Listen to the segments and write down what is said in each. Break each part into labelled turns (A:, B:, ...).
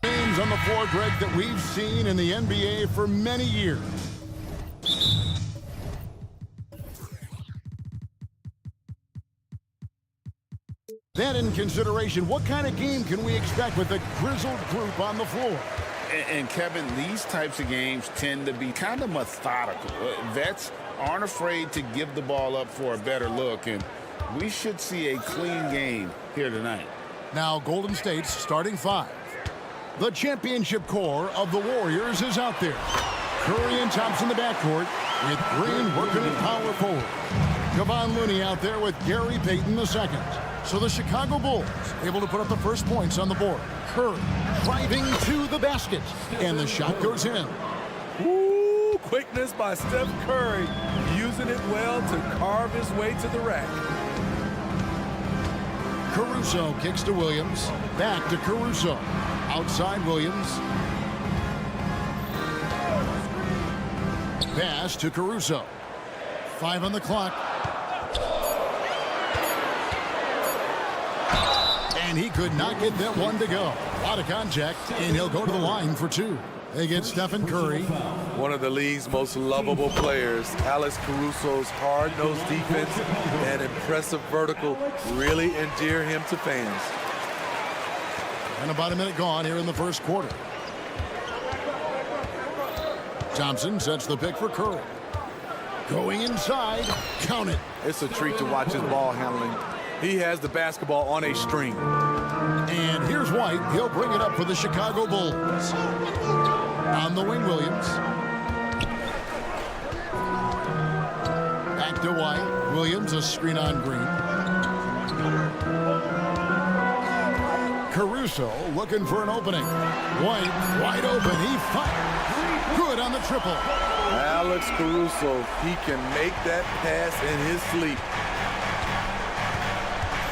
A: Games on the floor, Greg, that we've seen in the NBA for many years. That in consideration, what kind of game can we expect with a grizzled group on the floor?
B: And Kevin, these types of games tend to be kind of methodical. Vets aren't afraid to give the ball up for a better look, and we should see a clean game here tonight.
A: Now Golden State's starting five. The championship core of the Warriors is out there. Curry and Thompson in the backcourt with Green working at power forward. Kevon Looney out there with Gary Payton II. So the Chicago Bulls able to put up the first points on the board. Curry driving to the basket, and the shot goes in.
C: Ooh, quickness by Steph Curry, using it well to carve his way to the rack.
A: Caruso kicks to Williams. Back to Caruso. Outside Williams. Pass to Caruso. 5 on the clock. And he could not get that one to go. A lot of contact, and he'll go to the line for 2. They get Stephen Curry.
C: One of the league's most lovable players. Alex Caruso's hard-nosed defense and impressive vertical really endear him to fans.
A: And about a minute gone here in the first quarter. Thompson sets the pick for Curry. Going inside. Count it.
C: It's a treat to watch his ball handling. He has the basketball on a string.
A: And here's White. He'll bring it up for the Chicago Bulls. On the wing, Williams. Back to White. Williams, a screen on Green. Caruso looking for an opening. White, wide open. He fired. Good on the triple.
C: Alex Caruso, he can make that pass in his sleep.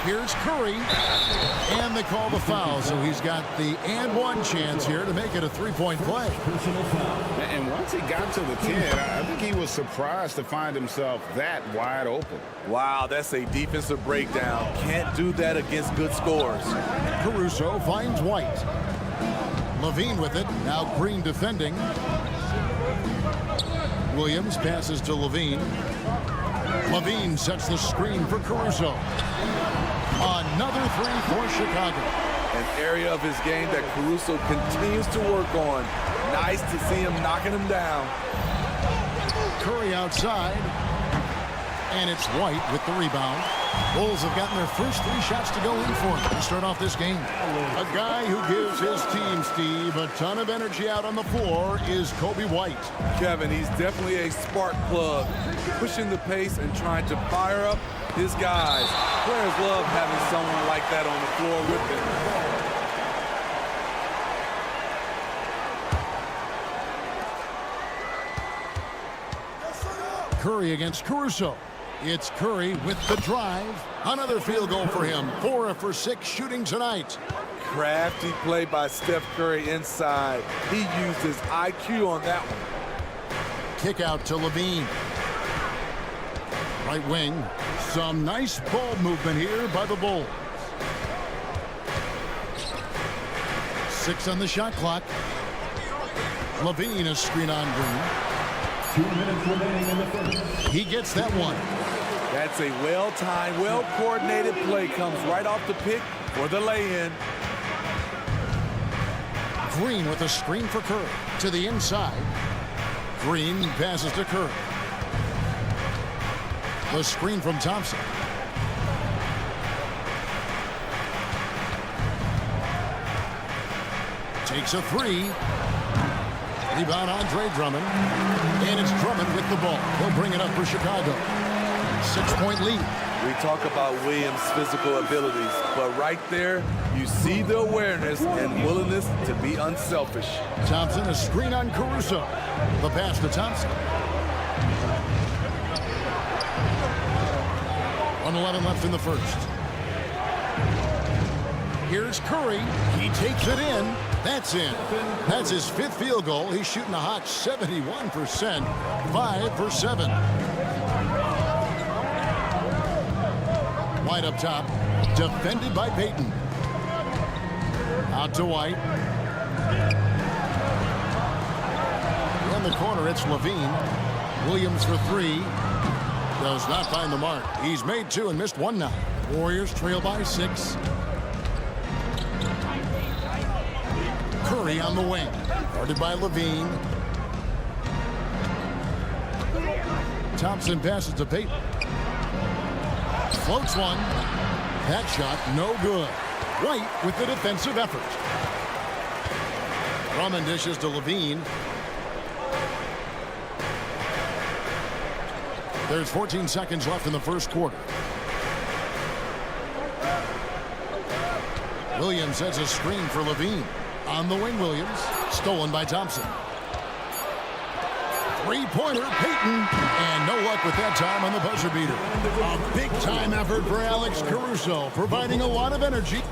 A: Here's Curry, and they call the foul, so he's got the and one chance here to make it a three-point play.
B: And once he got to the 10, I think he was surprised to find himself that wide open.
C: Wow, that's a defensive breakdown. Can't do that against good scores.
A: Caruso finds White. Levine with it, now Green defending. Williams passes to Levine. Levine sets the screen for Caruso. Another three for Chicago.
C: An area of his game that Caruso continues to work on. Nice to see him knocking him down.
A: Curry outside. And it's White with the rebound. Bulls have gotten their first 3 shots to go in for him to start off this game. A guy who gives his team, Steve, a ton of energy out on the floor is Kobe White.
C: Kevin, he's definitely a spark plug, pushing the pace and trying to fire up his guys. Players love having someone like that on the floor with them.
A: Curry against Caruso. It's Curry with the drive. Another field goal for him. 4 for 6 shooting tonight.
C: Crafty play by Steph Curry inside. He used his IQ on that one.
A: Kick out to Levine. Right wing. Some nice ball movement here by the Bulls. 6 on the shot clock. Levine, a screen on Green.
D: 2 minutes remaining in the first.
A: He gets that one.
C: That's a well-timed, well-coordinated play. Comes right off the pick for the lay-in.
A: Green with a screen for Curry. To the inside. Green passes to Curry. The screen from Thompson. Takes a 3. Rebound Andre Drummond. And it's Drummond with the ball. He'll bring it up for Chicago. 6-point lead.
C: We talk about Williams' physical abilities, but right there, you see the awareness and willingness to be unselfish.
A: Thompson, a screen on Caruso. The pass to Thompson. 1:11 left in the first. Here's Curry. He takes it in. That's in. That's his 5th field goal. He's shooting a hot 71%. 5 for 7. White up top. Defended by Payton. Out to White. In the corner, it's Levine. Williams for three. Does not find the mark. He's made two and missed one now. Warriors trail by 6. Curry on the wing. Guarded by Levine. Thompson passes to Payton. Floats one. That shot no good. White with the defensive effort. Drummond dishes to Levine. There's 14 seconds left in the first quarter. Williams sets a screen for Levine. On the wing, Williams. Stolen by Thompson. Three-pointer, Payton. And no luck with that time on the buzzer beater. A big-time effort for Alex Caruso, providing a lot of energy.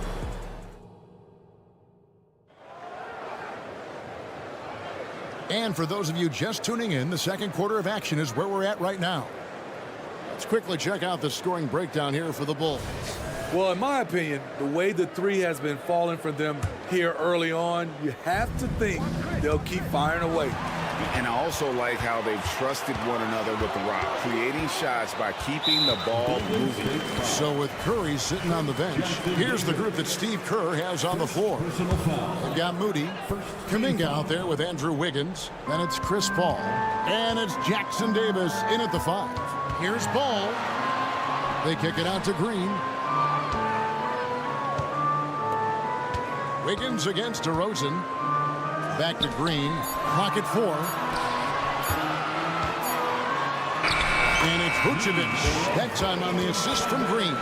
A: And for those of you just tuning in, the second quarter of action is where we're at right now. Let's quickly check out the scoring breakdown here for the Bulls.
C: Well, in my opinion, the way the three has been falling for them here early on, you have to think they'll keep firing away.
B: And I also like how they've trusted one another with the rock, creating shots by keeping the ball moving.
A: So with Curry sitting on the bench, here's the group that Steve Kerr has on the floor. They've got Moody, Kuminga out there with Andrew Wiggins. Then it's Chris Paul. And it's Jackson Davis in at the 5. Here's Paul. They kick it out to Green. Wiggins against DeRozan. Back to Green. Clock at 4. And it's Vucevic. That time on the assist from Green.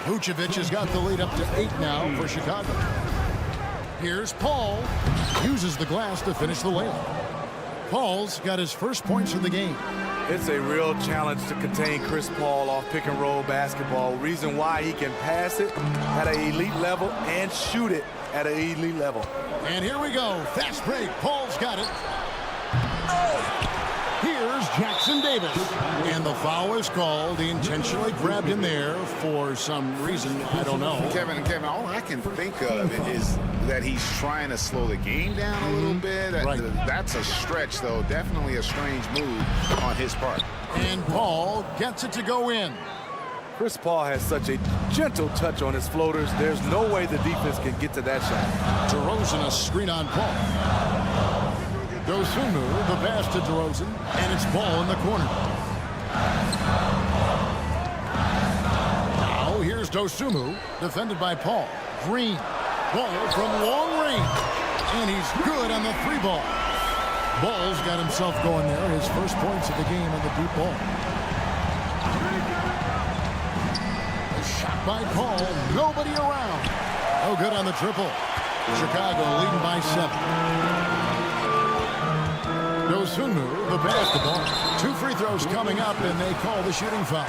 A: Vucevic has got the lead up to 8 now for Chicago. Here's Paul. Uses the glass to finish the layup. Paul's got his first points of the game.
C: It's a real challenge to contain Chris Paul off pick-and-roll basketball. Reason why he can pass it at an elite level and shoot it at an elite level.
A: And here we go. Fast break. Paul's got it. Here's Jackson Davis. And the foul is called. He intentionally grabbed him there for some reason. I don't know.
B: Kevin, all I can think of is that he's trying to slow the game down a little bit.
A: Right.
B: That's a stretch, though. Definitely a strange move on his part.
A: And Paul gets it to go in.
C: Chris Paul has such a gentle touch on his floaters. There's no way the defense can get to that shot.
A: DeRozan a screen on Paul. Dosunmu, the pass to DeRozan, and it's Paul in the corner. Now here's Dosunmu, defended by Paul. Green, ball from long range, and he's good on the 3 ball. Ball's got himself going there, his first points of the game on the deep ball. Shot by Paul, nobody around. No good on the triple. Chicago leading by 7. Dosunmu, the basketball. 2 free throws coming up, and they call the shooting foul.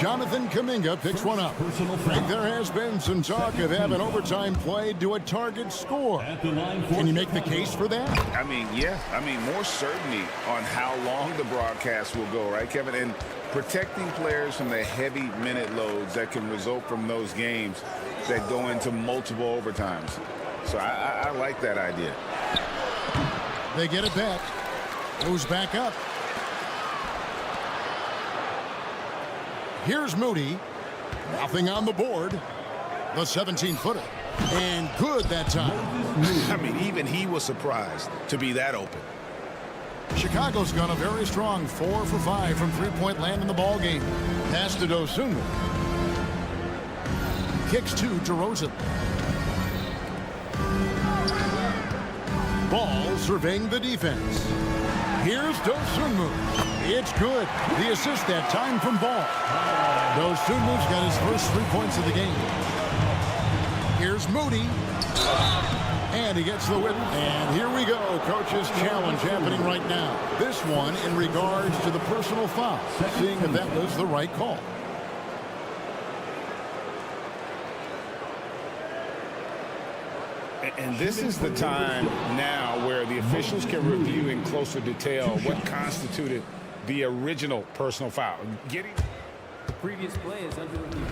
A: Jonathan Kuminga picks one up. Frank, there has been some talk of having overtime played to a target score. Can you make the case for that?
B: I mean, yeah. I mean, more certainty on how long the broadcast will go, right, Kevin? And protecting players from the heavy minute loads that can result from those games that go into multiple overtimes. So I like that idea.
A: They get it back. Goes back up. Here's Moody. Nothing on the board. The 17-footer. And good that time.
B: I mean, even he was surprised to be that open.
A: Chicago's gone a very strong 4 for 5 from three-point land in the ball game. Pass to Dosunmu. Kicks to DeRozan. Ball surveying the defense. Here's Dosunmu. It's good. The assist that time from Ball. Dosunmu's got his first 3 points of the game. Here's Moody. And he gets the whip. And here we go. Coach's challenge happening right now. This one in regards to the personal foul. Seeing if that was the right call.
B: And this is the time now where the officials can review in closer detail what constituted the original personal foul.
E: The previous play is under review.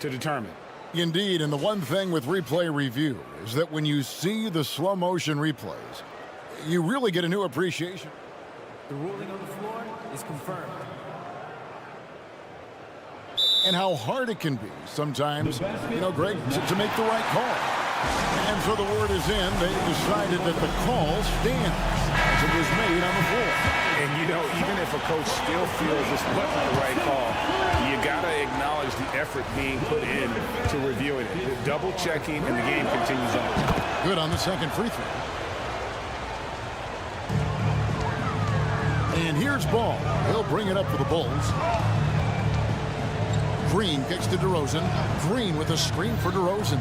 B: to determine.
A: Indeed, and the one thing with replay review is that when you see the slow motion replays, you really get a new appreciation.
E: The ruling on the floor is confirmed.
A: And how hard it can be sometimes, Greg, to make the right call. And so the word is in. They decided that the call stands as it was made on the floor.
B: And, even if a coach still feels this wasn't the right call, you got to acknowledge the effort being put in to reviewing it. Double checking, and the game continues on.
A: Good on the second free throw. And here's Ball. He'll bring it up for the Bulls. Green kicks to DeRozan. Green with a screen for DeRozan.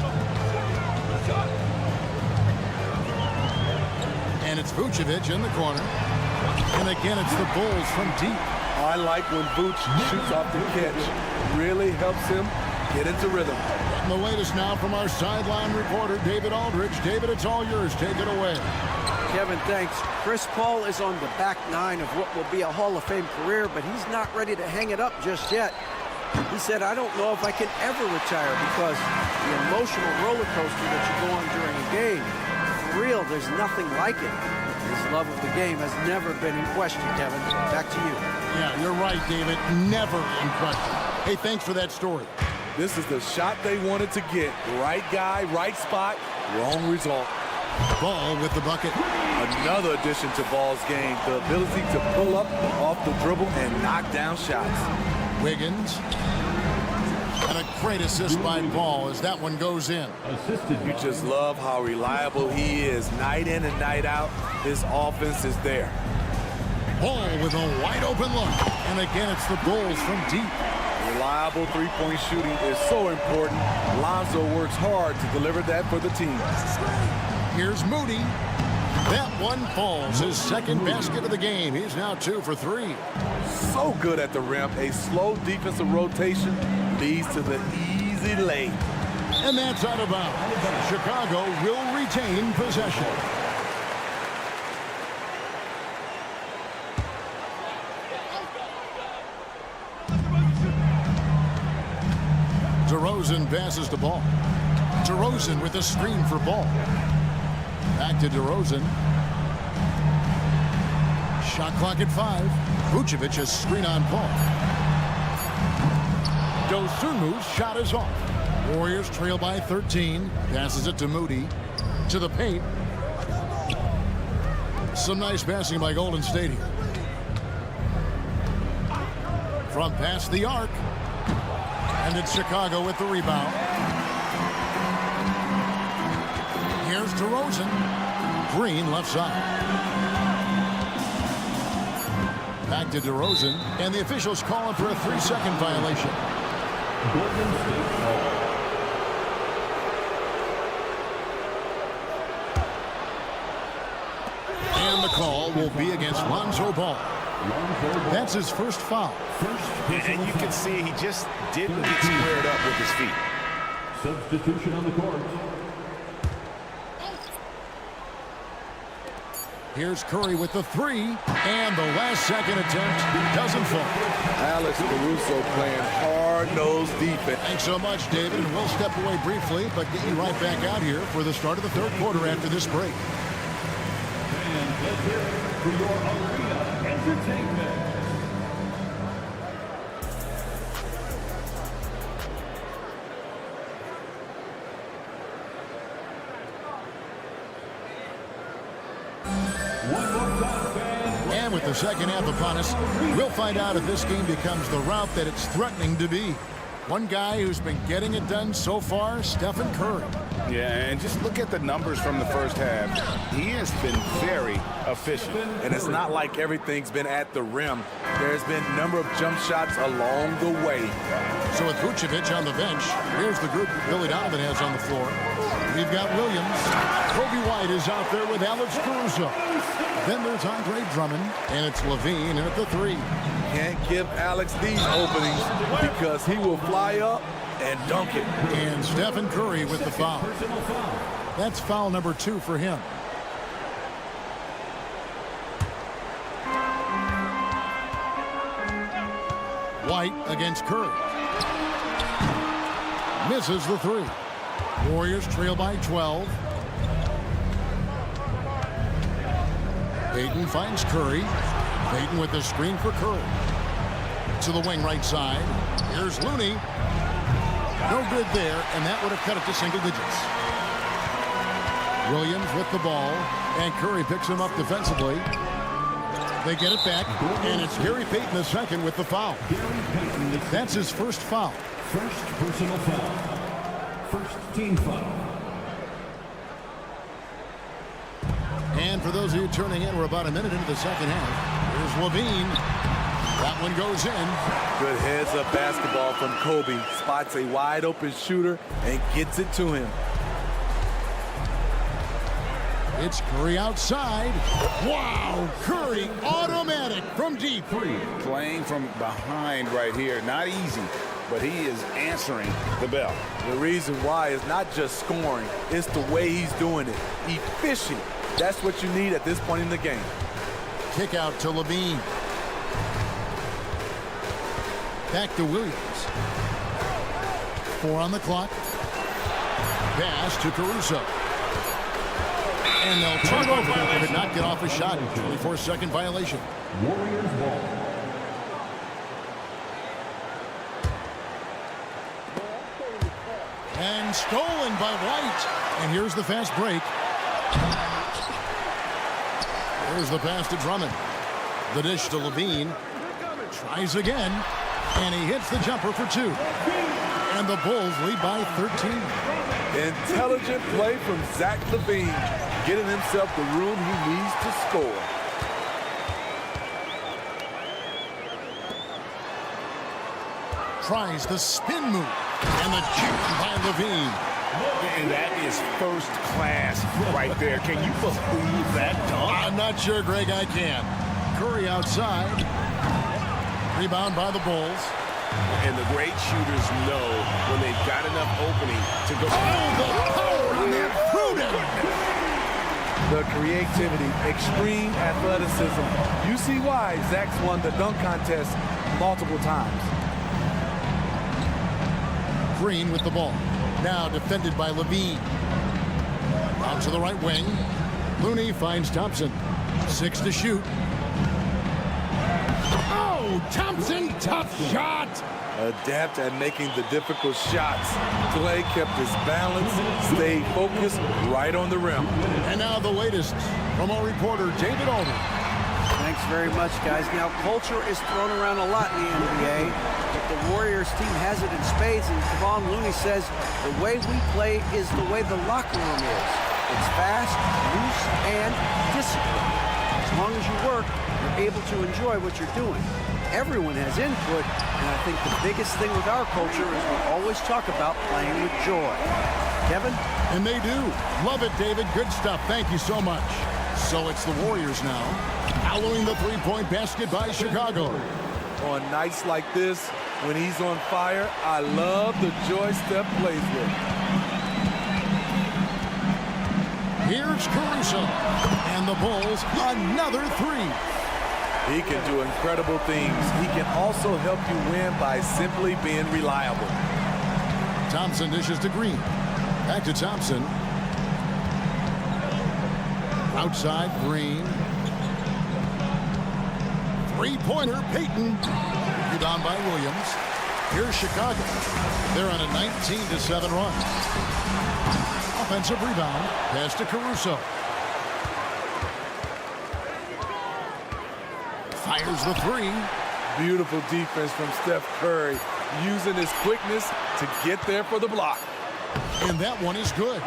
A: And it's Vucevic in the corner. And again, it's the Bulls from deep.
C: I like when Vuce shoots off the catch. Really helps him get into rhythm.
A: And the latest now from our sideline reporter, David Aldridge. David, it's all yours. Take it away.
F: Kevin, thanks. Chris Paul is on the back nine of what will be a Hall of Fame career, but he's not ready to hang it up just yet. He said, I don't know if I can ever retire because the emotional roller coaster that you go on during a game, for real, there's nothing like it. His love of the game has never been in question, Kevin. Back to you.
A: Yeah, you're right, David. Never in question. Hey, thanks for that story.
C: This is the shot they wanted to get. Right guy, right spot, wrong result.
A: Ball with the bucket.
C: Another addition to Ball's game, the ability to pull up off the dribble and knock down shots.
A: Wiggins. And a great assist by Ball as that one goes in.
C: You just love how reliable he is. Night in and night out, his offense is there.
A: Ball with a wide open look. And again, it's the Bulls from deep.
C: Reliable three-point shooting is so important. Lonzo works hard to deliver that for the team.
A: Here's Moody. That one falls. His second basket of the game. He's now 2 for 3.
C: So good at the rim. A slow defensive rotation leads to the easy lay.
A: And that's out of bounds. Chicago will retain possession. DeRozan passes the ball. DeRozan with a screen for Ball. Back to DeRozan. Shot clock at 5. Vucevic a screen on Ball. Dosunmu's shot is off. Warriors trail by 13. Passes it to Moody. To the paint. Some nice passing by Golden State here. From past the arc. And it's Chicago with the rebound. Here's DeRozan. Green left side. Back to DeRozan. And the officials calling for a 3-second violation. And the call will be against Lonzo Ball. That's his first foul.
B: And you can see he just didn't get squared up with his feet.
D: Substitution on the court.
A: Here's Curry with the 3. And the last second attempt doesn't fall.
C: Alex Caruso playing hard-nosed defense.
A: Thanks so much, David. And we'll step away briefly, but get you right back out here for the start of the third quarter after this break.
D: And let's hear it for your arena entertainment.
A: And with the second half upon us, we'll find out if this game becomes the route that it's threatening to be. One guy who's been getting it done so far, Stephen Curry.
B: Yeah, and just look at the numbers from the first half. He has been very efficient.
C: And it's not like everything's been at the rim. There's been a number of jump shots along the way.
A: So with Vucevic on the bench, here's the group Billy Donovan has on the floor. We've got Williams. Kobe White is out there with Alex Caruso. Then there's Andre Drummond, and it's Levine at the 3.
C: Can't give Alex these openings because he will fly up and dunk it.
A: And Stephen Curry with the foul. That's foul number 2 for him. White against Curry. Misses the three. Warriors trail by 12. Payton finds Curry. Payton with the screen for Curry. To the wing right side. Here's Looney. No good there, and that would have cut it to single digits. Williams with the ball, and Curry picks him up defensively. They get it back, and it's Gary Payton the second with the foul. That's his first foul.
D: First personal foul. First team foul.
A: And for those of you tuning in, we're about a minute into the second half. Here's Levine. That one goes in.
C: Good heads-up basketball from Kobe. Spots a wide-open shooter and gets it to him.
A: It's Curry outside. Wow! Curry automatic from deep.
B: Playing from behind right here. Not easy, but he is answering the bell.
C: The reason why is not just scoring. It's the way he's doing it. Efficient. That's what you need at this point in the game.
A: Kick out to Levine. Back to Williams. 4 on the clock. Pass to Caruso. And they'll turn over. Did not get off a shot. 24-second violation.
D: Warriors ball.
A: And stolen by White. And here's the fast break. There's the pass to Drummond. The dish to Levine. Tries again. And he hits the jumper for 2. And the Bulls lead by 13.
C: Intelligent play from Zach LaVine, getting himself the room he needs to score.
A: Tries the spin move. And the kick by Levine.
B: And that is first class right there. Can you believe that dunk?
A: I'm not sure, Greg, I can. Curry outside. Rebound by the Bulls.
B: And the great shooters know when they've got enough opening to go.
A: Oh, the power on that Pruden.
C: The creativity, extreme athleticism. You see why Zach's won the dunk contest multiple times.
A: Green with the ball. Now defended by Levine. Out to the right wing. Looney finds Thompson. 6 to shoot. Oh, Thompson, tough shot.
C: Adapt at making the difficult shots. Clay kept his balance, stayed focused right on the rim.
A: And now the latest from our reporter, David Alden.
F: Thanks very much, guys. Now, culture is thrown around a lot in the NBA, but the Warriors team has it in spades, and Kevon Looney says the way we play is the way the locker room is. It's fast, loose, and disciplined. As long as you work, you're able to enjoy what you're doing. Everyone has input, and I think the biggest thing with our culture is we always talk about playing with joy. Kevin?
A: And they do. Love it, David. Good stuff. Thank you so much. So it's the Warriors now, following the three-point basket by Chicago.
C: On nights like this, when he's on fire, I love the joy Steph plays with.
A: Here's Caruso. And the Bulls, another 3.
C: He can do incredible things. He can also help you win by simply being reliable.
A: Thompson dishes to Green. Back to Thompson. Outside, Green. Three-pointer, Payton. Rebound by Williams. Here's Chicago. They're on a 19-7 run. Offensive rebound. Pass to Caruso. Fires the 3.
C: Beautiful defense from Steph Curry, using his quickness to get there for the block.
A: And that one is good.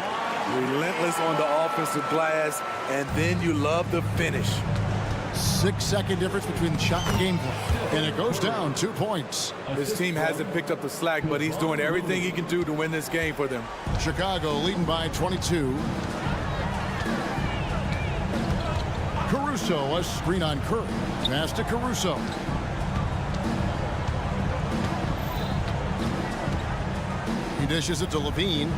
C: Relentless on the offensive glass, and then you love the finish.
A: 6-second difference between shot and gameplay. And it goes down 2 points.
C: His team hasn't picked up the slack, but he's doing everything he can do to win this game for them.
A: Chicago leading by 22. Caruso, a screen on Curry. Pass to Caruso. He dishes it to Levine.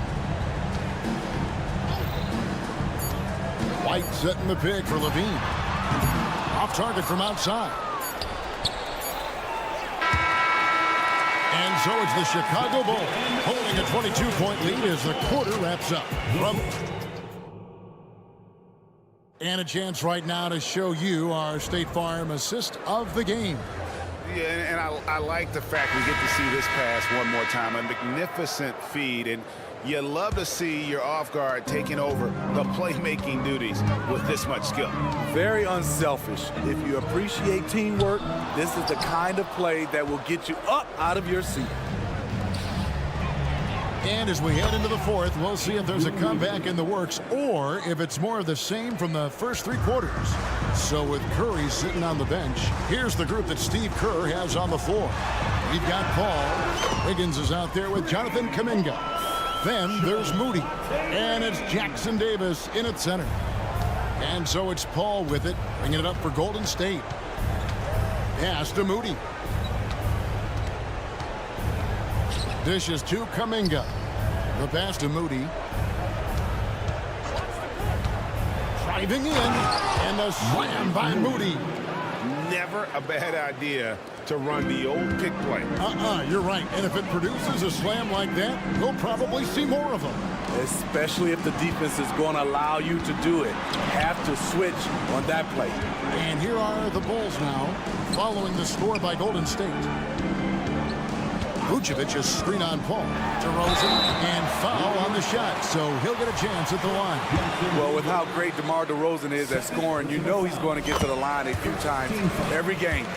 A: White setting the pick for Levine. Off target from outside. And so it's the Chicago Bulls holding a 22-point lead as the quarter wraps up. And a chance right now to show you our State Farm assist of the game.
B: Yeah, and I like the fact we get to see this pass one more time. A magnificent feed, and you love to see your off guard taking over the playmaking duties with this much skill.
C: Very unselfish. If you appreciate teamwork, this is the kind of play that will get you up out of your seat.
A: And as we head into the fourth, we'll see if there's a comeback in the works or if it's more of the same from the first three quarters. So with Curry sitting on the bench, here's the group that Steve Kerr has on the floor. We've got Paul. Wiggins is out there with Jonathan Kuminga. Then there's Moody. And it's Jackson Davis in at center. And so it's Paul with it, bringing it up for Golden State. Pass to Moody. Dishes to Kuminga. The pass to Moody. Driving in, and the slam by Moody.
B: Never a bad idea to run the old pick play.
A: You're right. And if it produces a slam like that, we'll probably see more of them.
C: Especially if the defense is going to allow you to do it. Have to switch on that play.
A: And here are the Bulls now, following the score by Golden State. Vucevic is screen on Paul. DeRozan and foul on the shot, so he'll get a chance at the line.
C: Well, with how great DeMar DeRozan is at scoring, you know he's going to get to the line a few times every game.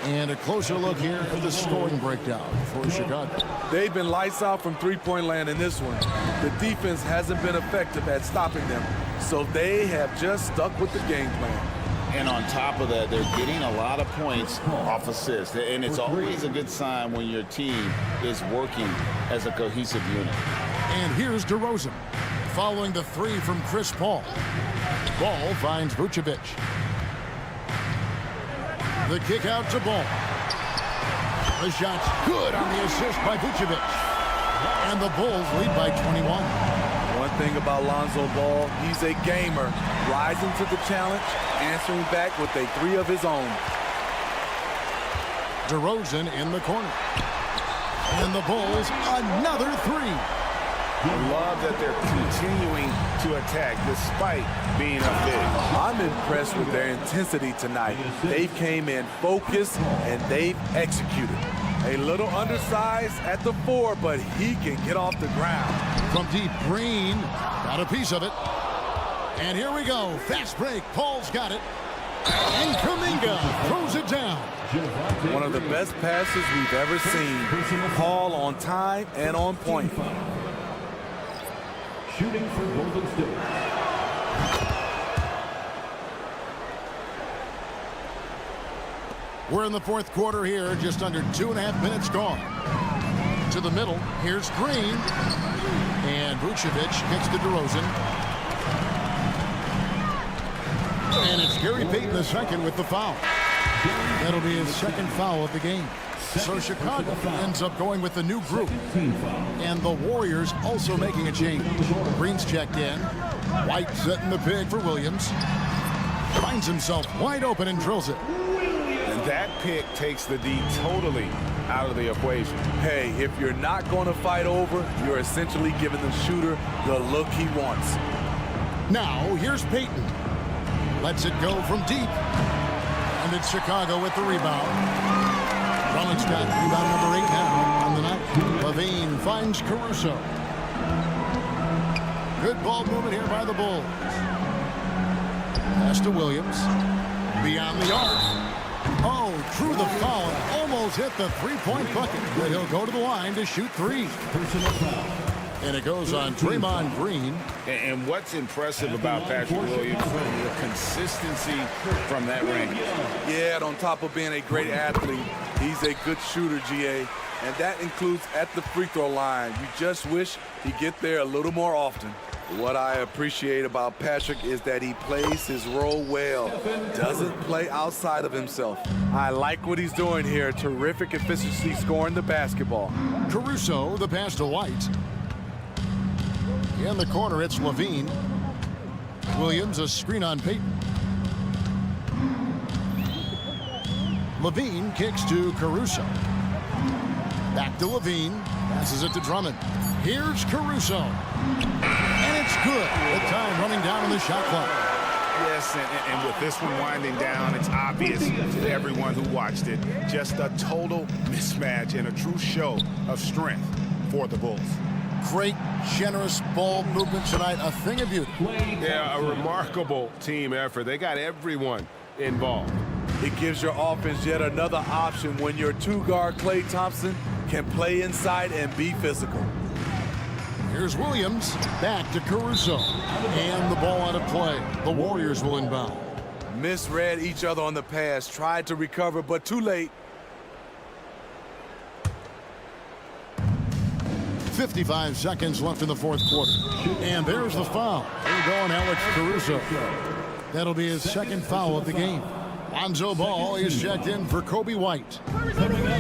A: And a closer look here at the scoring breakdown for Chicago.
C: They've been lights out from three-point land in this one. The defense hasn't been effective at stopping them, so they have just stuck with the game plan.
B: And on top of that, they're getting a lot of points off assists. And it's always a good sign when your team is working as a cohesive unit.
A: And here's DeRozan, following the three from Chris Paul. Ball finds Vucevic. The kick out to Ball. The shot's good on the assist by Vucevic. And the Bulls lead by 21.
C: One thing about Lonzo Ball, he's a gamer, rising to the challenge, answering back with a three of his own.
A: DeRozan in the corner. And the Bulls, another three.
B: Love that they're continuing to attack despite being up big.
C: I'm impressed with their intensity tonight. They came in focused and they've executed. A little undersized at the four, but he can get off the ground.
A: From deep, Green got a piece of it. And here we go. Fast break. Paul's got it. And Kuminga throws it down.
C: One of the best passes we've ever seen. Paul on time and on point.
D: Shooting for Golden State.
A: We're in the fourth quarter here, just under 2.5 minutes gone. To the middle, here's Green. And Vucevic kicks to DeRozan. And it's Gary Payton II with the foul. That'll be his second foul of the game. So Chicago ends up going with the new group. And the Warriors also making a change. Green's checked in. White setting the pick for Williams. Finds himself wide open and drills it.
B: And that pick takes the D totally out of the equation.
C: Hey, if you're not going to fight over, you're essentially giving the shooter the look he wants.
A: Now, here's Payton. Lets it go from deep. And it's Chicago with the rebound. Rollins got rebound number 8 now on the night. Levine finds Caruso. Good ball movement here by the Bulls. Pass to Williams. Beyond the arc. Oh, through the foul. Almost hit the three-point bucket. But he'll go to the line to shoot three. And it goes on Draymond Green.
B: And what's impressive about Patrick Williams, the consistency from that range.
C: Yeah, and on top of being a great athlete, he's a good shooter, GA. And that includes at the free throw line. You just wish he'd get there a little more often. What I appreciate about Patrick is that he plays his role well, doesn't play outside of himself. I like what he's doing here. Terrific efficiency scoring the basketball.
A: Caruso, the pass to White. In the corner, it's Levine. Williams, a screen on Payton. Levine kicks to Caruso. Back to Levine. Passes it to Drummond. Here's Caruso. And it's good. The time running down on the shot clock.
B: Yes, and with this one winding down, it's obvious to everyone who watched it. Just a total mismatch and a true show of strength for the Bulls.
A: Great, generous ball movement tonight. A thing of beauty.
G: Yeah, a remarkable team effort. They got everyone involved.
C: It gives your offense yet another option when your two-guard Klay Thompson can play inside and be physical.
A: Here's Williams. Back to Caruso. And the ball out of play. The Warriors will inbound.
C: Misread each other on the pass. Tried to recover, but too late.
A: 55 seconds left in the fourth quarter. And there's the foul. There going Alex Caruso. That'll be his second foul of the game. Lonzo Ball is checked in for Kobe White.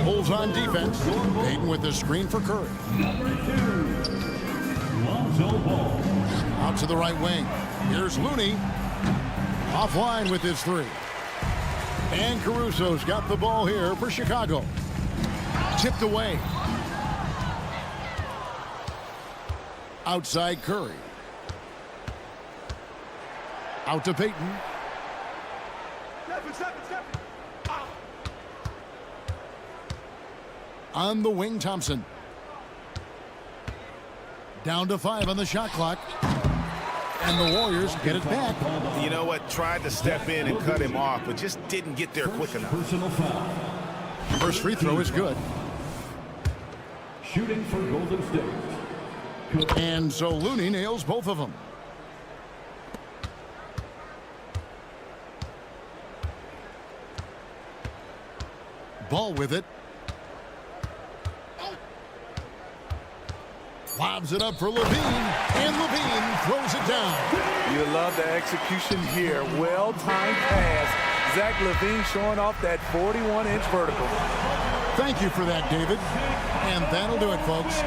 A: Bulls on defense. Payton with the screen for Curry.
D: Lonzo Ball.
A: Out to the right wing. Here's Looney. Offline with his three. And Caruso's got the ball here for Chicago. Tipped away. Outside Curry. Out to Payton. On the wing, Thompson. Down to 5 on the shot clock. And the Warriors get it back.
B: You know what? Tried to step in and cut him off, but just didn't get there quick enough.
D: Personal foul.
A: First free throw is good.
D: Shooting for Golden State.
A: And so Looney nails both of them. Ball with it. Lobs it up for Levine, and Levine throws it down.
C: You love the execution here. Well-timed pass. Zach Levine showing off that 41-inch vertical.
A: Thank you for that, David. And that'll do it, folks.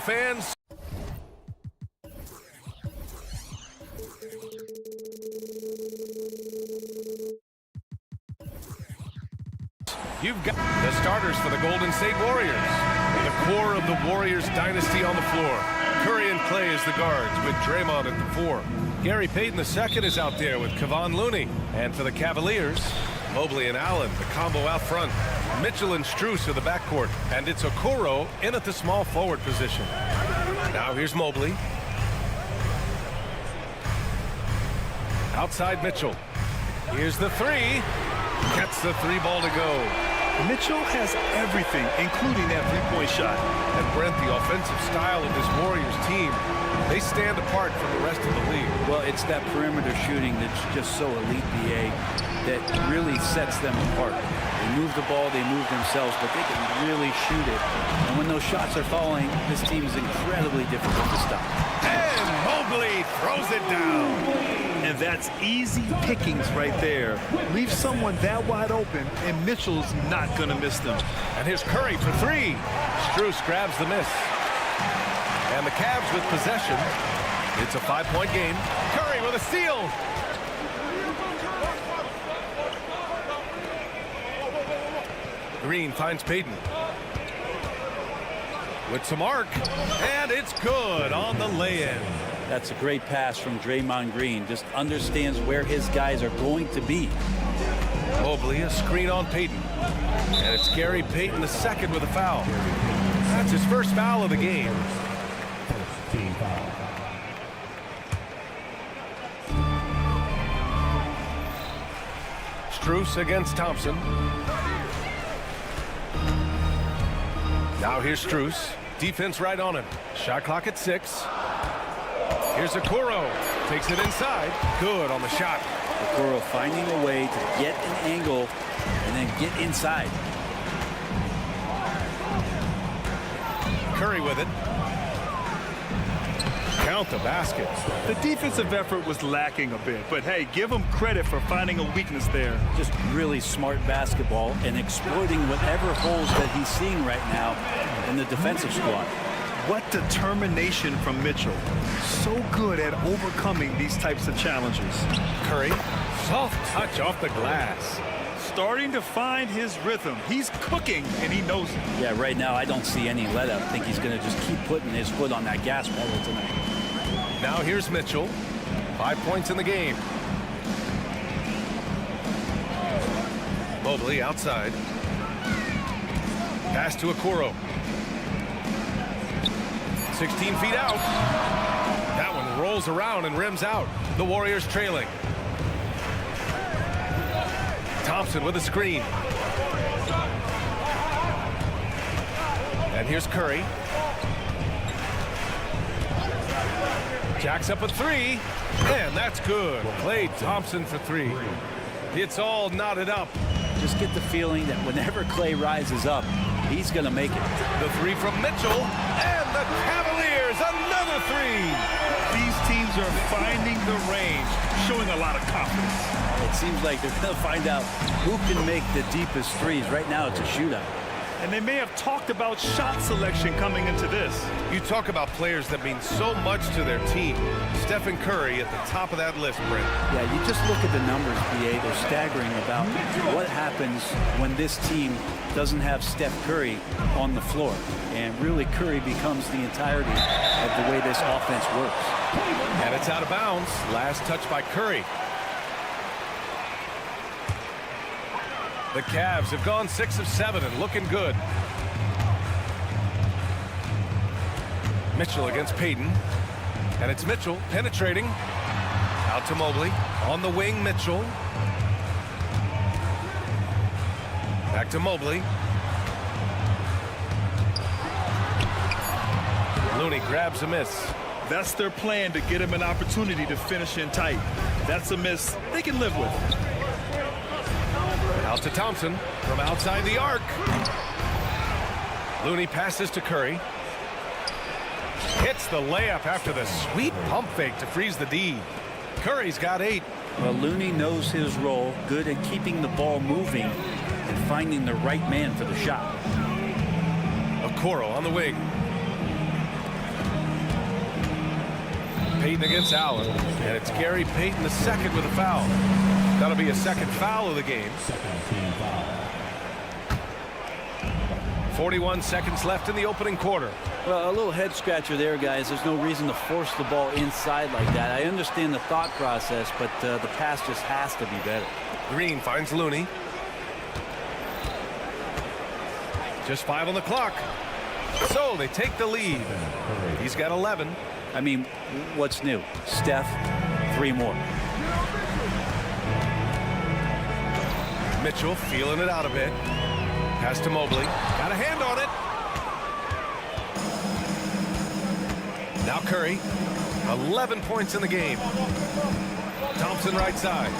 G: Fans, you've got the starters for the Golden State Warriors. The core of the Warriors dynasty on the floor. Curry and Clay as the guards with Draymond at the 4. Gary Payton II is out there with Kevon Looney. And for the Cavaliers, Mobley and Allen, the combo out front. Mitchell and Strus are the backcourt. And it's Okoro in at the small forward position. Now here's Mobley. Outside Mitchell. Here's the 3. Gets the 3 ball to go.
H: Mitchell has everything, including that three-point shot.
G: And Brent, the offensive style of this Warriors team, they stand apart from the rest of the league.
I: Well, it's that perimeter shooting that's just so elite, BA, that really sets them apart. They move the ball, they move themselves, but they can really shoot it. And when those shots are falling, this team is incredibly difficult to stop.
G: And Mobley throws it down.
H: And that's easy pickings right there. Leave someone that wide open, and Mitchell's not going to miss them.
G: And here's Curry for 3. Strus grabs the miss. And the Cavs with possession. It's a 5-point game. Curry with a steal. Green finds Payton. With some arc. And it's good on the lay-in.
I: That's a great pass from Draymond Green. Just understands where his guys are going to be.
G: Mobley, a screen on Payton. And it's Gary Payton II with a foul. That's his first foul of the game.
D: Team foul.
G: Strus against Thompson. Now here's Strus. Defense right on him. Shot clock at 6. Here's Okoro. Takes it inside. Good on the shot.
I: Okoro finding a way to get an angle and then get inside.
G: Curry with it. Count the basket.
H: The defensive effort was lacking a bit, but hey, give him credit for finding a weakness there.
I: Just really smart basketball and exploiting whatever holes that he's seeing right now in the defensive squad.
H: What determination from Mitchell. So good at overcoming these types of challenges.
G: Curry, soft touch off the glass.
H: Starting to find his rhythm. He's cooking, and he knows it.
I: Yeah, right now I don't see any let up. I think he's going to just keep putting his foot on that gas pedal tonight.
G: Now here's Mitchell. 5 points in the game. Mobley outside. Pass to Okoro. 16 feet out. That one rolls around and rims out. The Warriors trailing. Thompson with a screen. And here's Curry. Jacks up a 3. And that's good. Klay Thompson for 3. It's all knotted up.
I: Just get the feeling that whenever Klay rises up, he's going to make it.
G: The 3 from Mitchell. And the Cavaliers, another 3.
H: These teams are finding the range, showing a lot of confidence.
I: It seems like they're going to find out who can make the deepest threes. Right now, it's a shootout.
H: And they may have talked about shot selection coming into this.
G: You talk about players that mean so much to their team. Stephen Curry at the top of that list, Brent.
I: Yeah, you just look at the numbers, BA. They're staggering about what happens when this team doesn't have Steph Curry on the floor. And really, Curry becomes the entirety of the way this offense works.
G: And it's out of bounds. Last touch by Curry. The Cavs have gone 6 of 7 and looking good. Mitchell against Payton. And it's Mitchell penetrating. Out to Mobley. On the wing, Mitchell. Back to Mobley. Looney grabs a miss.
H: That's their plan, to get him an opportunity to finish in tight. That's a miss they can live with.
G: Out to Thompson from outside the arc. Looney passes to Curry. Hits the layup after the sweet pump fake to freeze the D. Curry's got 8.
I: Well, Looney knows his role, good at keeping the ball moving and finding the right man for the shot.
G: Okoro on the wing. Payton against Allen. And it's Gary Payton the second with a foul. That'll be a second foul of the game. 41 seconds left in the opening quarter.
I: Well, a little head scratcher there, guys. There's no reason to force the ball inside like that. I understand the thought process, but the pass just has to be better.
G: Green finds Looney. Just 5 on the clock. So they take the lead. He's got 11.
I: I mean, what's new? Steph, 3 more.
G: Mitchell feeling it out a bit. Pass to Mobley. Got a hand on it. Now Curry. 11 points in the game. Thompson right side.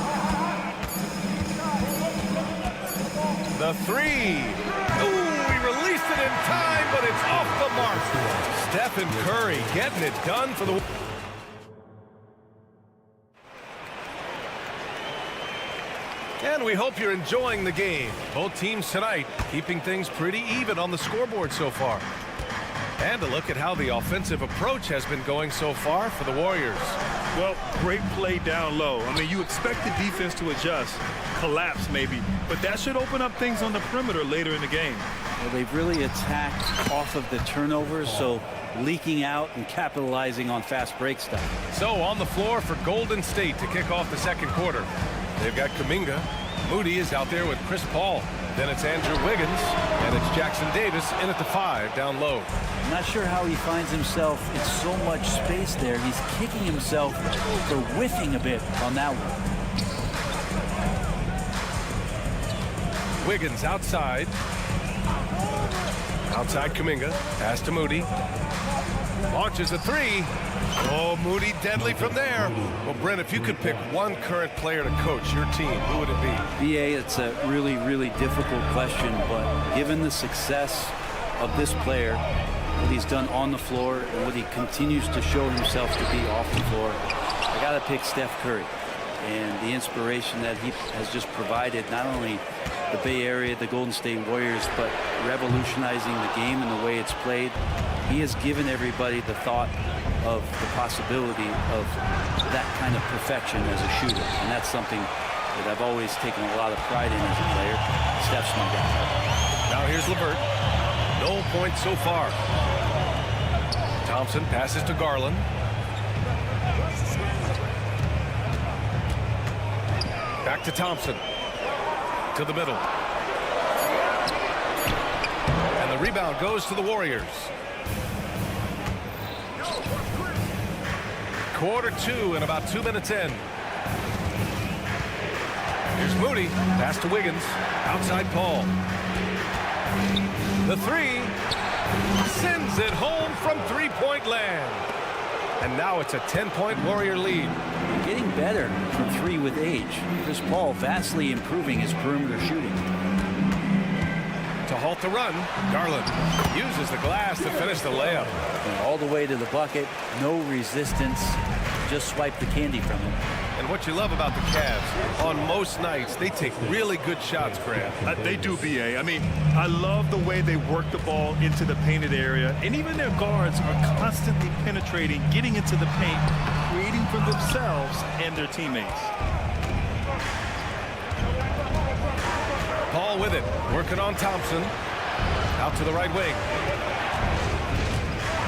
G: The 3. Ooh, he released it in time, but it's off the mark. Stephen Curry getting it done for the... And we hope you're enjoying the game. Both teams tonight keeping things pretty even on the scoreboard so far. And a look at how the offensive approach has been going so far for the Warriors.
H: Well, great play down low. I mean, you expect the defense to adjust, collapse maybe, but that should open up things on the perimeter later in the game.
I: Well, they've really attacked off of the turnovers, so leaking out and capitalizing on fast break stuff.
G: So on the floor for Golden State to kick off the second quarter. They've got Kuminga. Moody is out there with Chris Paul. Then it's Andrew Wiggins, and it's Jackson Davis in at the 5 down low.
I: I'm not sure how he finds himself in so much space there. He's kicking himself for whiffing a bit on that one.
G: Wiggins outside. Outside Kuminga. Pass to Moody. Launches a 3. Oh, Moody deadly from there. Well, Brent, if you could pick one current player to coach your team, who would it be?
I: BA, it's a really, really difficult question, but given the success of this player, what he's done on the floor and what he continues to show himself to be off the floor, I got to pick Steph Curry. And the inspiration that he has just provided, not only the Bay Area, the Golden State Warriors, but revolutionizing the game and the way it's played. He has given everybody the thought of the possibility of that kind of perfection as a shooter. And that's something that I've always taken a lot of pride in as a player. Steph's my guy.
G: Now here's LeVert. No points so far. Thompson passes to Garland. Back to Thompson. To the middle. And the rebound goes to the Warriors. Quarter 2 and about 2 minutes in. Here's Moody. Pass to Wiggins. Outside Paul. The 3. Sends it home from three-point land. And now it's a 10-point Warrior lead.
I: Getting better from 3 with age. Chris Paul vastly improving his perimeter shooting.
G: To halt the run, Garland uses the glass to finish the layup.
I: And all the way to the bucket, no resistance, just swipe the candy from him.
G: And what you love about the Cavs, on most nights, they take really good shots, Grant.
H: They do, BA. I mean, I love the way they work the ball into the painted area, and even their guards are constantly penetrating, getting into the paint, creating for themselves and their teammates.
G: Paul with it, working on Thompson. Out to the right wing.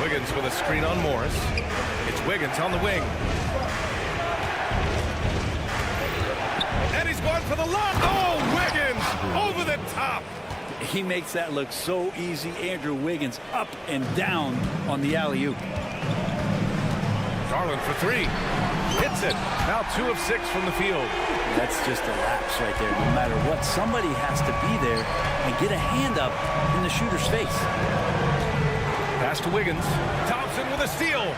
G: Wiggins with a screen on Morris. It's Wiggins on the wing. And he's going for the lob. Oh, Wiggins over the top.
I: He makes that look so easy. Andrew Wiggins up and down on the alley-oop.
G: Garland for 3. Hits it. Now 2 of 6 from the field.
I: That's just a lapse right there. No matter what, somebody has to be there and get a hand up in the shooter's face.
G: Pass to Wiggins. Thompson with a steal.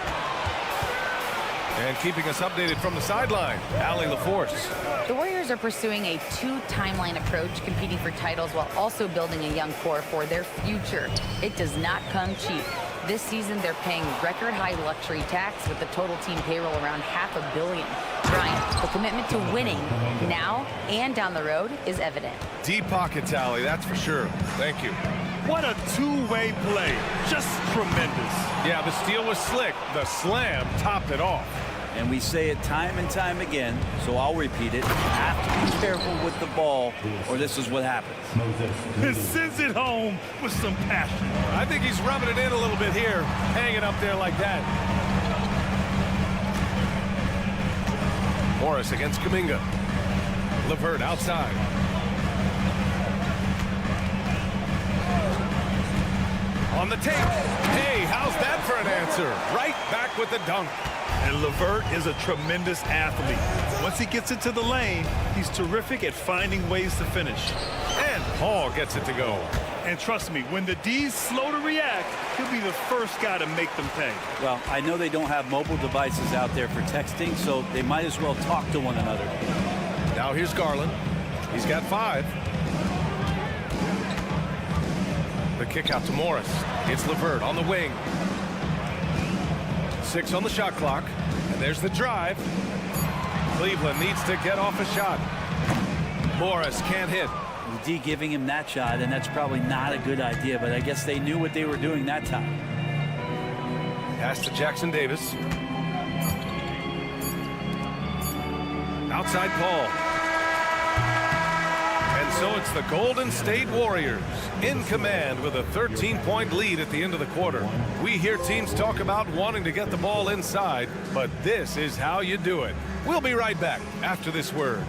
G: And keeping us updated from the sideline, Allie LaForce.
J: The Warriors are pursuing a 2-timeline approach, competing for titles while also building a young core for their future. It does not come cheap. This season, they're paying record-high luxury tax with the total team payroll around $500 million. Brian, the commitment to winning now and down the road is evident.
G: Deep pockets, Allie, that's for sure. Thank you.
H: What a two-way play. Just tremendous.
G: Yeah, the steal was slick. The slam topped it off.
I: And we say it time and time again, so I'll repeat it. You have to be careful with the ball, or this is what happens.
H: He sends it home with some passion.
G: I think he's rubbing it in a little bit here, hanging up there like that. Morris against Kuminga. LeVert outside. On the tape. Hey, how's that for an answer? Right back with the dunk.
H: And LeVert is a tremendous athlete. Once he gets into the lane, he's terrific at finding ways to finish.
G: And Paul gets it to go.
H: And trust me, when the D's slow to react, he'll be the first guy to make them pay.
I: Well, I know they don't have mobile devices out there for texting, so they might as well talk to one another.
G: Now here's Garland. He's got 5. The kick out to Morris. It's LeVert on the wing. 6 on the shot clock. And there's the drive. Cleveland needs to get off a shot. Morris can't hit.
I: D giving him that shot, and that's probably not a good idea, but I guess they knew what they were doing that time.
G: Pass to Jackson Davis. Outside Paul. And so it's the Golden State Warriors in command with a 13-point lead at the end of the quarter. We hear teams talk about wanting to get the ball inside, but this is how you do it. We'll be right back after this word.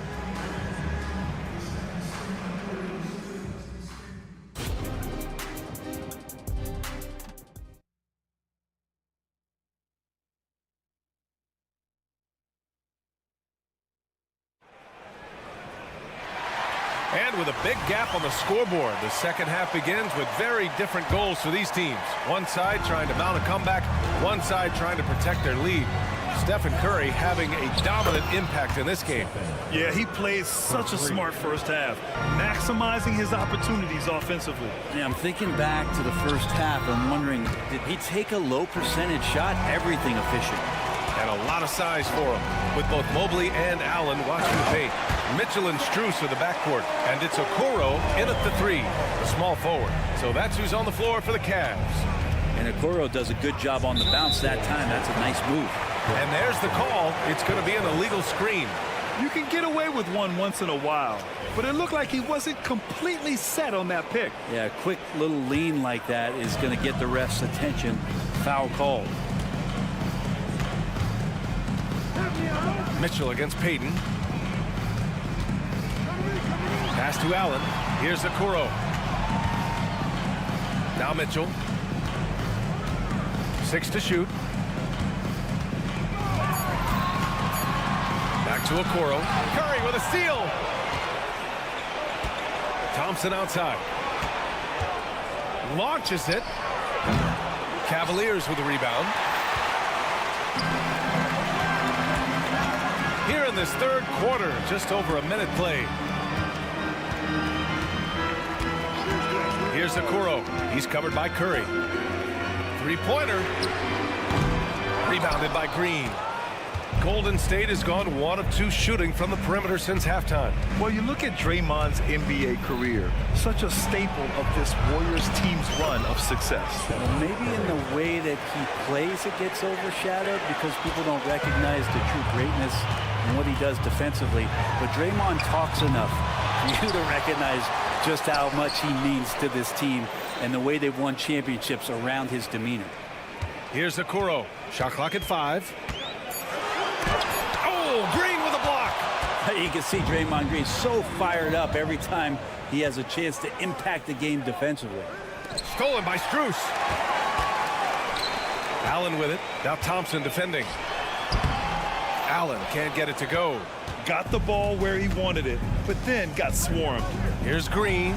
G: And with a big gap on the scoreboard, the second half begins with very different goals for these teams. One side trying to mount a comeback, one side trying to protect their lead. Stephen Curry having a dominant impact in this game.
H: Yeah, he played such a smart first half, maximizing his opportunities offensively.
I: Yeah, I'm thinking back to the first half. I'm wondering, did he take a low percentage shot? Everything efficient.
G: And a lot of size for him, with both Mobley and Allen watching the paint. Mitchell and Strus are the backcourt, and it's Okoro in at the 3, the small forward. So that's who's on the floor for the Cavs.
I: And Okoro does a good job on the bounce that time. That's a nice move.
G: And there's the call. It's going to be an illegal screen.
H: You can get away with one once in a while, but it looked like he wasn't completely set on that pick.
I: Yeah, a quick little lean like that is going to get the ref's attention. Foul called.
G: Mitchell against Payton. Pass to Allen. Here's Okoro. Now Mitchell. 6 to shoot. Back to Okoro. Curry with a steal. Thompson outside. Launches it. Cavaliers with the rebound. Here in this third quarter, just over a minute played. Here's Okoro. He's covered by Curry. Three-pointer. Rebounded by Green. Golden State has gone 1 of 2 shooting from the perimeter since halftime.
H: Well, you look at Draymond's NBA career, such a staple of this Warriors team's run of success.
I: Maybe in the way that he plays it gets overshadowed because people don't recognize the true greatness and what he does defensively. But Draymond talks enough for you to recognize just how much he means to this team and the way they've won championships around his demeanor.
G: Here's Okoro. Shot clock at 5. Oh, Green with a block.
I: You can see Draymond Green so fired up every time he has a chance to impact the game defensively.
G: Stolen by Strus. Allen with it. Now Thompson defending. Allen can't get it to go.
H: Got the ball where he wanted it, but then got swarmed.
G: Here's Green.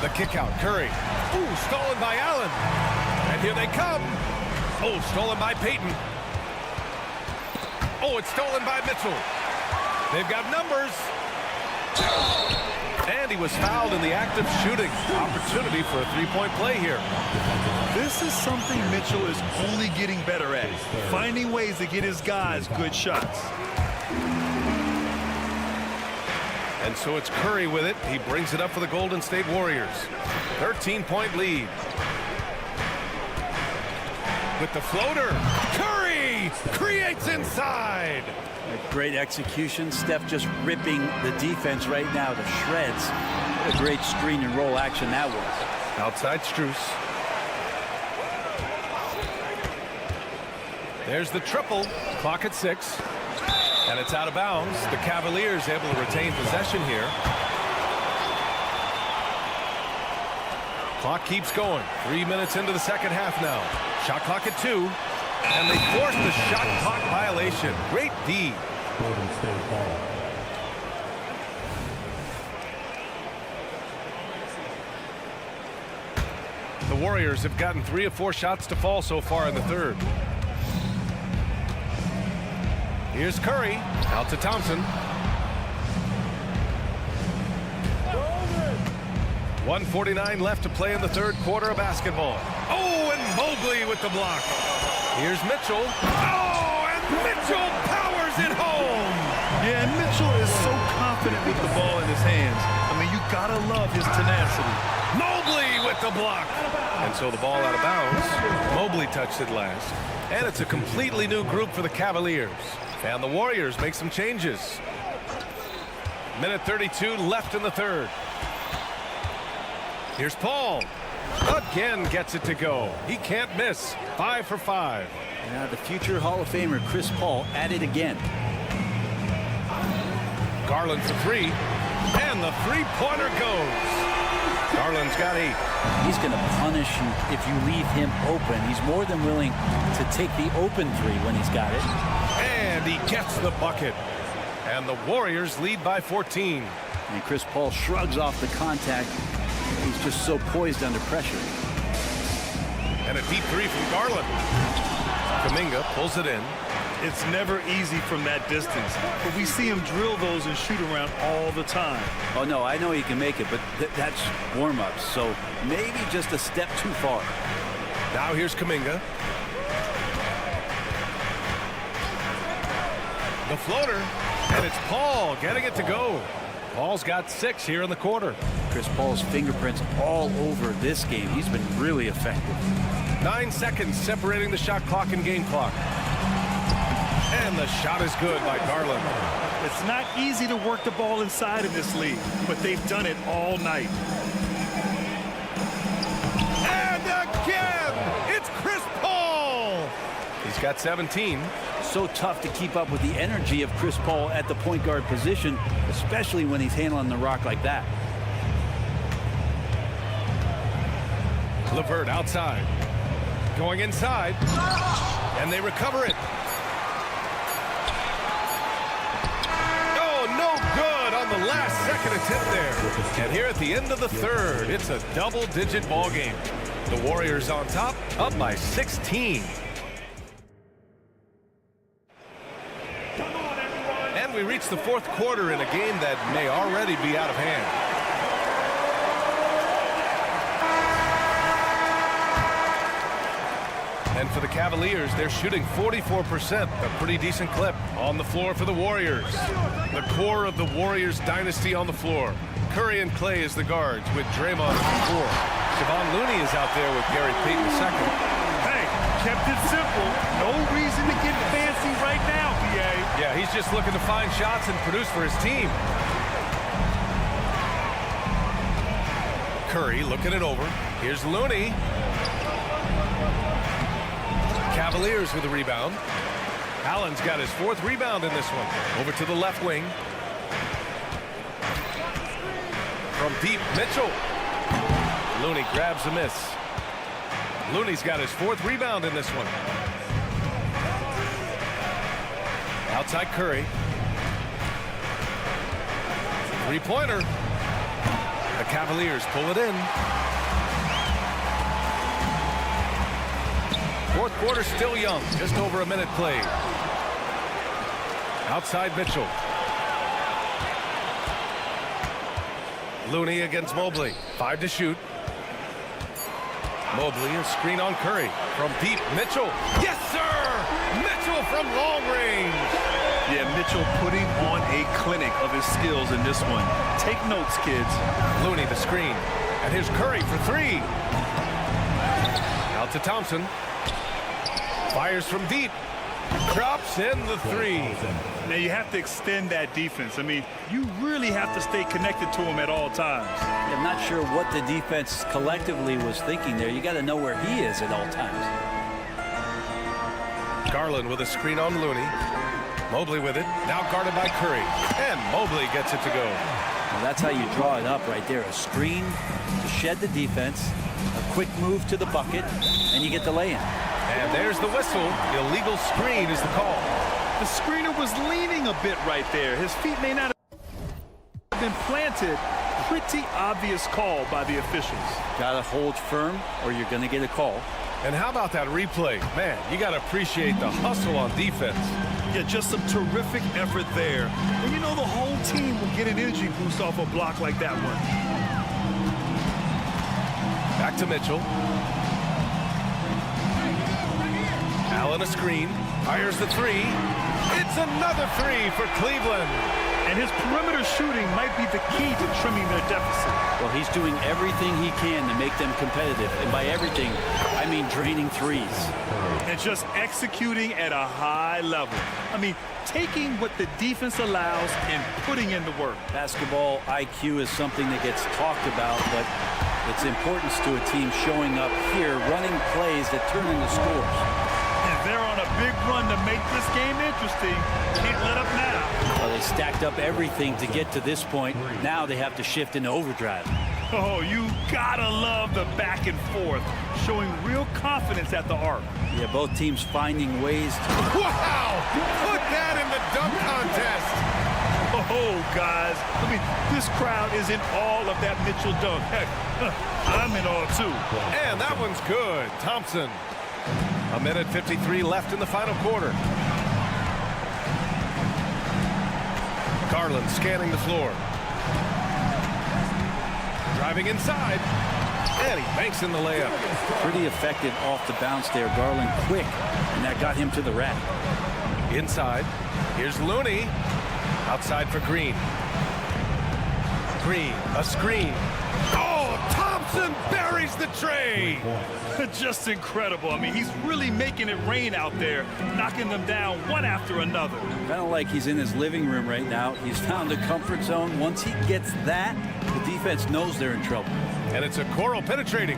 G: The kick out. Curry. Ooh, stolen by Allen. And here they come. Oh, stolen by Payton. Oh, it's stolen by Mitchell. They've got numbers. And he was fouled in the act of shooting. Opportunity for a three-point play here.
H: This is something Mitchell is only getting better at, finding ways to get his guys good shots.
G: And so it's Curry with it. He brings it up for the Golden State Warriors. 13-point lead. With the floater, Curry creates inside.
I: Great execution. Steph just ripping the defense right now to shreds. What a great screen and roll action that was.
G: Outside Strus. There's the triple. Clock at 6. And it's out of bounds. The Cavaliers able to retain possession here. Clock keeps going. 3 minutes into the second half now. Shot clock at 2. And they force the shot clock violation. Great D.
D: Golden State ball.
G: The Warriors have gotten 3 of 4 shots to fall so far in the third. Here's Curry. Out to Thompson. 1:49 left to play in the third quarter of basketball. Oh, and Mobley with the block. Here's Mitchell. Oh, and Mitchell powers it home.
H: Yeah, and Mitchell is so confident with the ball in his hands. I mean, you gotta love his tenacity.
G: Mobley with the block. And so the ball out of bounds. Mobley touched it last. And it's a completely new group for the Cavaliers. And the Warriors make some changes. Minute 32 left in the third. Here's Paul. Again gets it to go. He can't miss. 5 for 5.
I: Now the future Hall of Famer Chris Paul at it again.
G: Garland for 3. And the three-pointer goes. Garland's got 8.
I: He's going to punish you if you leave him open. He's more than willing to take the open 3 when he's got it.
G: And he gets the bucket. And the Warriors lead by 14.
I: And Chris Paul shrugs off the contact. He's just so poised under pressure.
G: And a deep 3 from Garland. Kuminga pulls it in.
H: It's never easy from that distance, but we see him drill those and shoot around all the time.
I: Oh, no, I know he can make it, but that's warm-ups, so maybe just a step too far.
G: Now here's Kuminga. The floater, and it's Paul getting it to go. Paul's got 6 here in the quarter.
I: Chris Paul's fingerprints all over this game. He's been really effective.
G: 9 seconds separating the shot clock and game clock. And the shot is good by Garland.
H: It's not easy to work the ball inside in this league, but they've done it all night.
G: And again, it's Chris Paul. He's got 17.
I: So tough to keep up with the energy of Chris Paul at the point guard position, especially when he's handling the rock like that.
G: LeVert outside. Going inside. And they recover it. Oh, no good on the last second attempt there. And here at the end of the third, it's a double-digit ball game. The Warriors on top, up by 16. And we reach the fourth quarter in a game that may already be out of hand. And for the Cavaliers, they're shooting 44%, a pretty decent clip. On the floor for the Warriors. The core of the Warriors dynasty on the floor. Curry and Clay as the guards with Draymond at the 4. Kevon Looney is out there with Gary Payton II.
H: Hey, kept it simple. No reason to get fancy right now, PA.
G: Yeah, he's just looking to find shots and produce for his team. Curry looking it over. Here's Looney. Cavaliers with a rebound. Allen's got his 4th rebound in this one. Over to the left wing. From deep, Mitchell. Looney grabs a miss. Looney's got his 4th rebound in this one. Outside Curry. 3-pointer. The Cavaliers pull it in. Fourth quarter still young, just over a minute played. Outside Mitchell. Looney against Mobley. 5 to shoot. Mobley, a screen on Curry. From deep, Mitchell. Yes, sir! Mitchell from long range.
H: Yeah, Mitchell putting on a clinic of his skills in this one. Take notes, kids.
G: Looney the screen. And here's Curry for three. Out to Thompson. Fires from deep. Drops in the three.
H: Now you have to extend that defense. I mean, you really have to stay connected to him at all times.
I: I'm not sure what the defense collectively was thinking there. You got to know where he is at all times.
G: Garland with a screen on Looney. Mobley with it. Now guarded by Curry. And Mobley gets it to go.
I: Well, that's how you draw it up right there. A screen to shed the defense, a quick move to the bucket, and you get the lay-in.
G: And there's the whistle. Illegal screen is the call.
H: The screener was leaning a bit right there. His feet may not have been planted. Pretty obvious call by the officials.
I: Got to hold firm or you're going to get a call.
G: And how about that replay? Man, you got to appreciate the hustle on defense.
H: Yeah, just some terrific effort there. And you know the whole team will get an energy boost off a block like that one.
G: Back to Mitchell. Allen a screen. Fires the three. It's another three for Cleveland.
H: And his perimeter shooting might be the key to trimming their deficit.
I: Well, he's doing everything he can to make them competitive. And by everything, I mean draining threes.
H: And just executing at a high level. I mean, taking what the defense allows and putting in the work.
I: Basketball IQ is something that gets talked about, but its importance to a team showing up here, running plays that turn into scores.
H: And they're on a big run to make this game interesting. Can't let up now.
I: Well, they stacked up everything to get to this point. Now they have to shift into overdrive.
H: Oh, you gotta love the back and forth, showing real confidence at the arc.
I: Yeah, both teams finding ways to...
G: Wow! Put that in the dunk contest!
H: Oh, guys, I mean, this crowd is in all of that Mitchell dunk. Heck, I'm in all too.
G: And that one's good. Thompson. A minute 53 left in the final quarter. Garland scanning the floor. Driving inside. And he banks in the layup.
I: Pretty effective off the bounce there. Garland quick, and that got him to the rack.
G: Inside. Here's Looney. Outside for Green. Green, a screen. Oh, Thompson buries the tray.
H: Just incredible. I mean, he's really making it rain out there, knocking them down one after another.
I: Kind of like he's in his living room right now. He's found a comfort zone. Once he gets that, the defense knows they're in trouble.
G: And it's a Okoro penetrating.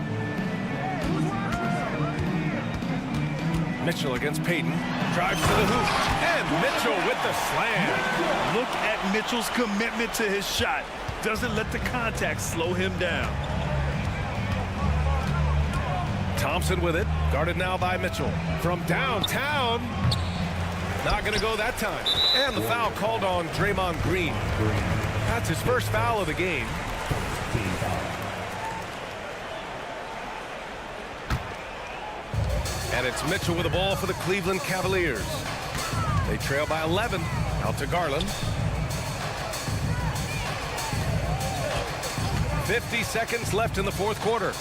G: Mitchell against Payton. Drives to the hoop. And Mitchell with the slam.
H: Look at Mitchell's commitment to his shot. Doesn't let the contact slow him down.
G: Thompson with it. Guarded now by Mitchell. From downtown. Not going to go that time. And the foul called on Draymond Green. That's his first foul of the game. And it's Mitchell with the ball for the Cleveland Cavaliers. They trail by 11. Out to Garland. 50 seconds left in the fourth quarter.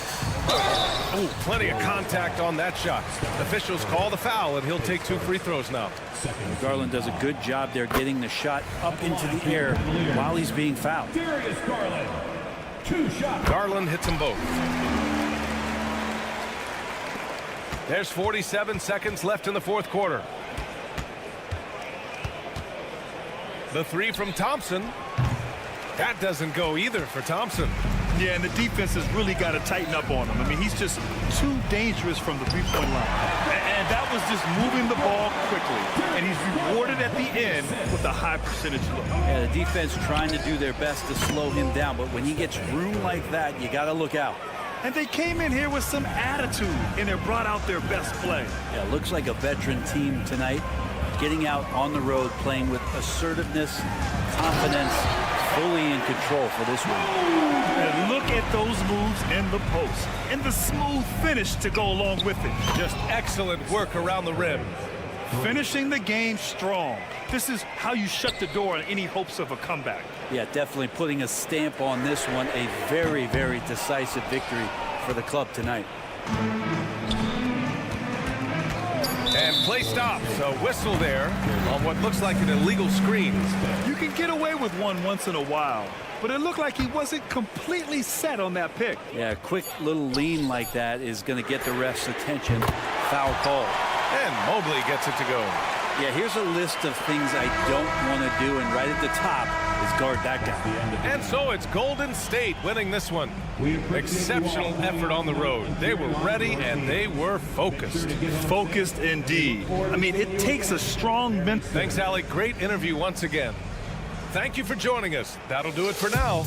G: Oh, plenty of contact on that shot. Officials call the foul, and he'll take 2 free throws now.
I: Garland does a good job there getting the shot up into the air while he's being fouled.
D: Garland. 2 shots.
G: Garland hits them both. There's 47 seconds left in the fourth quarter. The three from Thompson. That doesn't go either for Thompson.
H: Yeah, and the defense has really got to tighten up on him. I mean, he's just too dangerous from the three-point line. And that was just moving the ball quickly. And he's rewarded at the end with a high percentage look.
I: Yeah, the defense trying to do their best to slow him down, but when he gets room like that, you got to look out.
H: And they came in here with some attitude, and they brought out their best play.
I: Yeah, looks like a veteran team tonight, getting out on the road, playing with assertiveness, confidence, fully in control for this one.
H: And look at those moves in the post, and the smooth finish to go along with it.
G: Just excellent work around the rim.
H: Finishing the game strong. This is how you shut the door on any hopes of a comeback.
I: Yeah, definitely putting a stamp on this one. A very, very decisive victory for the club tonight.
G: And Play stops. A whistle there on what looks like an illegal screen.
H: You can get away with one once in a while, but it looked like he wasn't completely set on that pick.
I: Yeah, a quick little lean like that is going to get the ref's attention. Foul call.
G: And Mobley gets it to go.
I: Yeah, here's a list of things I don't want to do, and right at the top is guard that guy.
G: And so it's Golden State winning this one. Exceptional effort on the road. They were ready and they were focused.
H: Focused indeed. I mean, it takes a strong mental.
G: Thanks, Allie. Great interview once again. Thank you for joining us. That'll do it for now.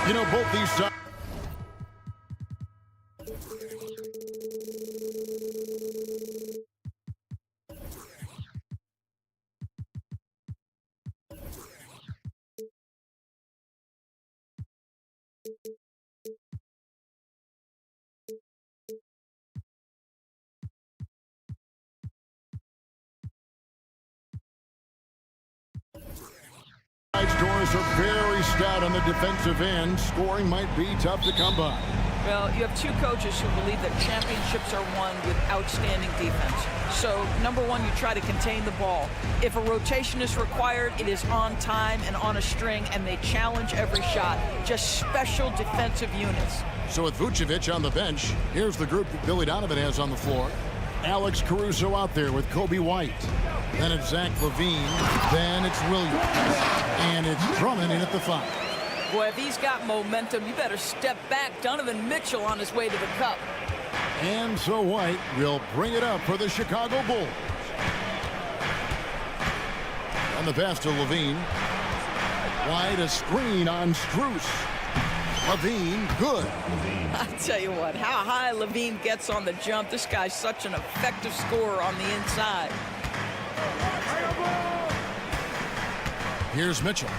A: You know, both these sides. Doors are very stout on the defensive end. Scoring might be tough to come by.
K: Well, you have two coaches who believe that championships are won with outstanding defense. So, number one, you try to contain the ball. If a rotation is required, it is on time and on a string, and they challenge every shot. Just special defensive units.
A: So with Vucevic on the bench, here's the group that Billy Donovan has on the floor. Alex Caruso out there with Kobe White. Then it's Zach LaVine. Then it's Williams. And it's Drummond in at the 5.
K: Boy, if he's got momentum, you better step back. Donovan Mitchell on his way to the cup.
A: And so White will bring it up for the Chicago Bulls. On the pass to LaVine. White a screen on Strus. LaVine, good.
K: I tell you what, how high LaVine gets on the jump. This guy's such an effective scorer on the inside.
A: Here's Mitchell.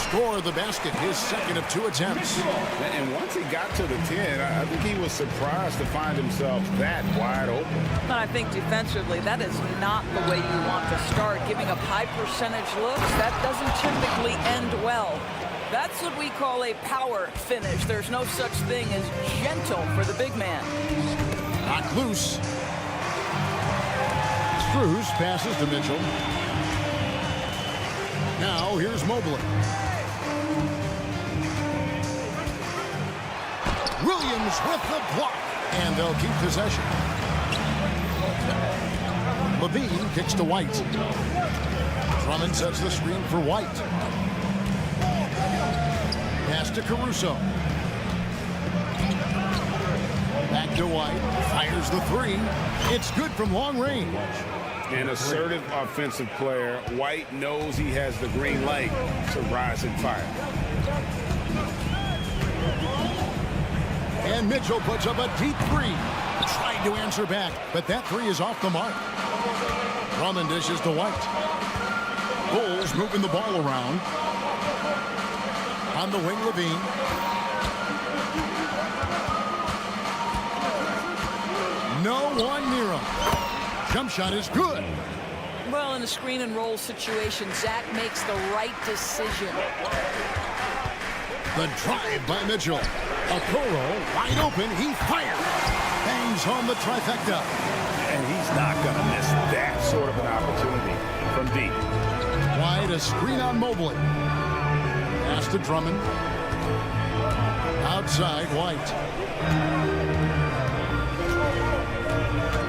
A: Score the basket, his second of 2 attempts.
B: And once he got to the 10, I think he was surprised to find himself that wide open.
K: But I think defensively, that is not the way you want to start. Giving up high percentage looks, that doesn't typically end well. That's what we call a power finish. There's no such thing as gentle for the big man.
A: Knocked loose. Strus passes to Mitchell. Now here's Mobley. Williams with the block, and they'll keep possession. LaVine kicks to White. Drummond sets the screen for White. Pass to Caruso. Back to White. Fires the 3. It's good from long range.
B: An assertive offensive player. White knows he has the green light to rise and fire.
A: And Mitchell puts up a deep 3. Tried to answer back, but that 3 is off the mark. Drummond dishes to White. Bulls moving the ball around. On the wing, LaVine. No one near him. Jump shot is good.
K: Well, in a screen and roll situation, Zach makes the right decision.
A: The drive by Mitchell. Okoro wide open. He fires. Bangs home the trifecta.
B: And he's not going to miss that sort of an opportunity from deep.
A: Wide a screen on Mobley. Pass to Drummond. Outside White.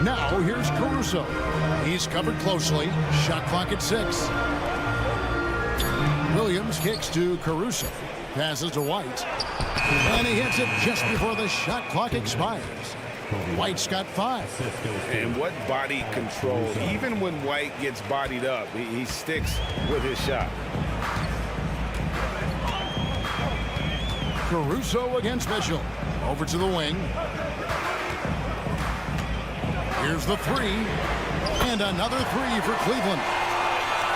A: Now here's Caruso. He's covered closely. Shot clock at 6. Williams kicks to Caruso. Passes to White. And he hits it just before the shot clock expires. White's got 5.
B: And what body control. Even when White gets bodied up, he sticks with his shot.
A: Caruso against Mitchell. Over to the wing. Here's the 3. And another 3 for Cleveland.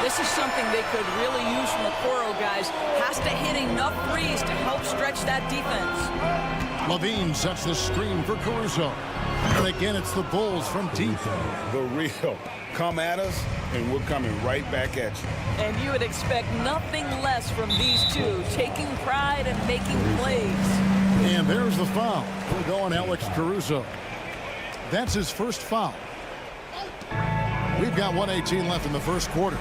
K: This is something they could really use from the Coro guys. Has to hit enough threes to help stretch that defense.
A: LaVine sets the screen for Caruso. And again, it's the Bulls from deep.
B: The real. Come at us, and we're coming right back at you.
K: And you would expect nothing less from these two, taking pride and making plays.
A: And there's the foul. We'll go on Alex Caruso. That's his first foul. We've got 1:18 left in the first quarter.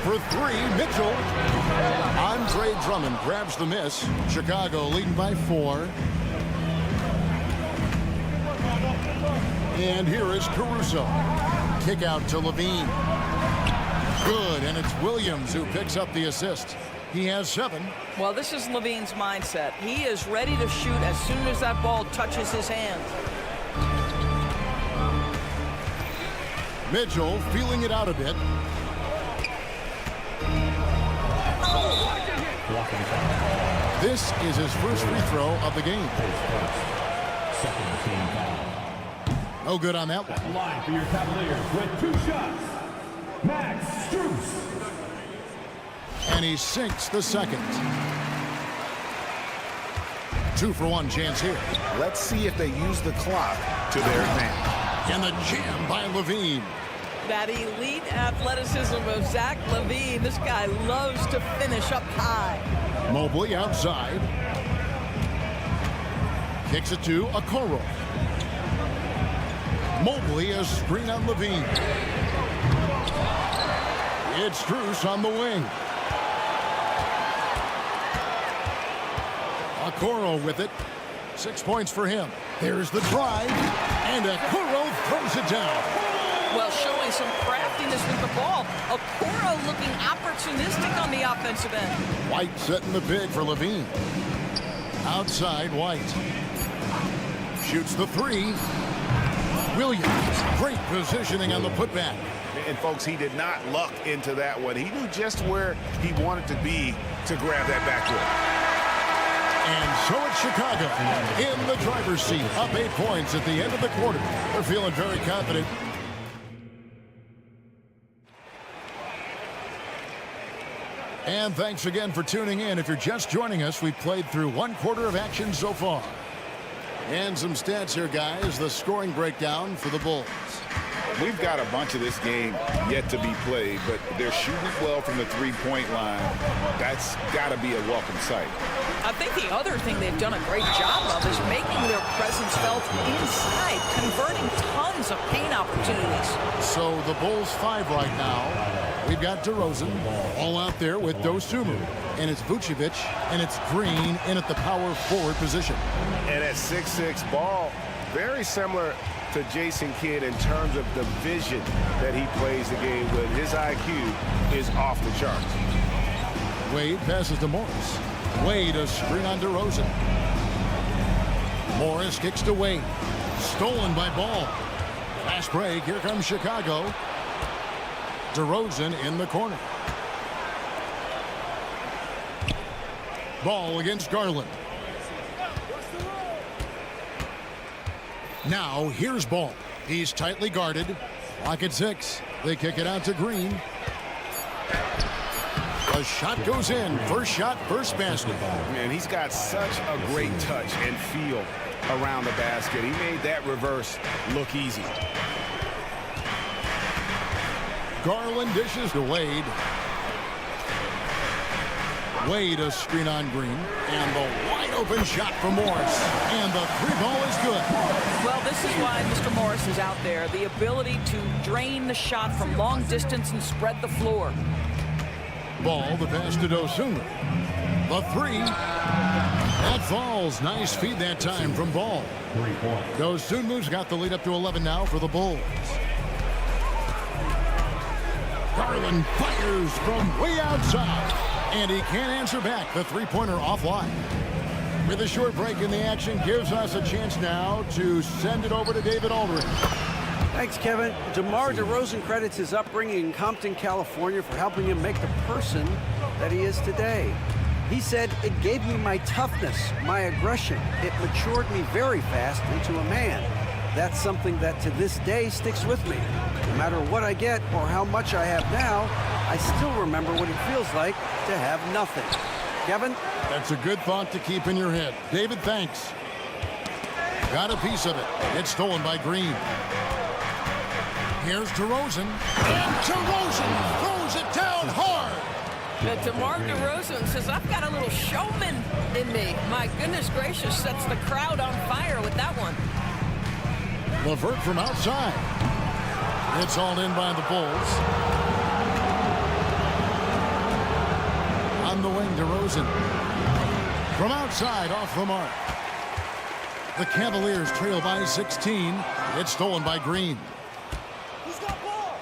A: For 3, Mitchell. Andre Drummond grabs the miss. Chicago leading by 4. And here is Caruso. Kick out to LaVine. Good, and it's Williams who picks up the assist. He has 7.
K: Well, this is LaVine's mindset. He is ready to shoot as soon as that ball touches his hand.
A: Mitchell feeling it out a bit. This is his first free throw of the game. No good on that one.
D: Line for your Cavaliers with 2 shots. Max Strus.
A: And he sinks the second. 2-for-1 chance here.
B: Let's see if they use the clock to their advantage.
A: And the jam by Levine.
K: That elite athleticism of Zach LaVine. This guy loves to finish up high.
A: Mobley outside. Kicks it to Okoro. Mobley a screen on Levine. It's Strus on the wing. Okoro with it. 6 points for him. There's the drive. And Okoro throws it down.
K: Well, showing some craftiness with the ball. Okoro looking opportunistic on the offensive end.
A: White setting the big for Levine. Outside White. Shoots the 3. Williams. Great positioning on the putback.
B: And folks, he did not luck into that one. He knew just where he wanted to be to grab that backcourt.
A: And so it's Chicago in the driver's seat, up 8 points at the end of the quarter. They're feeling very confident. And thanks again for tuning in. If you're just joining us, we've played through 1 quarter of action so far. And some stats here, guys. The scoring breakdown for the Bulls.
B: We've got a bunch of this game yet to be played, but they're shooting well from the three-point line. That's got to be a welcome sight.
K: I think the other thing they've done a great job of is making their presence felt inside, converting tons of paint opportunities.
A: So the Bulls 5 right now. We've got DeRozan all out there with Dosunmu. And it's Vucevic, and it's Green in at the power forward position.
L: And at 6'6", Ball, very similar to Jason Kidd in terms of the vision that he plays the game with. His IQ is off the charts.
A: Wade passes to Morris. Wade a screen on DeRozan. Morris kicks to Wade. Stolen by Ball. Fast break. Here comes Chicago. DeRozan in the corner. Ball against Garland. Now here's Ball. He's tightly guarded. Clock at 6. They kick it out to Green. The shot goes in. First shot, first basket.
L: Man, he's got such a great touch and feel around the basket. He made that reverse look easy.
A: Garland dishes to Wade. Wade a screen on Green. And the wide open shot for Morris. And the 3 ball is good.
K: Well, this is why Mr. Morris is out there. The ability to drain the shot from long distance and spread the floor.
A: Ball, the pass to Dosunmu. The 3. That falls. Nice feed that time from Ball. Dosunmu's got the lead up to 11 now for the Bulls. Garland fires from way outside. And he can't answer back. The 3-pointer offline. With a short break in the action, gives us a chance now to send it over to David Aldridge.
F: Thanks, Kevin. DeMar DeRozan credits his upbringing in Compton, California for helping him make the person that he is today. He said, "It gave me my toughness, my aggression. It matured me very fast into a man. That's something that to this day sticks with me. No matter what I get or how much I have now, I still remember what it feels like to have nothing." Kevin?
A: That's a good thought to keep in your head. David, thanks. Got a piece of it. It's stolen by Green. Here's DeRozan. And DeRozan throws it down hard.
K: DeMar DeRozan says, "I've got a little showman in me." My goodness gracious, sets the crowd on fire with that one.
A: LeVert from outside. It's all in by the Bulls. On the wing, DeRozan. From outside, off the mark. The Cavaliers trail by 16. It's stolen by Green.
M: Who's got ball?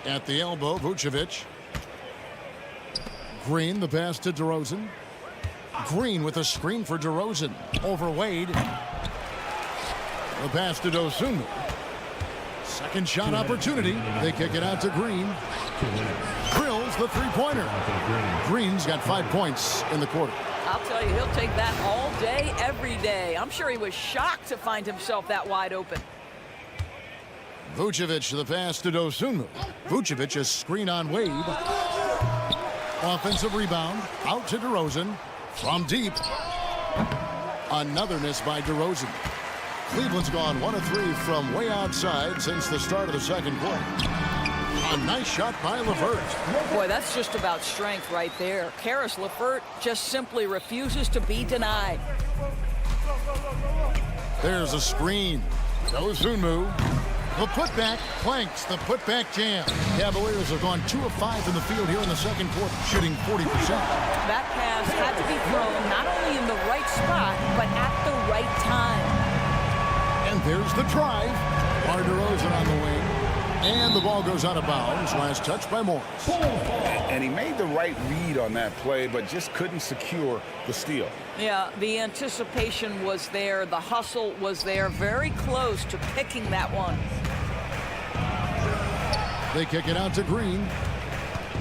A: At the elbow, Vucevic. Green, the pass to DeRozan. Green with a screen for DeRozan. Over Wade. The pass to Dosunmu. Second shot opportunity. They kick it out to Green. Drills the three-pointer. Green's got 5 points in the quarter.
K: I'll tell you, he'll take that all day, every day. I'm sure he was shocked to find himself that wide open.
A: Vucevic, the pass to Dosunmu. Vucevic, a screen on Wade. Offensive rebound, out to DeRozan. From deep. Another miss by DeRozan. Cleveland's gone 1 of 3 from way outside since the start of the second quarter. A nice shot by LeVert.
K: Boy, that's just about strength right there. Karis LeVert just simply refuses to be denied.
A: There's a screen. Dosunmu. The putback planks, the putback jam. Cavaliers have gone 2 of 5 in the field here in the second quarter, shooting 40%.
K: That pass had to be thrown not only in the right spot, but at the right time.
A: And there's the drive. DeRozan on the wing. And the ball goes out of bounds. Last touch by Morris.
B: And he made the right read on that play, but just couldn't secure the steal.
K: Yeah, the anticipation was there. The hustle was there. Very close to picking that one.
A: They kick it out to Green.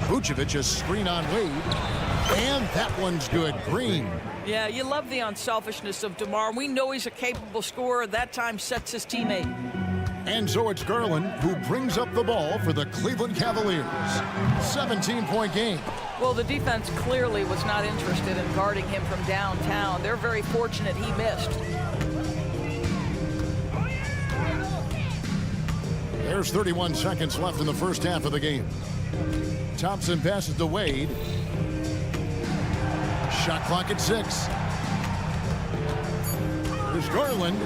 A: Vucevic, a screen on Wade. And that one's good. Green.
K: Yeah, you love the unselfishness of DeMar. We know he's a capable scorer. That time sets his teammate.
A: And so it's Garland who brings up the ball for the Cleveland Cavaliers. 17-point game.
K: Well, the defense clearly was not interested in guarding him from downtown. They're very fortunate he missed.
A: There's 31 seconds left in the first half of the game. Thompson passes to Wade. Shot clock at 6. There's Garland.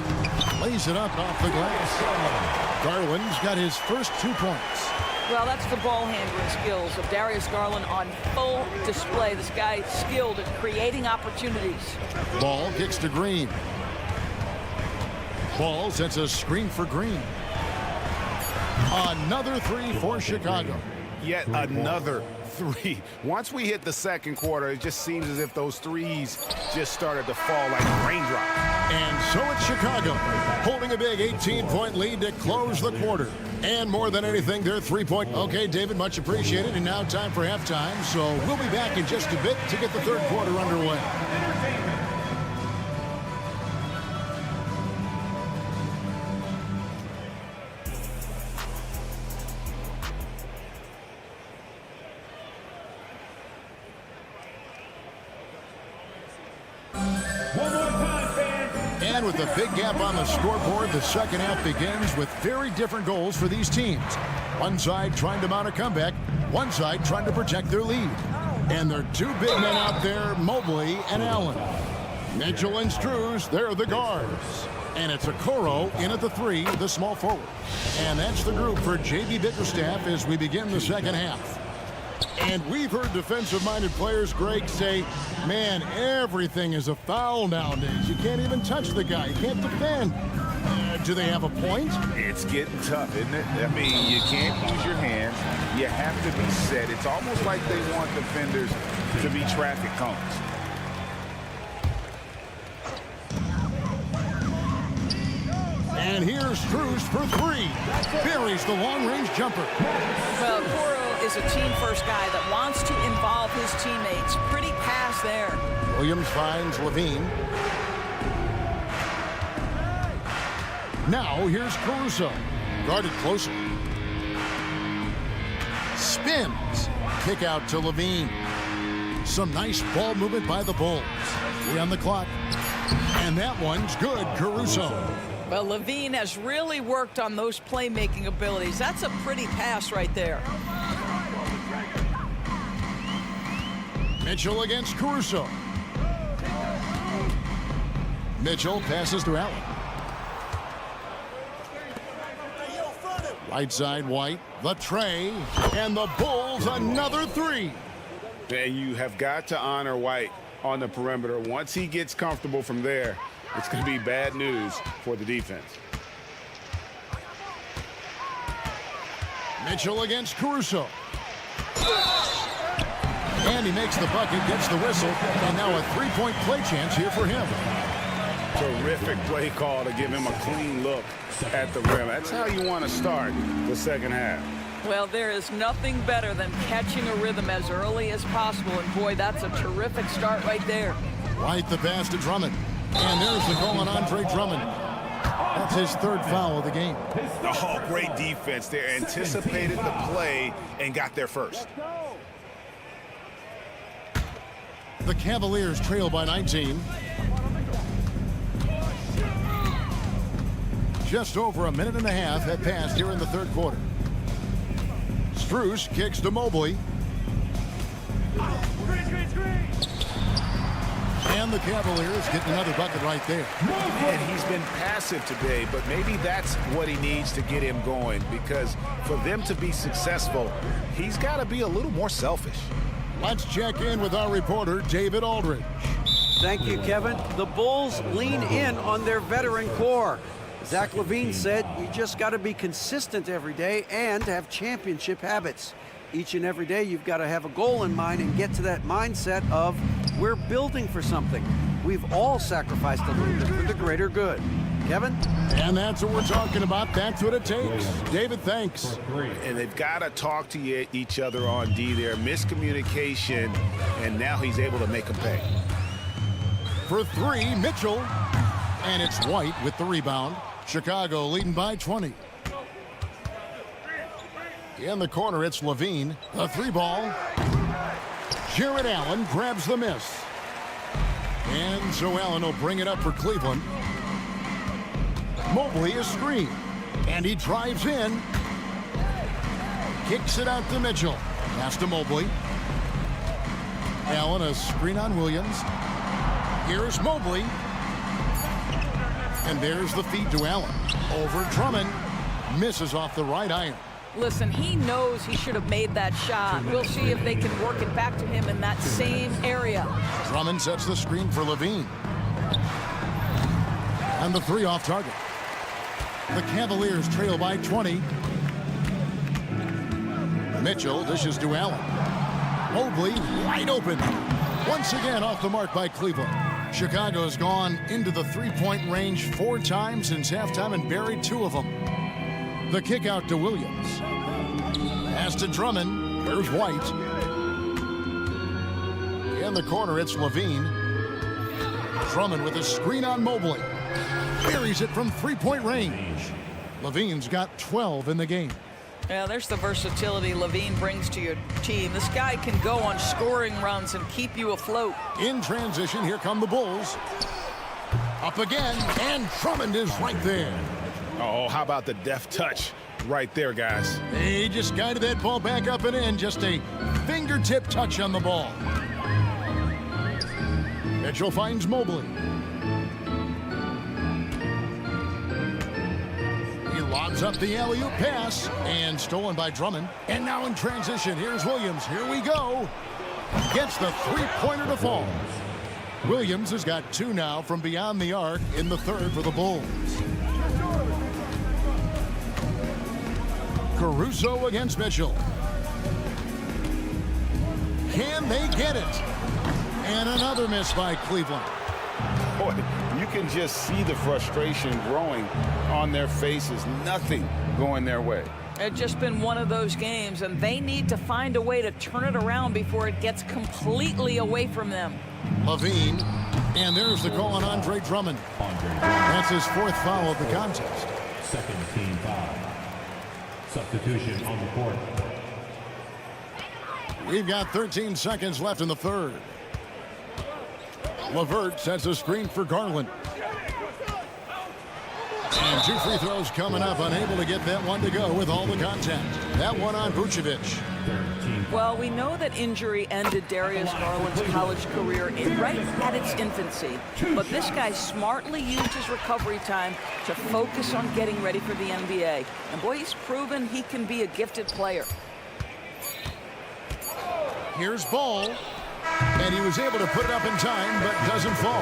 A: Lays it up off the glass. Garland's got his first 2 points.
K: Well, that's the ball handling skills of Darius Garland on full display. This guy's skilled at creating opportunities.
A: Ball kicks to Green. Ball sets a screen for Green. Another 3 for Chicago.
L: Yet another 3. Once we hit the second quarter, it just seems as if those threes just started to fall like raindrops.
A: And so it's Chicago holding a big 18-point lead to close the quarter. And more than anything, their 3-point. Okay, David, much appreciated. And now time for halftime. So we'll be back in just a bit to get the third quarter underway. And with a big gap on the scoreboard, the second half begins with very different goals for these teams. One side trying to mount a comeback, one side trying to protect their lead. And there are 2 big men out there, Mobley and Allen. Mitchell and Struz, they're the guards. And it's Okoro in at the 3, the small forward. And that's the group for J.B. Bickerstaff as we begin the second half. And we've heard defensive-minded players, Greg, say, man, everything is a foul nowadays. You can't even touch the guy. You can't defend. Do they have a point?
B: It's getting tough, isn't it? I mean, you can't use your hands. You have to be set. It's almost like they want defenders to be traffic cones.
A: And here's Struz for 3. Buries the long-range jumper.
K: Well, Okoro is a team-first guy that wants to involve his teammates. Pretty pass there.
A: Williams finds Levine. Now here's Caruso. Guarded closer. Spins. Kick out to Levine. Some nice ball movement by the Bulls. 3 on the clock. And that one's good, Caruso.
K: Well, Levine has really worked on those playmaking abilities. That's a pretty pass right there.
A: Mitchell against Caruso. Mitchell passes to Allen. Right side, White. The tray. And the Bulls another 3.
B: And you have got to honor White on the perimeter. Once he gets comfortable from there, it's going to be bad news for the defense.
A: Mitchell against Caruso. And he makes the bucket, gets the whistle, and now a 3-point play chance here for him.
B: Terrific play call to give him a clean look at the rim. That's how you want to start the second half.
K: Well, there is nothing better than catching a rhythm as early as possible. And boy, that's a terrific start right there.
A: Right the pass to Drummond. And there's the goal on Andre Drummond. That's his third foul of the game.
L: Oh, great defense there. Anticipated the play and got there first.
A: The Cavaliers trail by 19. Just over a minute and a half had passed here in the third quarter. Strus kicks to Mobley. And the Cavaliers get another bucket right there.
L: And he's been passive today, but maybe that's what he needs to get him going, because for them to be successful, he's got to be a little more selfish.
A: Let's check in with our reporter, David Aldridge.
F: Thank you, Kevin. The Bulls lean in on their veteran core. Zach LaVine said, you just got to be consistent every day and have championship habits. Each and every day, you've got to have a goal in mind and get to that mindset of, we're building for something. We've all sacrificed a little bit for the greater good. Kevin?
A: And that's what we're talking about. That's what it takes. David, thanks.
L: And they've got to talk to each other on D there. Miscommunication, and now he's able to make them pay.
A: For three, Mitchell. And it's White with the rebound. Chicago leading by 20. In the corner, it's LaVine. The three ball. Jared Allen grabs the miss. And so Allen will bring it up for Cleveland. Mobley is screened. And he drives in. Kicks it out to Mitchell. Pass to Mobley. Allen, a screen on Williams. Here's Mobley. And there's the feed to Allen. Over Drummond. Misses off the right iron.
K: Listen, he knows he should have made that shot. We'll see if they can work it back to him in that same area.
A: Drummond sets the screen for LaVine. And the three off target. The Cavaliers trail by 20. Mitchell dishes to Allen. Mobley wide open. Once again off the mark by Cleveland. Chicago's gone into the three-point range 4 times since halftime and buried 2 of them. The kick out to Williams. Pass to Drummond. Here's White. In the corner, it's LaVine. Drummond with a screen on Mobley. Buries it from three-point range. LaVine's got 12 in the game.
K: Yeah, there's the versatility LaVine brings to your team. This guy can go on scoring runs and keep you afloat.
A: In transition, here come the Bulls. Up again, and Drummond is right there.
L: Oh, how about the deft touch right there, guys?
A: He just guided that ball back up and in. Just a fingertip touch on the ball. Mitchell finds Mobley. He lobs up the alley-oop pass, and stolen by Drummond. And now in transition, here's Williams. Here we go. Gets the three-pointer to fall. Williams has got 2 now from beyond the arc in the third for the Bulls. Caruso against Mitchell. Can they get it? And another miss by Cleveland.
B: Boy, you can just see the frustration growing on their faces. Nothing going their way.
K: It's just been one of those games, and they need to find a way to turn it around before it gets completely away from them.
A: LaVine, and there's the call on Andre Drummond. That's his 4th foul of the contest.
D: Second team foul. Substitution on the court.
A: We've got 13 seconds left in the third. LeVert sets a screen for Garland. And 2 free throws coming up, unable to get that one to go with all the contact. That one on Vucevic.
K: Well, we know that injury ended Darius Garland's college career right at its infancy. But this guy smartly used his recovery time to focus on getting ready for the NBA. And boy, he's proven he can be a gifted player.
A: Here's Ball. And he was able to put it up in time, but doesn't fall.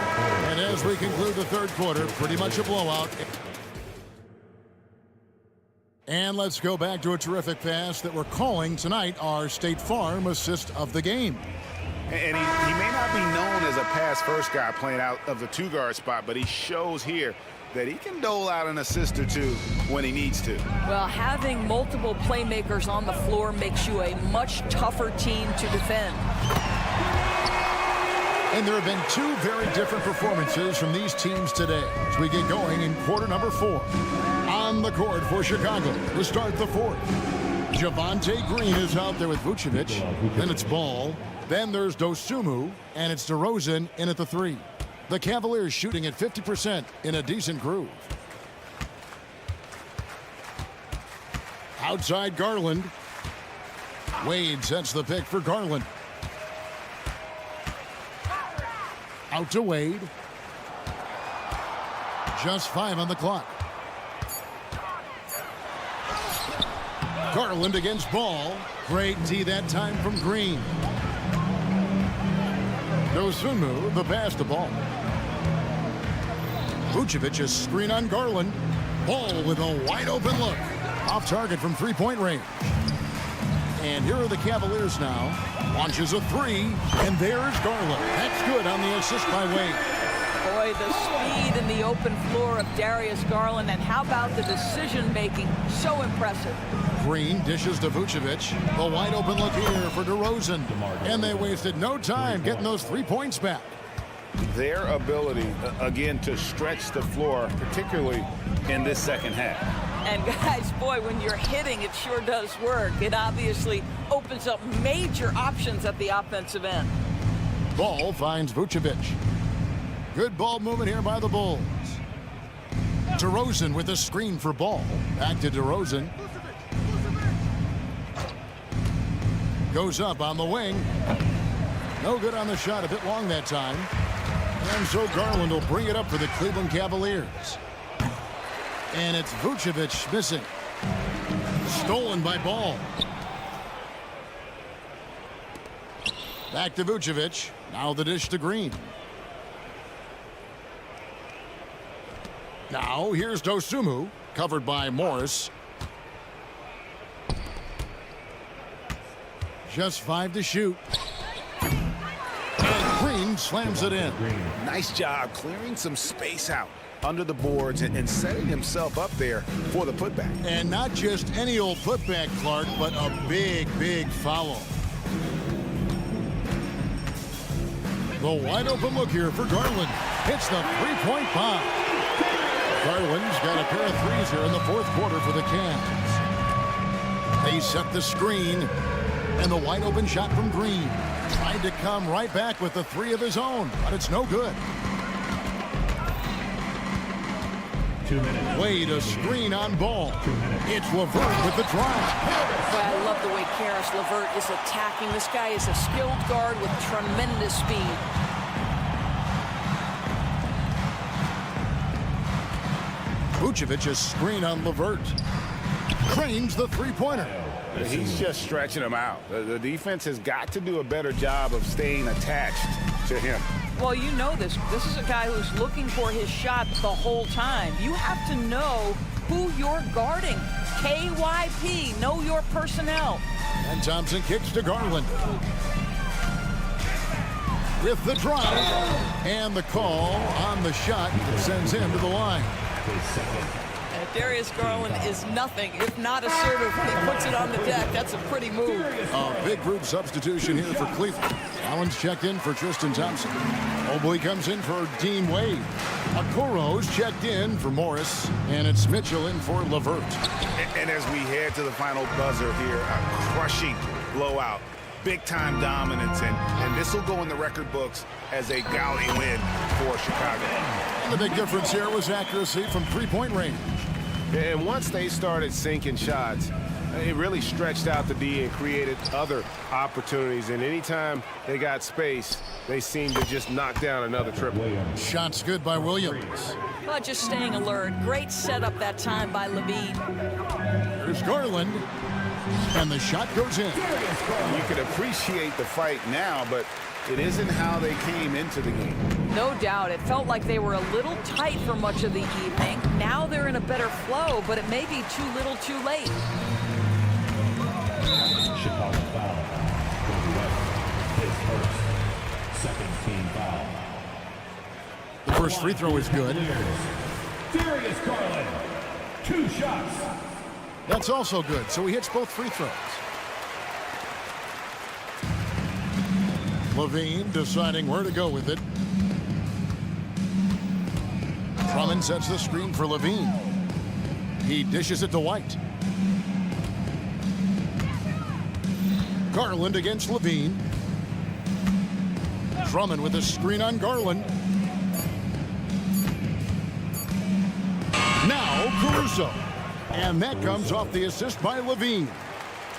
A: And as we conclude the third quarter, pretty much a blowout. And let's go back to a terrific pass that we're calling tonight our State Farm assist of the game.
L: And he may not be known as a pass-first guy playing out of the 2-guard spot, but he shows here that he can dole out an assist or two when he needs to.
K: Well, having multiple playmakers on the floor makes you a much tougher team to defend.
A: And there have been two very different performances from these teams today as we get going in quarter number 4. On the court for Chicago to start the fourth. Javonte Green is out there with Vucevic. Then it's Ball. Then there's Dosunmu. And it's DeRozan in at the 3. The Cavaliers shooting at 50% in a decent groove. Outside Garland. Wade sets the pick for Garland. Out to Wade. Just 5 on the clock. Garland against Ball. Great D that time from Green. Dosunmu, the pass to Ball. Vucevic a screen on Garland. Ball with a wide open look. Off target from three-point range. And here are the Cavaliers now. Launches a 3, and there's Garland. That's good on the assist by Wade.
K: Boy, the speed in the open floor of Darius Garland, and how about the decision-making? So impressive.
A: Green dishes to Vucevic. The wide open look here for DeRozan. And they wasted no time getting those 3 points back.
L: Their ability, again, to stretch the floor, particularly in this second half.
K: And guys, boy, when you're hitting, it sure does work. It obviously opens up major options at the offensive end.
A: Ball finds Vucevic. Good ball movement here by the Bulls. DeRozan with a screen for Ball. Back to DeRozan. Goes up on the wing. No good on the shot, a bit long that time. And so Garland will bring it up for the Cleveland Cavaliers. And it's Vucevic missing. Stolen by Ball. Back to Vucevic. Now the dish to Green. Now here's Dosunmu, covered by Morris. Just 5 to shoot. And Green slams it in.
L: Nice job clearing some space out under the boards and setting himself up there for the putback.
A: And not just any old putback, Clark, but a big, big foul. The wide open look here for Garland. Hits the three-point bomb. Garland's got a pair of threes here in the fourth quarter for the Cavs. They set the screen. And the wide open shot from Green. Tried to come right back with the 3 of his own, but it's no good.
D: 2 minutes.
A: Wade a screen on Ball. It's LeVert with the drive.
K: Boy, I love the way Karis LeVert is attacking. This guy is a skilled guard with tremendous speed.
A: Vucevic a screen on LeVert. Cranes the three-pointer.
L: He's just stretching him out. The defense has got to do a better job of staying attached to him.
K: Well, you know this. This is a guy who's looking for his shot the whole time. You have to know who you're guarding. KYP, know your personnel.
A: And Thompson kicks to Garland. With the drive. And the call on the shot sends him to the line.
K: Darius Garland is nothing if not assertive when he puts it on the deck. That's a pretty move.
A: A big group substitution here for Cleveland. Allen's checked in for Tristan Thompson. Mobley comes in for Dean Wade. Okoro's checked in for Morris. And it's Mitchell in for LeVert.
L: And as we head to the final buzzer here, a crushing blowout. Big-time dominance. And this will go in the record books as a gaudy win for Chicago.
A: And the big difference here was accuracy from three-point range.
L: And once they started sinking shots, it really stretched out the D and created other opportunities. And anytime they got space, they seemed to just knock down another triple.
A: Shots good by Williams.
K: Well, just staying alert. Great setup that time by Levine.
A: There's Garland. And the shot goes in.
L: You can appreciate the fight now, but it isn't how they came into the game.
K: No doubt. It felt like they were a little tight for much of the evening. Now they're in a better flow, but it may be too little too late.
D: Chicago foul. His first. Second team foul.
A: The first free throw is good.
D: Darius Garland. 2 shots.
A: That's also good, so he hits both free throws. Levine deciding where to go with it. Drummond sets the screen for Levine. He dishes it to White. Garland against Levine. Drummond with a screen on Garland. Now Caruso. And that comes off the assist by Levine.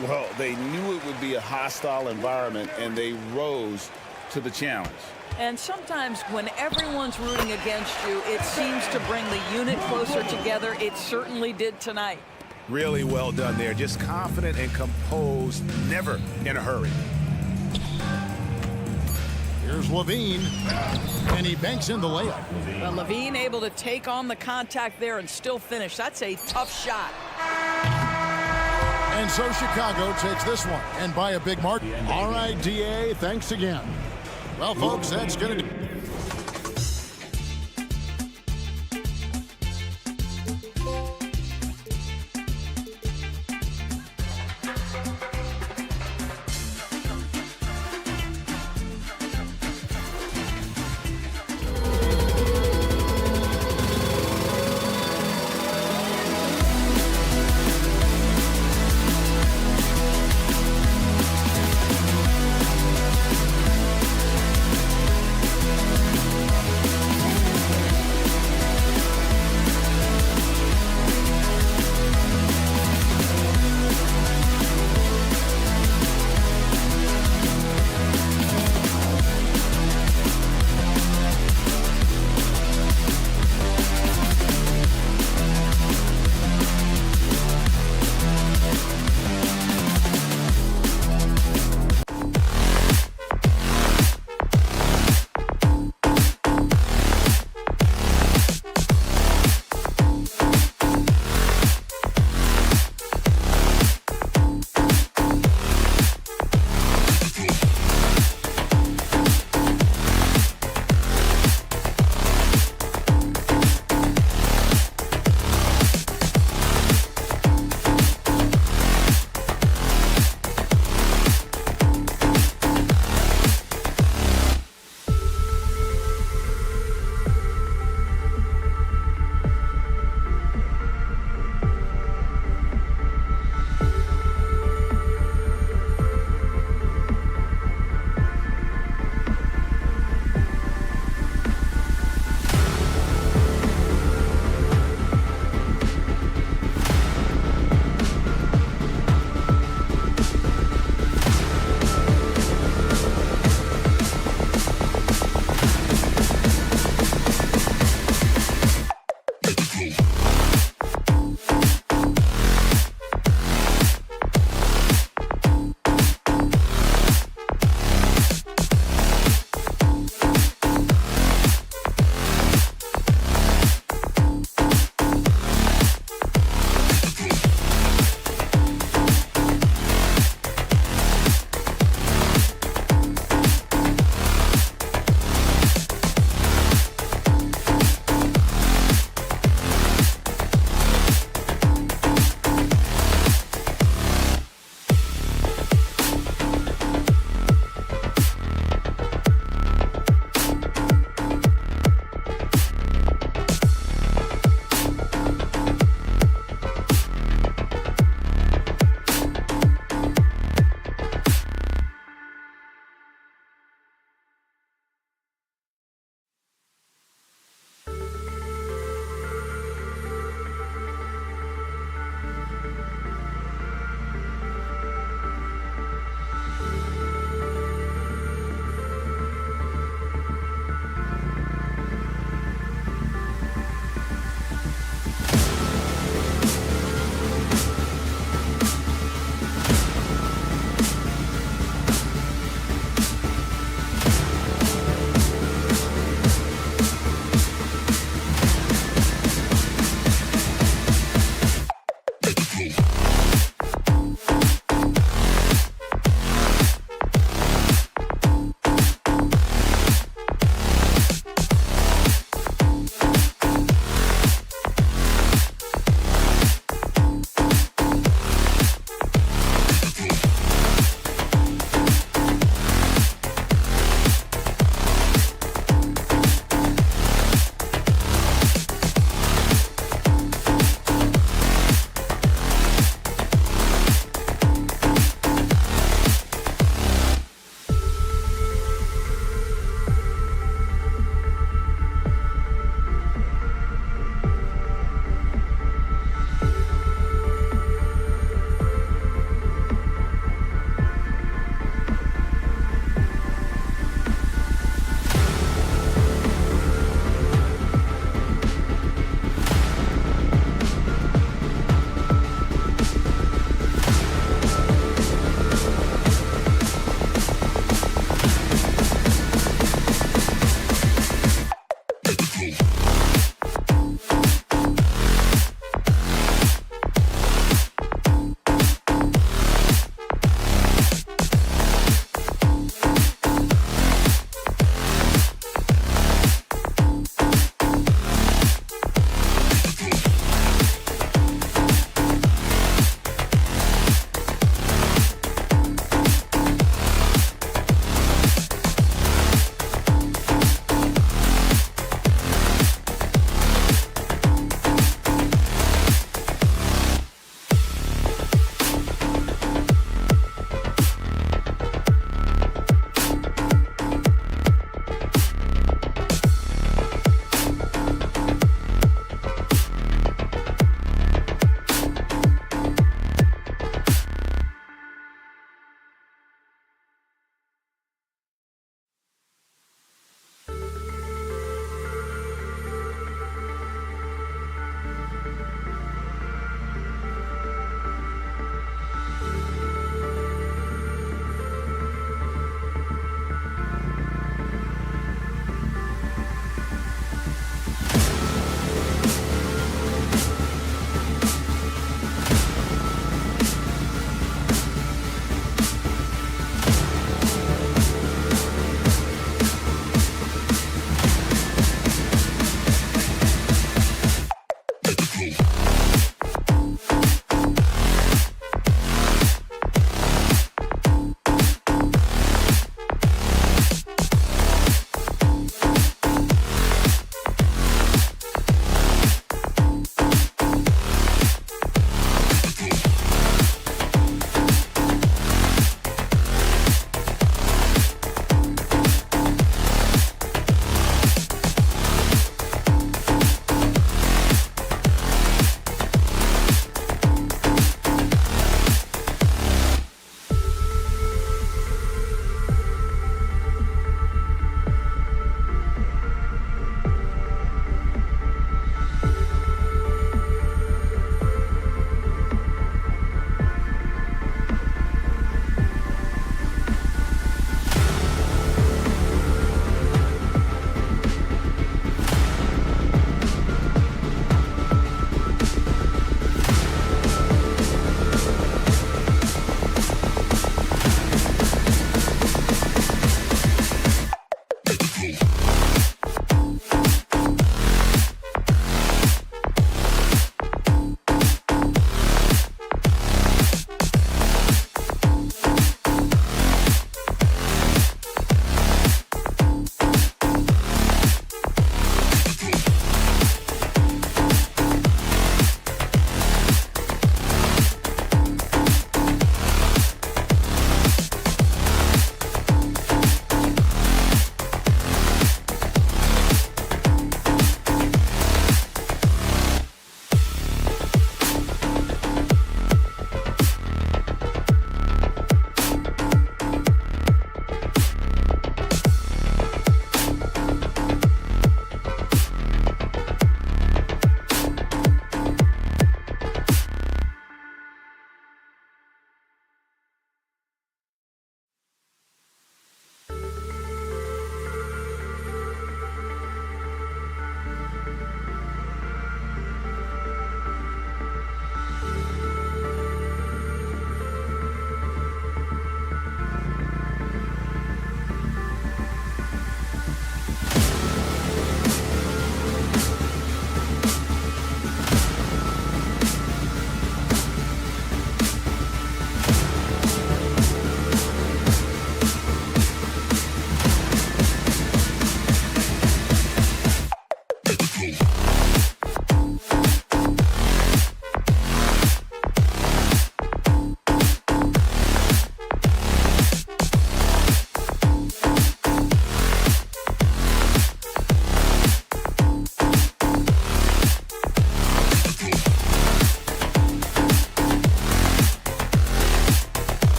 B: Well, they knew it would be a hostile environment, and they rose to the challenge.
K: And sometimes when everyone's rooting against you, it seems to bring the unit closer together. It certainly did tonight.
L: Really well done there. Just confident and composed, never in a hurry.
A: Here's Levine, and he banks in the layup.
K: Well, Levine able to take on the contact there and still finish. That's a tough shot.
A: And so Chicago takes this one, and by a big mark. All right, DA, thanks again. Well, folks, that's going to do.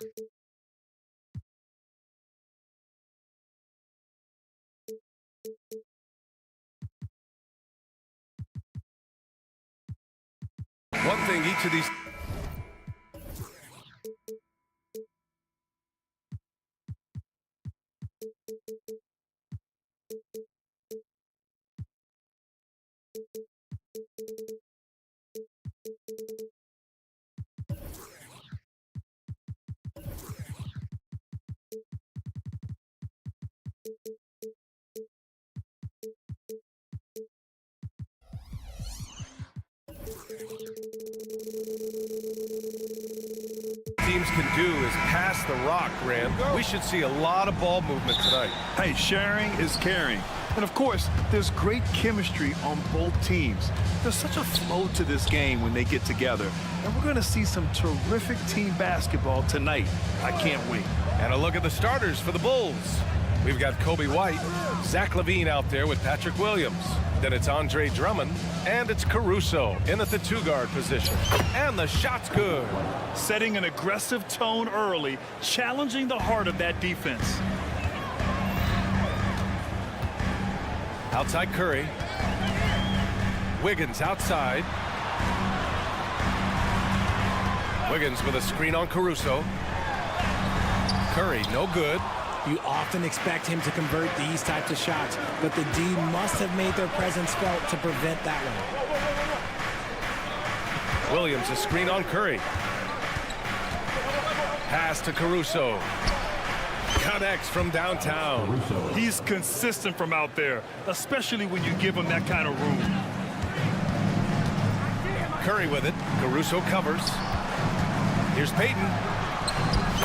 G: One thing each of these... teams can do is pass the rock, Graham. We should see a lot of ball movement tonight.
H: Hey, sharing is caring. And of course, there's great chemistry on both teams. There's such a flow to this game when they get together. And we're going to see some terrific team basketball tonight. I can't wait.
G: And a look at the starters for the Bulls. We've got Kobe White, Zach LaVine out there with Patrick Williams. Then it's Andre Drummond, and it's Caruso in at the two-guard position. And the shot's good.
H: Setting an aggressive tone early, challenging the heart of that defense.
G: Outside Curry. Wiggins outside. Wiggins with a screen on Caruso. Curry, no good.
E: You often expect him to convert these types of shots, but the D must have made their presence felt to prevent that one.
G: Williams, a screen on Curry. Pass to Caruso. Connects from downtown.
H: He's consistent from out there, especially when you give him that kind of room.
G: Curry with it. Caruso covers. Here's Payton.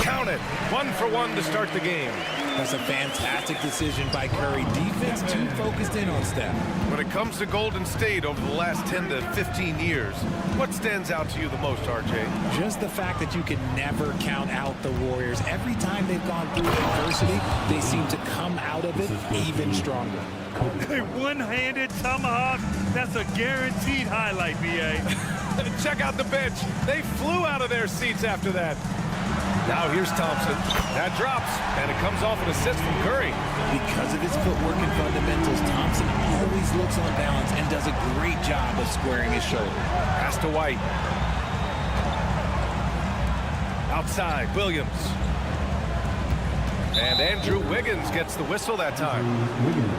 G: Count it. 1 for 1 to start the game.
E: That's a fantastic decision by Curry. Defense too focused in on Steph.
G: When it comes to Golden State over the last 10 to 15 years, what stands out to you the most, RJ?
E: Just the fact that you can never count out the Warriors. Every time they've gone through adversity, they seem to come out of it even stronger.
H: A one-handed tomahawk, that's a guaranteed highlight, B.A.
G: Check out the bench. They flew out of their seats after that. Now here's Thompson. That drops, and it comes off an assist from Curry.
E: Because of his footwork and fundamentals, Thompson always looks on balance and does a great job of squaring his shoulder.
G: Pass to White. Outside, Williams. And Andrew Wiggins gets the whistle that time.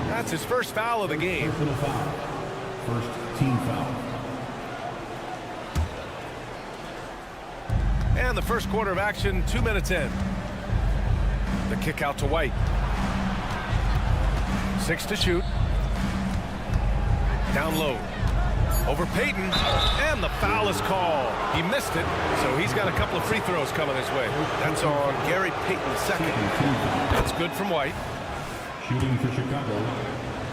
G: That's his first foul of the game.
D: First team foul.
G: And the first quarter of action, 2 minutes in. The kick out to White. 6 to shoot. Down low. Over Payton. And the foul is called. He missed it, so he's got a couple of free throws coming his way. That's on Gary Payton's second. That's good from White.
D: Shooting for Chicago,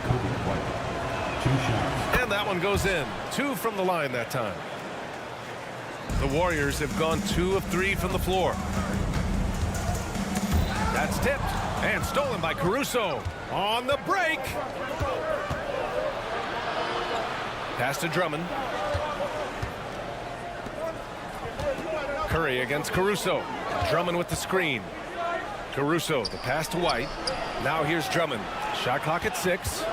D: Kobe White. 2 shots.
G: And that one goes in. 2 from the line that time. The Warriors have gone 2 of 3 from the floor. That's tipped and stolen by Caruso on the break. Pass to Drummond. Curry against Caruso. Drummond with the screen. Caruso, the pass to White. Now here's Drummond. Shot clock at 6.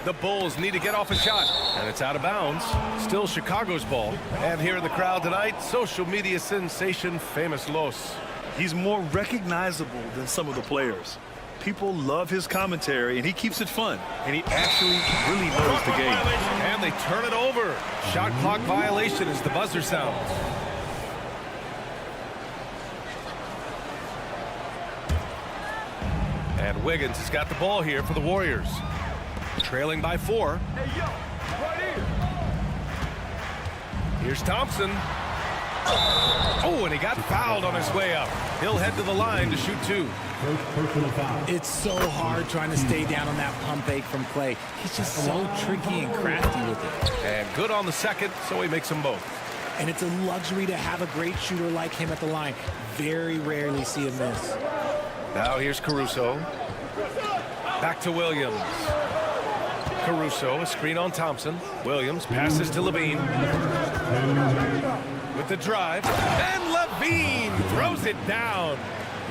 G: The Bulls need to get off a shot, and it's out of bounds. Still Chicago's ball. And here in the crowd tonight, social media sensation Famous Los.
H: He's more recognizable than some of the players. People love his commentary, and he keeps it fun. And he actually really knows the game.
G: And they turn it over. Shot clock violation as the buzzer sounds. And Wiggins has got the ball here for the Warriors. Trailing by 4.
H: Hey, yo, right here.
G: Here's Thompson. Oh, and he got fouled on his way up. He'll head to the line to shoot 2.
D: First personal foul.
E: It's so hard trying to stay down on that pump fake from Clay. He's just so tricky and crafty with it.
G: And good on the second, so he makes them both.
E: And it's a luxury to have a great shooter like him at the line. Very rarely see him miss.
G: Now here's Caruso. Back to Williams. Caruso, a screen on Thompson. Williams passes to LaVine. With the drive. And LaVine Levine throws it down.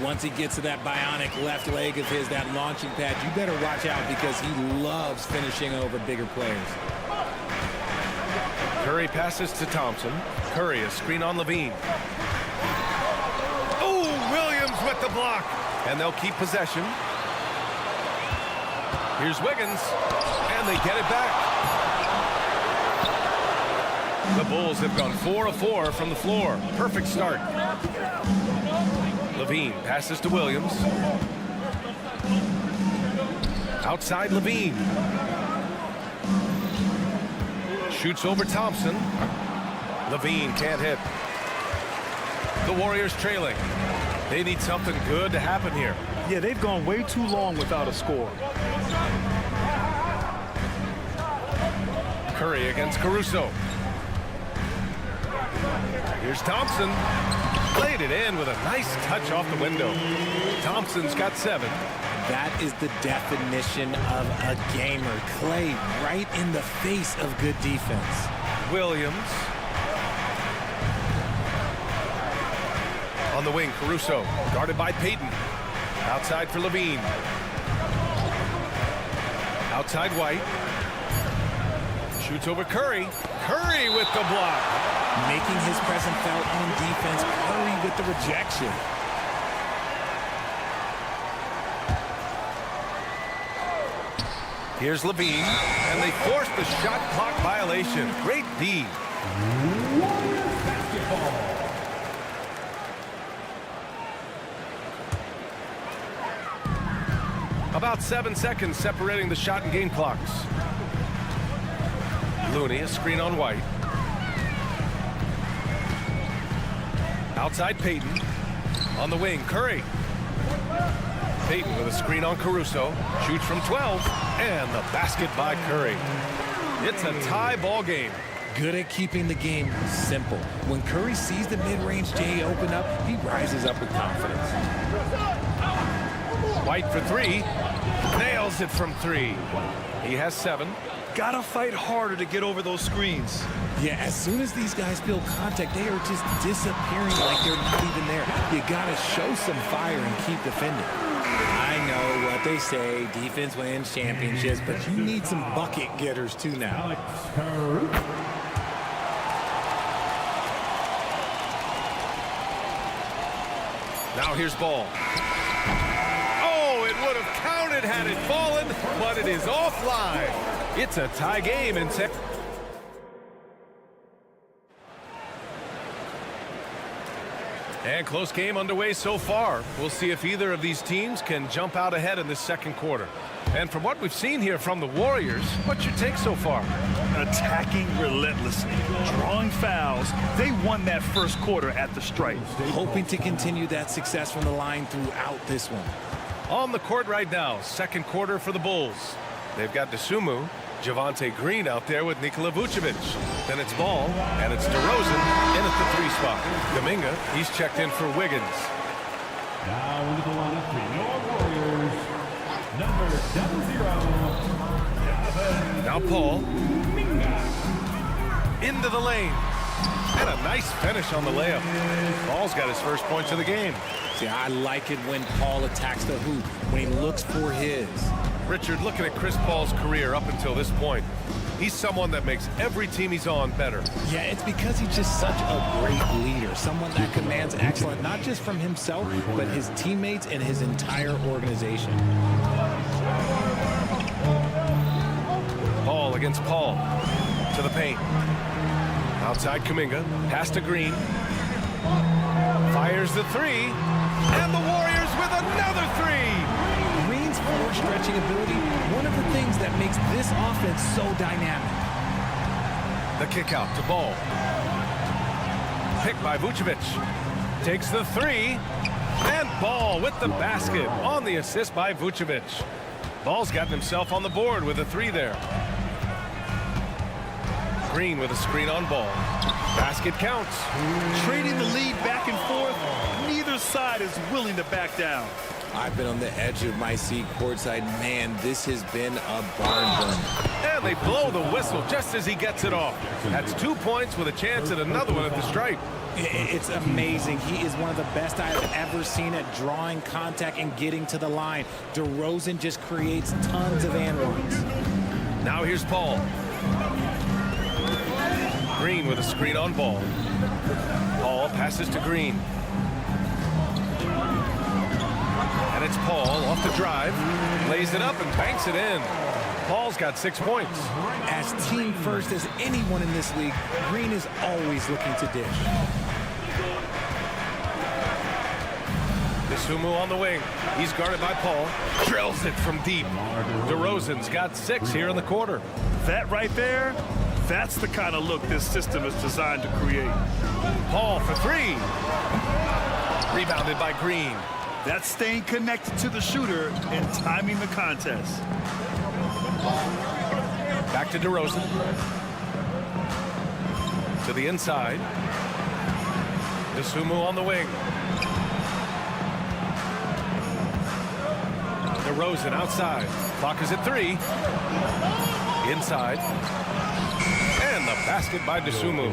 E: Once he gets to that bionic left leg of his, that launching pad, you better watch out because he loves finishing over bigger players.
G: Curry passes to Thompson. Curry, a screen on Levine. Oh, Williams with the block. And they'll keep possession. Here's Wiggins. And they get it back. The Bulls have gone 4 of 4 from the floor. Perfect start. Levine passes to Williams. Outside Levine. Shoots over Thompson. Levine can't hit. The Warriors trailing. They need something good to happen here.
H: Yeah, they've gone way too long without a score.
G: Curry against Caruso. Here's Thompson. Played it in with a nice touch off the window. Thompson's got 7.
E: That is the definition of a gamer. Clay right in the face of good defense.
G: Williams. On the wing, Caruso. Guarded by Payton. Outside for Levine. Outside White. Shoots over Curry. Curry with the block.
E: Making his presence felt on defense. Curry with the rejection.
G: Here's Levine, and they force the shot clock violation. Great D. About 7 seconds separating the shot and game clocks. Looney, a screen on White. Outside Payton. On the wing, Curry. Payton with a screen on Caruso. Shoots from 12. And the basket by Curry. It's a tie ball game.
E: Good at keeping the game simple. When Curry sees the mid-range J open up, he rises up with confidence.
G: White for 3. Nails it from 3. He has 7.
H: Gotta fight harder to get over those screens.
E: Yeah, as soon as these guys feel contact, they are just disappearing like they're not even there. You gotta show some fire and keep defending. I know what they say, defense wins championships, but you need some bucket getters too now.
G: Now here's Ball. Oh, it would have counted had it fallen, but it is offline. It's a tie game in second. And close game underway so far. We'll see if either of these teams can jump out ahead in this second quarter. And from what we've seen here from the Warriors, what's your take so far?
H: Attacking relentlessly, drawing fouls. They won that first quarter at the stripe.
E: Hoping to continue that success from the line throughout this one.
G: On the court right now, second quarter for the Bulls. They've got Dosunmu, Javonte Green out there with Nikola Vucevic. Then it's Ball, and it's DeRozan in at the 3 spot. Kuminga, he's checked in for Wiggins.
D: Now into the lineup for your Warriors, number 70.
G: Now Paul. Into the lane. And a nice finish on the layup. Paul's got his first points of the game.
E: See, I like it when Paul attacks the hoop, when he looks for his.
G: Richard, looking at Chris Paul's career up until this point, he's someone that makes every team he's on better.
E: Yeah, it's because he's just such a great leader, someone that commands excellence, not just from himself, but his teammates and his entire organization.
G: Paul against Paul. To the paint. Outside Kuminga. Pass to Green. Fires the 3. And the Warriors with another 3.
E: Green's floor stretching ability, one of the things that makes this offense so dynamic.
G: The kick out to Ball. Picked by Vucevic. Takes the 3. And Ball with the basket on the assist by Vucevic. Ball's gotten himself on the board with a 3 there. Green with a screen on Ball. Basket counts.
H: Trading the lead back and forth. Neither side is willing to back down.
E: I've been on the edge of my seat courtside. Man, this has been a barn burner.
G: And they blow the whistle just as he gets it off. That's 2 points with a chance at another one at the stripe.
E: It's amazing. He is one of the best I've ever seen at drawing contact and getting to the line. DeRozan just creates tons of and runs.
G: Now here's Paul. Green with a screen on ball. Paul passes to Green. And it's Paul off the drive. Lays it up and banks it in. Paul's got 6 points.
E: As team first as anyone in this league, Green is always looking to dish.
G: Sumu on the wing. He's guarded by Paul. Drills it from deep. DeRozan's got 6 here in the quarter.
H: That right there, that's the kind of look this system is designed to create.
G: Paul for 3. Rebounded by Green.
H: That's staying connected to the shooter and timing the contest.
G: Back to DeRozan. To the inside. Sumu on the wing. DeRozan outside. Clock is at 3. Inside. And the basket by DeSumo.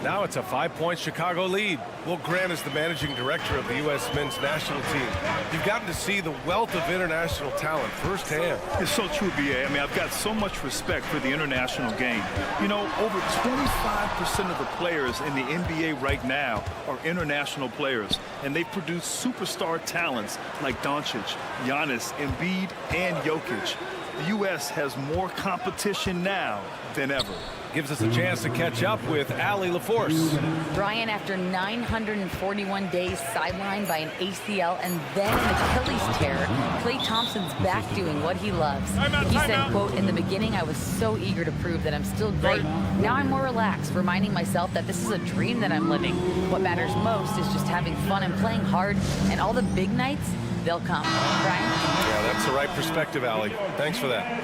G: Now it's a 5-point Chicago lead. Well, Grant is the managing director of the U.S. men's national team. You've gotten to see the wealth of international talent firsthand.
H: It's so true, B.A. I mean, I've got so much respect for the international game. You know, over 25% of the players in the NBA right now are international players, and they produce superstar talents like Doncic, Giannis, Embiid, and Jokic. The U.S. has more competition now than ever.
G: Gives us a chance to catch up with Allie LaForce.
J: Brian, after 941 days sidelined by an ACL and then an Achilles tear, Klay Thompson's back doing what he loves. He said, quote, "In the beginning, I was so eager to prove that I'm still great. Now I'm more relaxed, reminding myself that this is a dream that I'm living. What matters most is just having fun and playing hard, and all the big nights, they'll come." Brian?
G: Yeah, that's the right perspective, Allie. Thanks for that.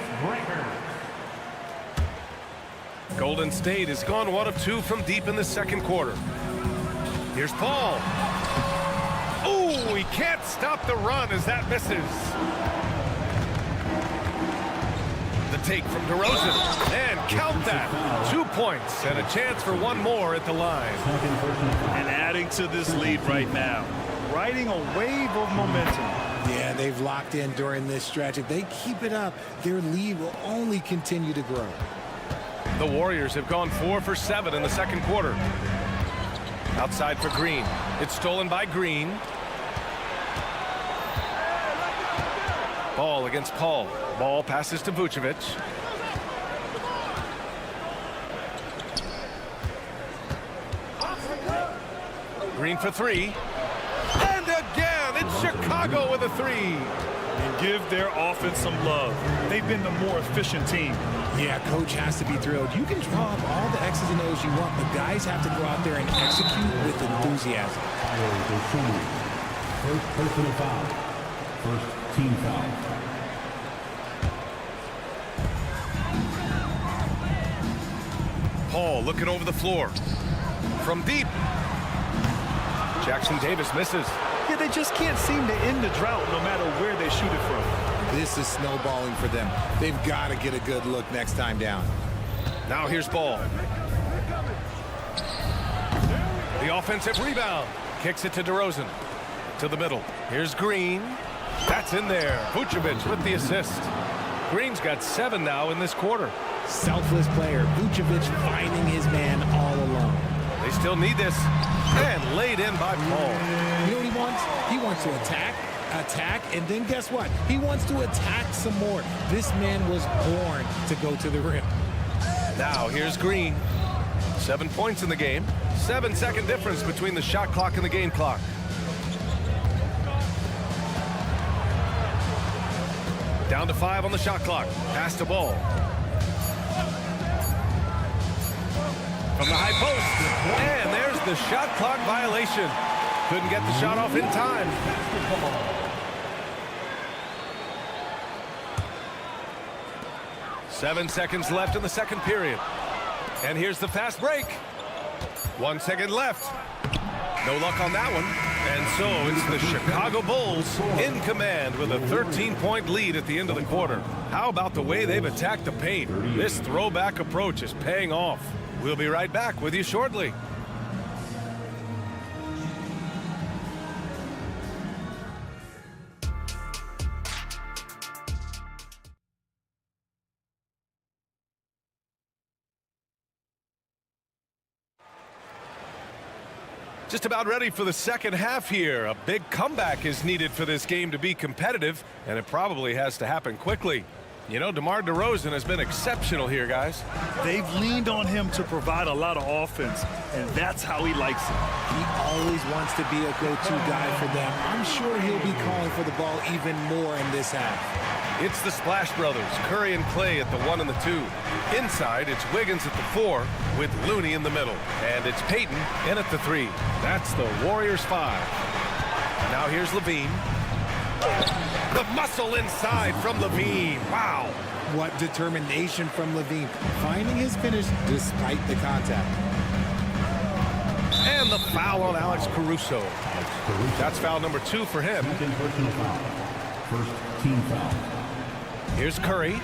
G: Golden State has gone 1 of 2 from deep in the second quarter. Here's Paul. Oh, he can't stop the run as that misses. The take from DeRozan. And count that. 2 points and a chance for 1 more at the line.
H: And adding to this lead right now. Riding a wave of momentum.
E: Yeah, they've locked in during this stretch. If they keep it up, their lead will only continue to grow.
G: The Warriors have gone 4 for 7 in the second quarter. Outside for Green. It's stolen by Green. Ball against Paul. Ball passes to Vucevic. Green for 3. And again, it's Chicago with a 3.
H: And give their offense some love. They've been the more efficient team.
E: Yeah, coach has to be thrilled. You can draw up all the X's and O's you want, but guys have to go out there and execute with enthusiasm.
D: First personal foul. First team foul.
G: Paul looking over the floor. From deep. Jackson Davis misses.
H: Yeah, they just can't seem to end the drought no matter where they shoot it from.
E: This is snowballing for them. They've got to get a good look next time down.
G: Now here's Ball. The offensive rebound. Kicks it to DeRozan. To the middle. Here's Green. That's in there. Vucevic with the assist. Green's got 7 now in this quarter.
E: Selfless player. Vucevic finding his man all alone.
G: They still need this. And laid in by Paul.
E: You know what he wants? He wants to attack, and then guess what? He wants to attack some more. This man was born to go to the rim.
G: Now here's Green. 7 points in the game. 7-second difference between the shot clock and the game clock. Down to 5 on the shot clock. Pass to Ball. From the high post. And there's the shot clock violation. Couldn't get the shot off in time. Seven seconds left in the second period. And here's the fast break. 1 second left. No luck on that one. And so it's the Chicago Bulls in command with a 13-point lead at the end of the quarter. How about the way they've attacked the paint? This throwback approach is paying off. We'll be right back with you shortly. Just about ready for the second half here. A big comeback is needed for this game to be competitive, and it probably has to happen quickly. You know, DeMar DeRozan has been exceptional here, guys.
H: They've leaned on him to provide a lot of offense, and that's how he likes it.
E: He always wants to be a go-to guy for them. I'm sure he'll be calling for the ball even more in this half.
G: It's the Splash Brothers, Curry and Clay at the 1 and the 2. Inside, it's Wiggins at the 4 with Looney in the middle. And it's Payton in at the 3. That's the Warriors 5. Now here's Levine. The muscle inside from Levine. Wow.
E: What determination from Levine, finding his finish despite the contact.
G: And the foul on Alex Caruso. That's foul number 2 for him.
D: First team foul.
G: Here's Curry.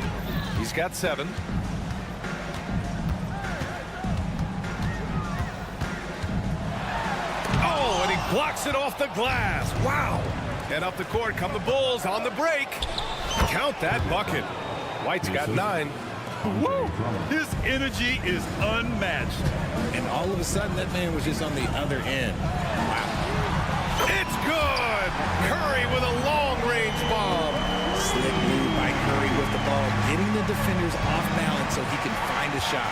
G: He's got 7. Oh, and he blocks it off the glass. Wow. And up the court come the Bulls on the break. Count that bucket. White's got 9.
H: Woo! His energy is unmatched.
E: And all of a sudden, that man was just on the other end. Wow.
G: It's good! Curry with a long-range bomb.
E: Slick move by Curry with the ball, getting the defenders off balance so he can find a shot.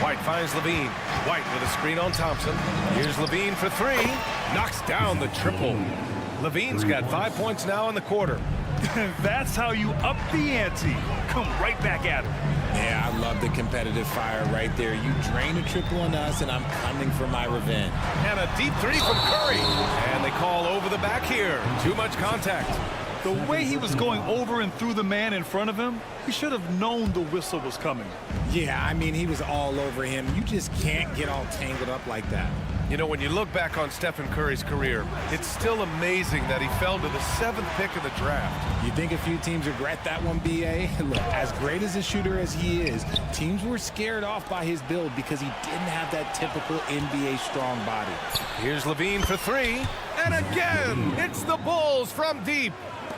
G: White finds Levine. White with a screen on Thompson. Here's Levine for 3. Knocks down the triple. Levine's got 5 points now in the quarter.
H: That's how you up the ante. Come right back at it.
E: Yeah, I love the competitive fire right there. You drain a triple on us, and I'm coming for my revenge.
G: And a deep 3 from Curry. And they call over the back here. Too much contact.
H: The way he was going over and through the man in front of him, he should have known the whistle was coming.
E: Yeah, I mean, he was all over him. You just can't get all tangled up like that.
G: You know, when you look back on Stephen Curry's career, it's still amazing that he fell to the 7th pick of the draft.
E: You think a few teams regret that one, B.A.? Look, as great as a shooter as he is, teams were scared off by his build because he didn't have that typical NBA strong body.
G: Here's Levine for 3. And again, it's the Bulls from deep.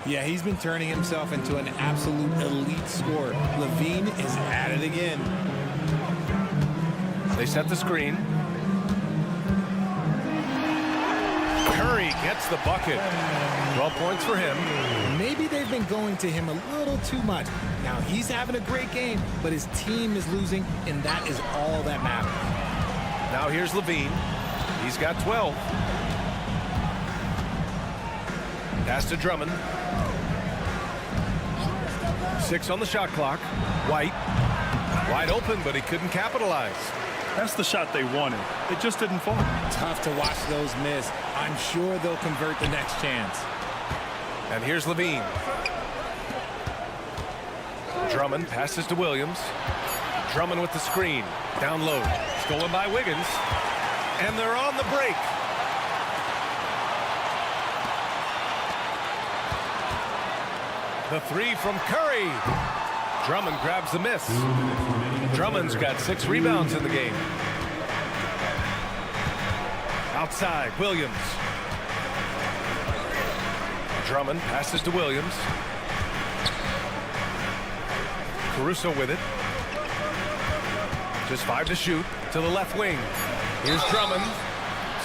E: Yeah, he's been turning himself into an absolute elite scorer. Levine is at it again.
G: They set the screen. Curry gets the bucket. 12 points for him.
E: Maybe they've been going to him a little too much. Now, he's having a great game, but his team is losing, and that is all that matters.
G: Now here's Levine. He's got 12. Pass to Drummond. 6 on the shot clock. White. Wide open, but he couldn't capitalize.
H: That's the shot they wanted. It just didn't fall.
E: Tough to watch those miss. I'm sure they'll convert the next chance.
G: And here's Levine. Drummond passes to Williams. Drummond with the screen. Down low. Stolen by Wiggins. And they're on the break. The 3 from Curry. Drummond grabs the miss. Drummond's got 6 rebounds in the game. Outside, Williams. Drummond passes to Williams. Caruso with it. Just 5 to shoot to the left wing. Here's Drummond.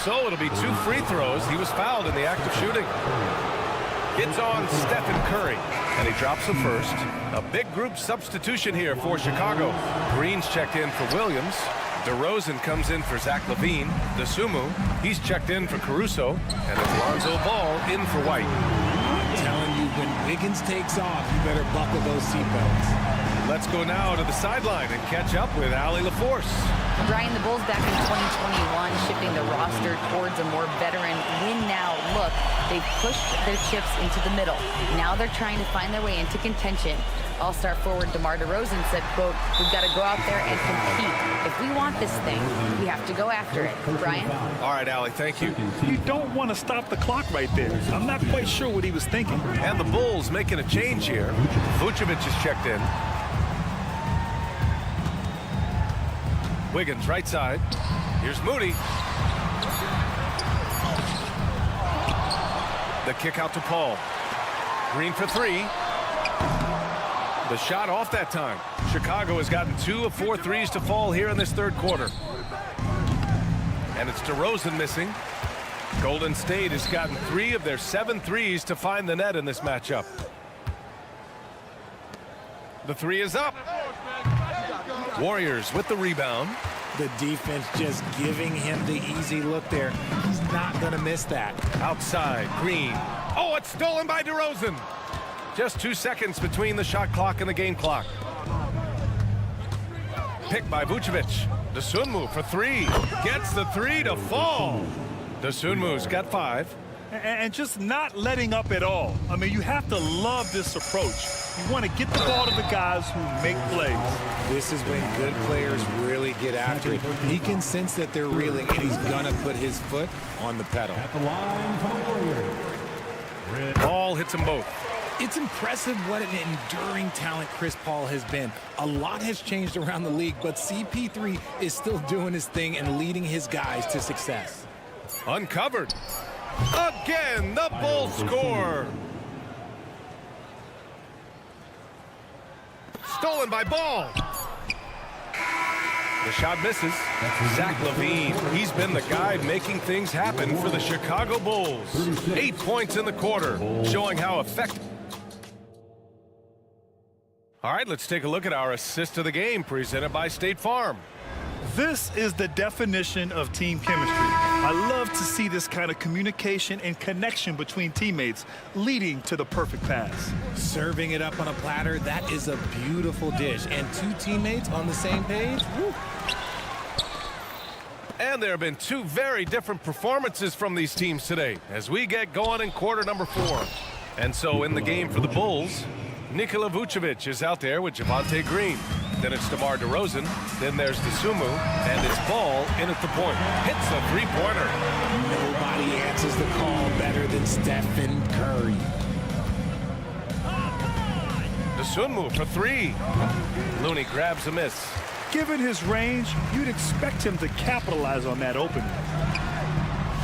G: So it'll be 2 free throws. He was fouled in the act of shooting. Gets on Stephen Curry, and he drops the first. A big group substitution here for Chicago. Green's checked in for Williams. DeRozan comes in for Zach LaVine. DeSumo, he's checked in for Caruso. And it's Lonzo Ball in for White.
E: I'm telling you, when Wiggins takes off, you better buckle those seatbelts.
G: Let's go now to the sideline and catch up with Allie LaForce.
J: Brian, the Bulls back in 2021 shifting the roster towards a more veteran win-now look. They've pushed their chips into the middle. Now they're trying to find their way into contention. All-star forward DeMar DeRozan said, quote, "We've got to go out there and compete. If we want this thing, we have to go after it." Brian?
G: All right, Allie, thank you.
H: You don't want to stop the clock right there. I'm not quite sure what he was thinking.
G: And the Bulls making a change here. Vucevic is checked in. Wiggins right side. Here's Moody. The kick out to Paul. Green for three. The shot off that time. Chicago has gotten 2 of 4 threes to fall here in this third quarter. And it's DeRozan missing. Golden State has gotten 3 of their 7 threes to find the net in this matchup. The three is up. Warriors with the rebound.
E: The defense just giving him the easy look there. He's not going to miss that.
G: Outside, Green. Oh, it's stolen by DeRozan. Just 2 seconds between the shot clock and the game clock. Picked by Vucevic. Dosunmu for 3. Gets the 3 to fall. Dosunmu's got 5.
H: And just not letting up at all. I mean, you have to love this approach. You want to get the ball to the guys who make plays.
E: This is when good players really get after it. He can sense that they're reeling, and he's going to put his foot on the pedal.
D: At the line for the Warriors.
G: Ball hits them both.
E: It's impressive what an enduring talent Chris Paul has been. A lot has changed around the league, but CP3 is still doing his thing and leading his guys to success.
G: Uncovered. Again, the Bulls score. Stolen by Ball. The shot misses. Zach LaVine, he's been the guy making things happen for the Chicago Bulls. 8 points in the quarter, showing how effective. All right, let's take a look at our assist of the game presented by State Farm.
H: This is the definition of team chemistry. I love to see this kind of communication and connection between teammates leading to the perfect pass.
E: Serving it up on a platter, that is a beautiful dish. And 2 teammates on the same page. Woo.
G: And there have been 2 very different performances from these teams today as we get going in quarter number 4. And so in the game for the Bulls, Nikola Vucevic is out there with Javonte Green. Then it's DeMar DeRozan. Then there's Dosunmu. And it's Ball in at the point. Hits a three-pointer.
E: Nobody answers the call better than Stephen Curry.
G: Dosunmu for 3. Looney grabs a miss.
H: Given his range, you'd expect him to capitalize on that opening.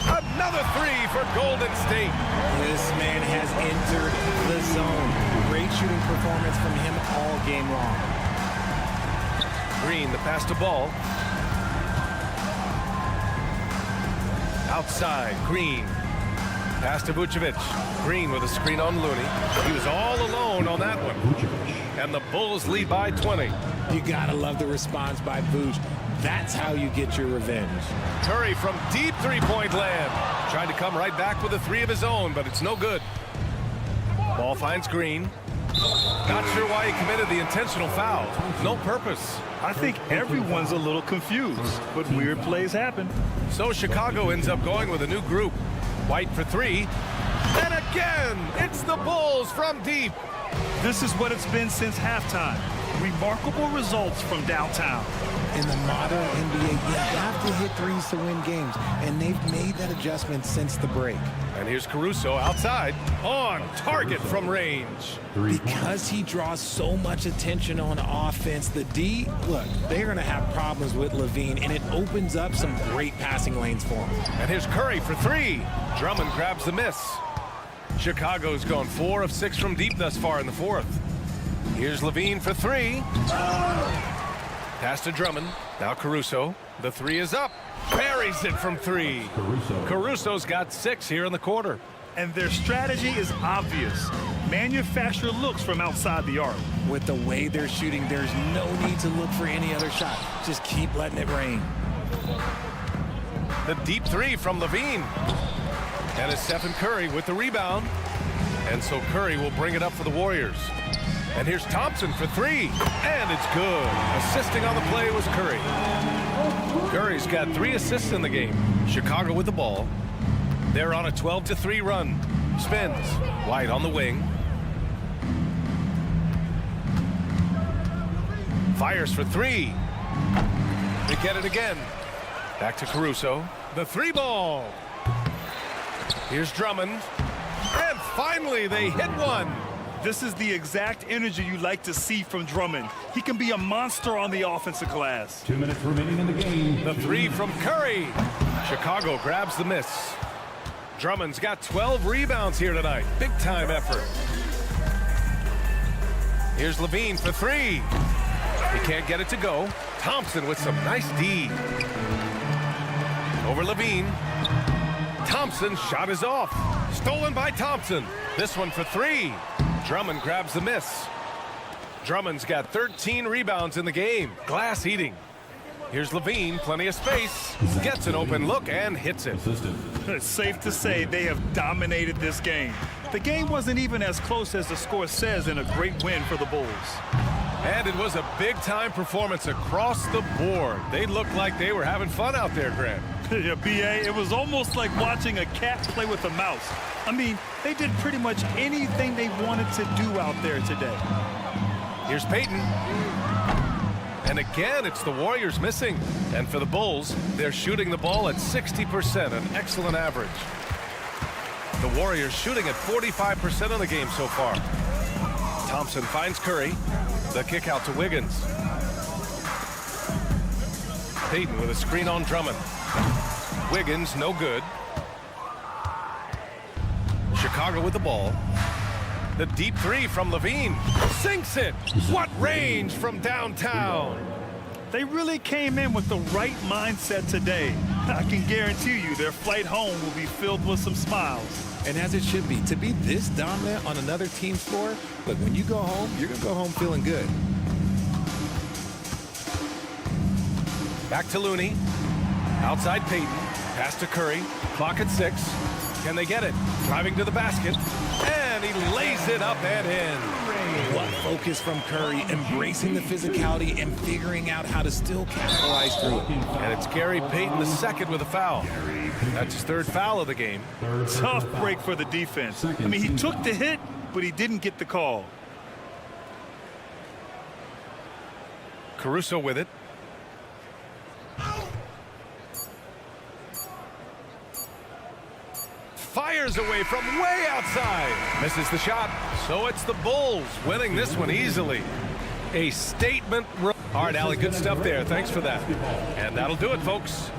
G: Another 3 for Golden State.
E: This man has entered the zone. Great shooting performance from him all game long.
G: Green, the pass to Ball. Outside, Green. Pass to Vucevic. Green with a screen on Looney. He was all alone on that one. And the Bulls lead by 20.
E: You gotta love the response by Vuce. That's how you get your revenge.
G: Curry from deep three-point land. Trying to come right back with a 3 of his own, but it's no good. Ball finds Green. Not sure why he committed the intentional foul. No purpose.
H: I think everyone's a little confused, but weird plays happen.
G: So Chicago ends up going with a new group. White for 3. And again, it's the Bulls from deep.
H: This is what it's been since halftime. Remarkable results from downtown.
E: In the modern NBA, you have to hit threes to win games, and they've made that adjustment since the break.
G: And here's Caruso outside, on target from range.
E: Because he draws so much attention on offense, the D, look, they're going to have problems with LaVine, and it opens up some great passing lanes for him.
G: And here's Curry for 3. Drummond grabs the miss. Chicago's gone 4 of 6 from deep thus far in the fourth. Here's LaVine for 3. Pass to Drummond. Now Caruso. The 3 is up. Buries it from 3. Caruso's got 6 here in the quarter.
H: And their strategy is obvious. Manufacture looks from outside the arc.
E: With the way they're shooting, there's no need to look for any other shot. Just keep letting it rain.
G: The deep 3 from LaVine. And it's Stephen Curry with the rebound. And so Curry will bring it up for the Warriors. And here's Thompson for three. And it's good. Assisting on the play was Curry. Curry's got 3 assists in the game. Chicago with the ball. They're on a 12-3 run. Spins. White on the wing. Fires for 3. They get it again. Back to Caruso. The 3 ball. Here's Drummond. And finally, they hit one.
H: This is the exact energy you like to see from Drummond. He can be a monster on the offensive glass.
D: 2 minutes remaining in the game.
G: The 3 from Curry. Chicago grabs the miss. Drummond's got 12 rebounds here tonight. Big time effort. Here's Levine for 3. He can't get it to go. Thompson with some nice D. Over Levine. Thompson's shot is off. Stolen by Thompson. This one for 3. Drummond grabs the miss. Drummond's got 13 rebounds in the game. Glass eating. Here's Levine, plenty of space. Gets an open look and hits it.
H: It's safe to say they have dominated this game. The game wasn't even as close as the score says in a great win for the Bulls.
G: And it was a big-time performance across the board. They looked like they were having fun out there, Grant.
H: Yeah, B.A., it was almost like watching a cat play with a mouse. I mean, they did pretty much anything they wanted to do out there today.
G: Here's Payton. And again, it's the Warriors missing. And for the Bulls, they're shooting the ball at 60%, an excellent average. The Warriors shooting at 45% of the game so far. Thompson finds Curry. The kick out to Wiggins. Payton with a screen on Drummond. Wiggins, no good. Chicago with the ball. The deep 3 from Levine. Sinks it. What range from downtown.
H: They really came in with the right mindset today. I can guarantee you their flight home will be filled with some smiles.
E: And as it should be, to be this dominant on another team's floor, look, when you go home, you're going to go home feeling good.
G: Back to Looney. Outside Payton. Pass to Curry. Clock at 6. Can they get it? Driving to the basket. And he lays it up and in.
E: What focus from Curry, embracing the physicality and figuring out how to still capitalize through it.
G: And it's Gary Payton II with a foul. That's his 3rd foul of the game.
H: Tough break for the defense. I mean, he took the hit, but he didn't get the call.
G: Caruso with it. Fires away from way outside. Misses the shot. So it's the Bulls winning this one easily. A statement. All right, Allie, good stuff there. Thanks for that. And that'll do it, folks.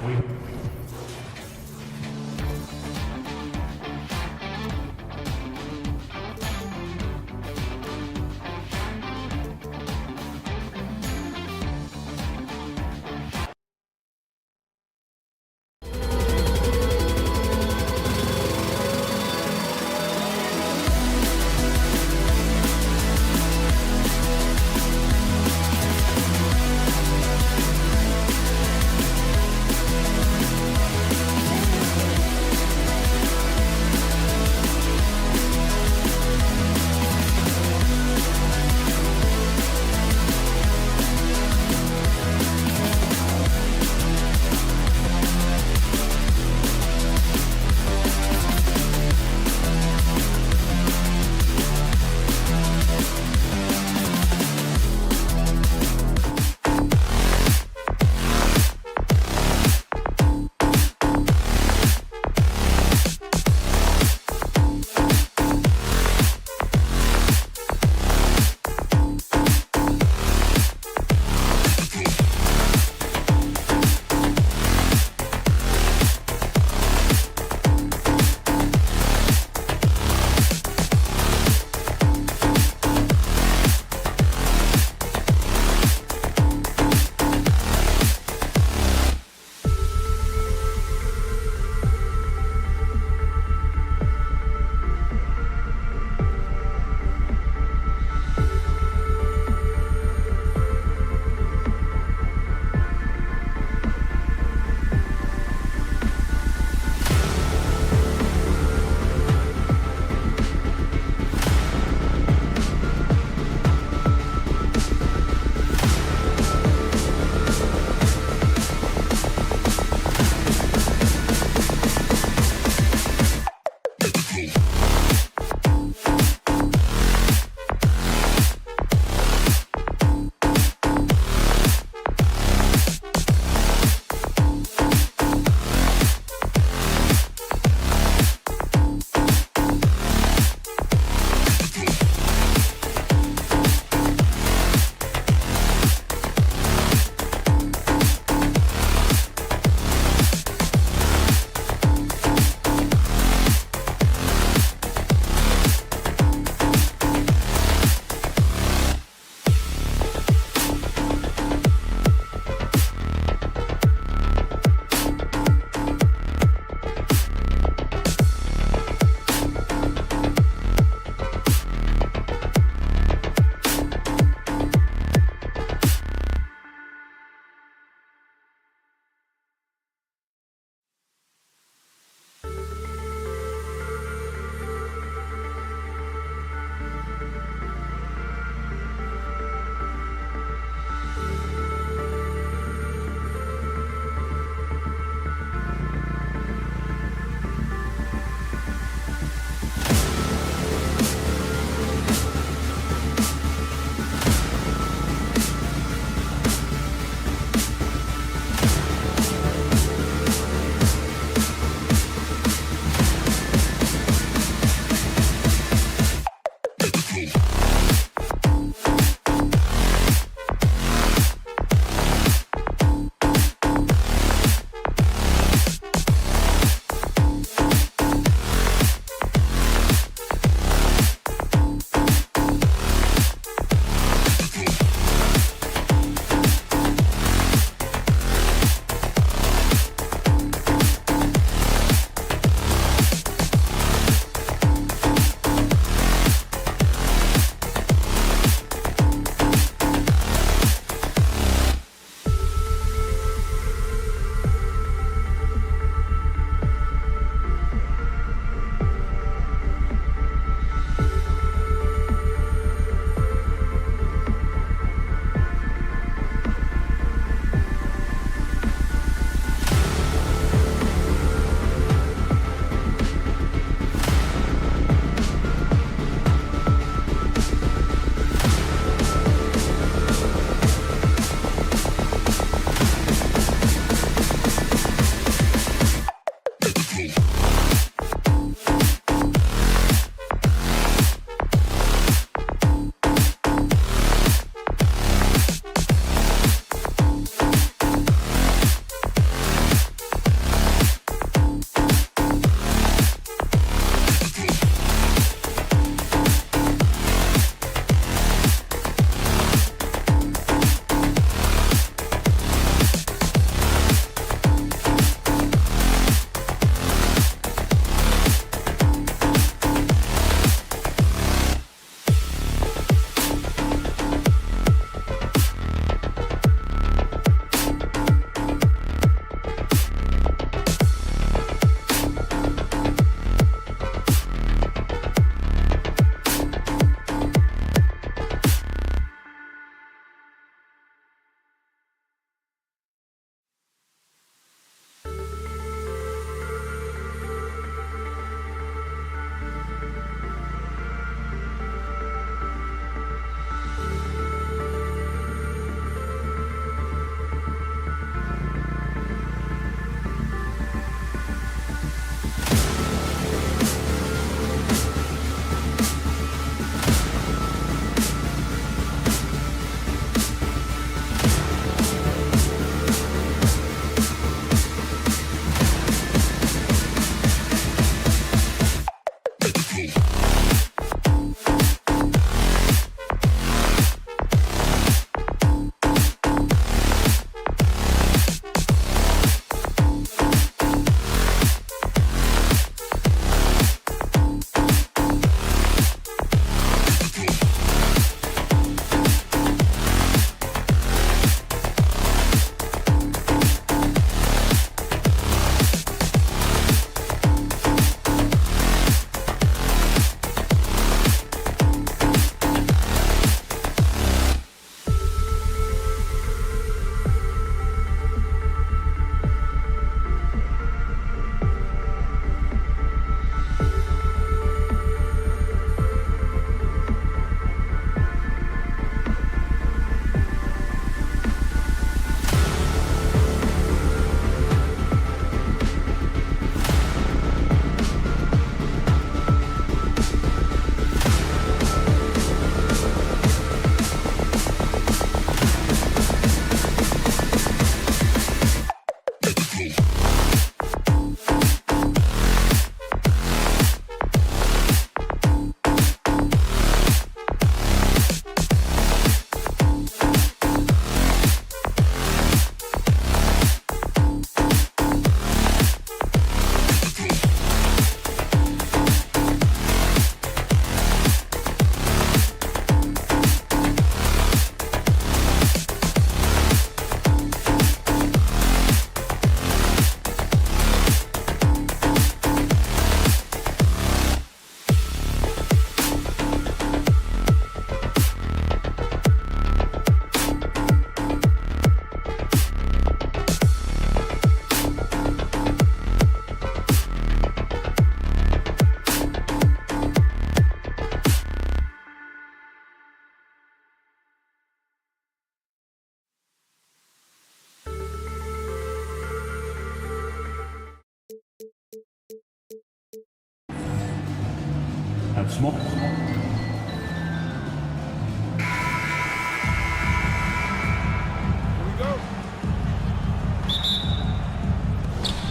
D: at small.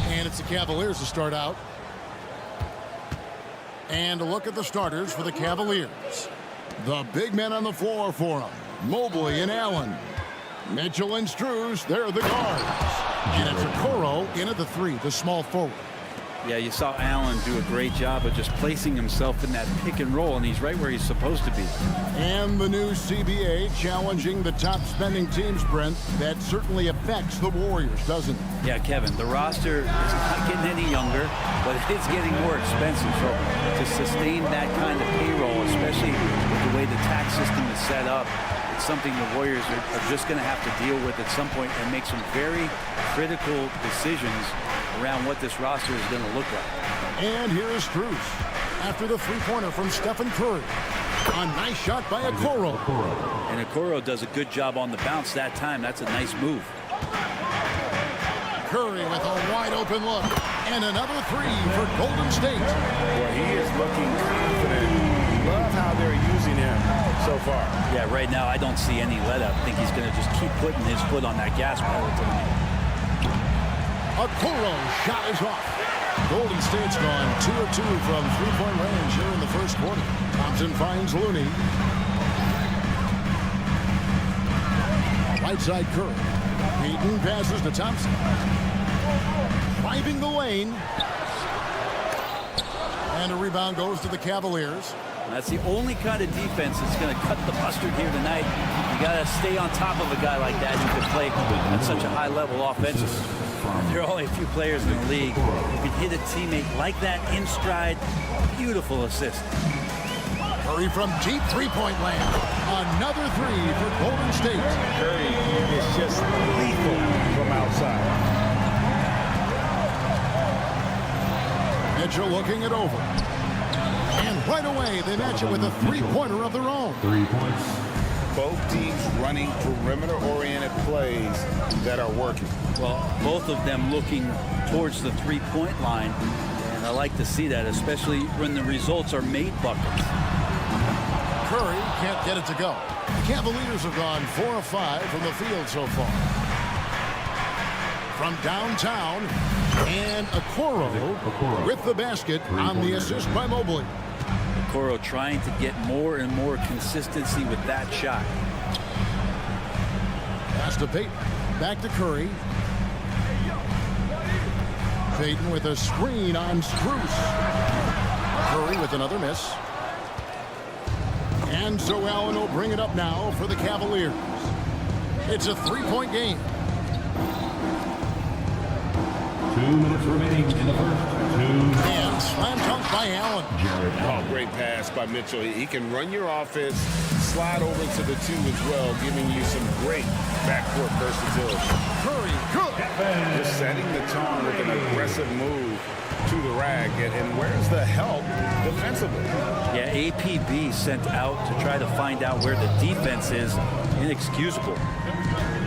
A: And it's the Cavaliers to start out. And a look at the starters for the Cavaliers. The big men on the floor for them. Mobley and Allen. Mitchell and Strus, they're the guards. And it's Okoro in at the 3, the small forward.
I: Yeah, you saw Allen do a great job of just placing himself in that pick and roll, and he's right where he's supposed to be.
A: And the new CBA challenging the top spending teams, Brent. That certainly affects the Warriors, doesn't it?
I: Yeah, Kevin, the roster is not getting any younger, but it's getting more expensive. So to sustain that kind of payroll, especially with the way the tax system is set up, it's something the Warriors are just going to have to deal with at some point and make some very critical decisions around what this roster is going to look like.
A: And here is Strus after the three-pointer from Stephen Curry. A nice shot by Okoro.
I: And Okoro does a good job on the bounce that time. That's a nice move.
A: Curry with a wide-open look. And another 3 for Golden State.
L: Well, he is looking confident. Love how they're using him so far.
I: Yeah, right now I don't see any let-up. I think he's going to just keep putting his foot on that gas pedal tonight.
A: Okoro's shot is off. Golden State's gone 2 of 2 from three-point range here in the first quarter. Thompson finds Looney. Right side Curry. Payton passes to Thompson. Driving the lane. And a rebound goes to the Cavaliers.
I: That's the only kind of defense that's going to cut the mustard here tonight. You got to stay on top of a guy like that who can play at such a high level offensively. There are only a few players in the league who can hit a teammate like that in stride. Beautiful assist.
A: Curry from deep three-point land. Another 3 for Golden State.
L: Curry is just lethal from outside.
A: Mitchell looking it over. And right away, they match it with a three-pointer of their own.
D: 3 points.
B: Both teams running perimeter-oriented plays that are working.
I: Well, both of them looking towards the three-point line. And I like to see that, especially when the results are made buckets.
A: Curry can't get it to go. The Cavaliers have gone 4 of 5 from the field so far. From downtown, and Okoro with the basket on the assist by Mobley.
I: Okoro trying to get more and more consistency with that shot.
A: Pass to Payton. Back to Curry. Payton with a screen on Strus. Curry with another miss. And so Allen will bring it up now for the Cavaliers. It's a three-point game.
D: 2 minutes remaining in the first. 2.
A: And slam dunk by Allen.
B: Oh, great pass by Mitchell. He can run your offense, slide over to the 2 as well, giving you some great backcourt versatility.
A: Curry, good.
B: Just setting the tone with an aggressive move to the rack. And where's the help defensively?
I: Yeah, APB sent out to try to find out where the defense is. Inexcusable.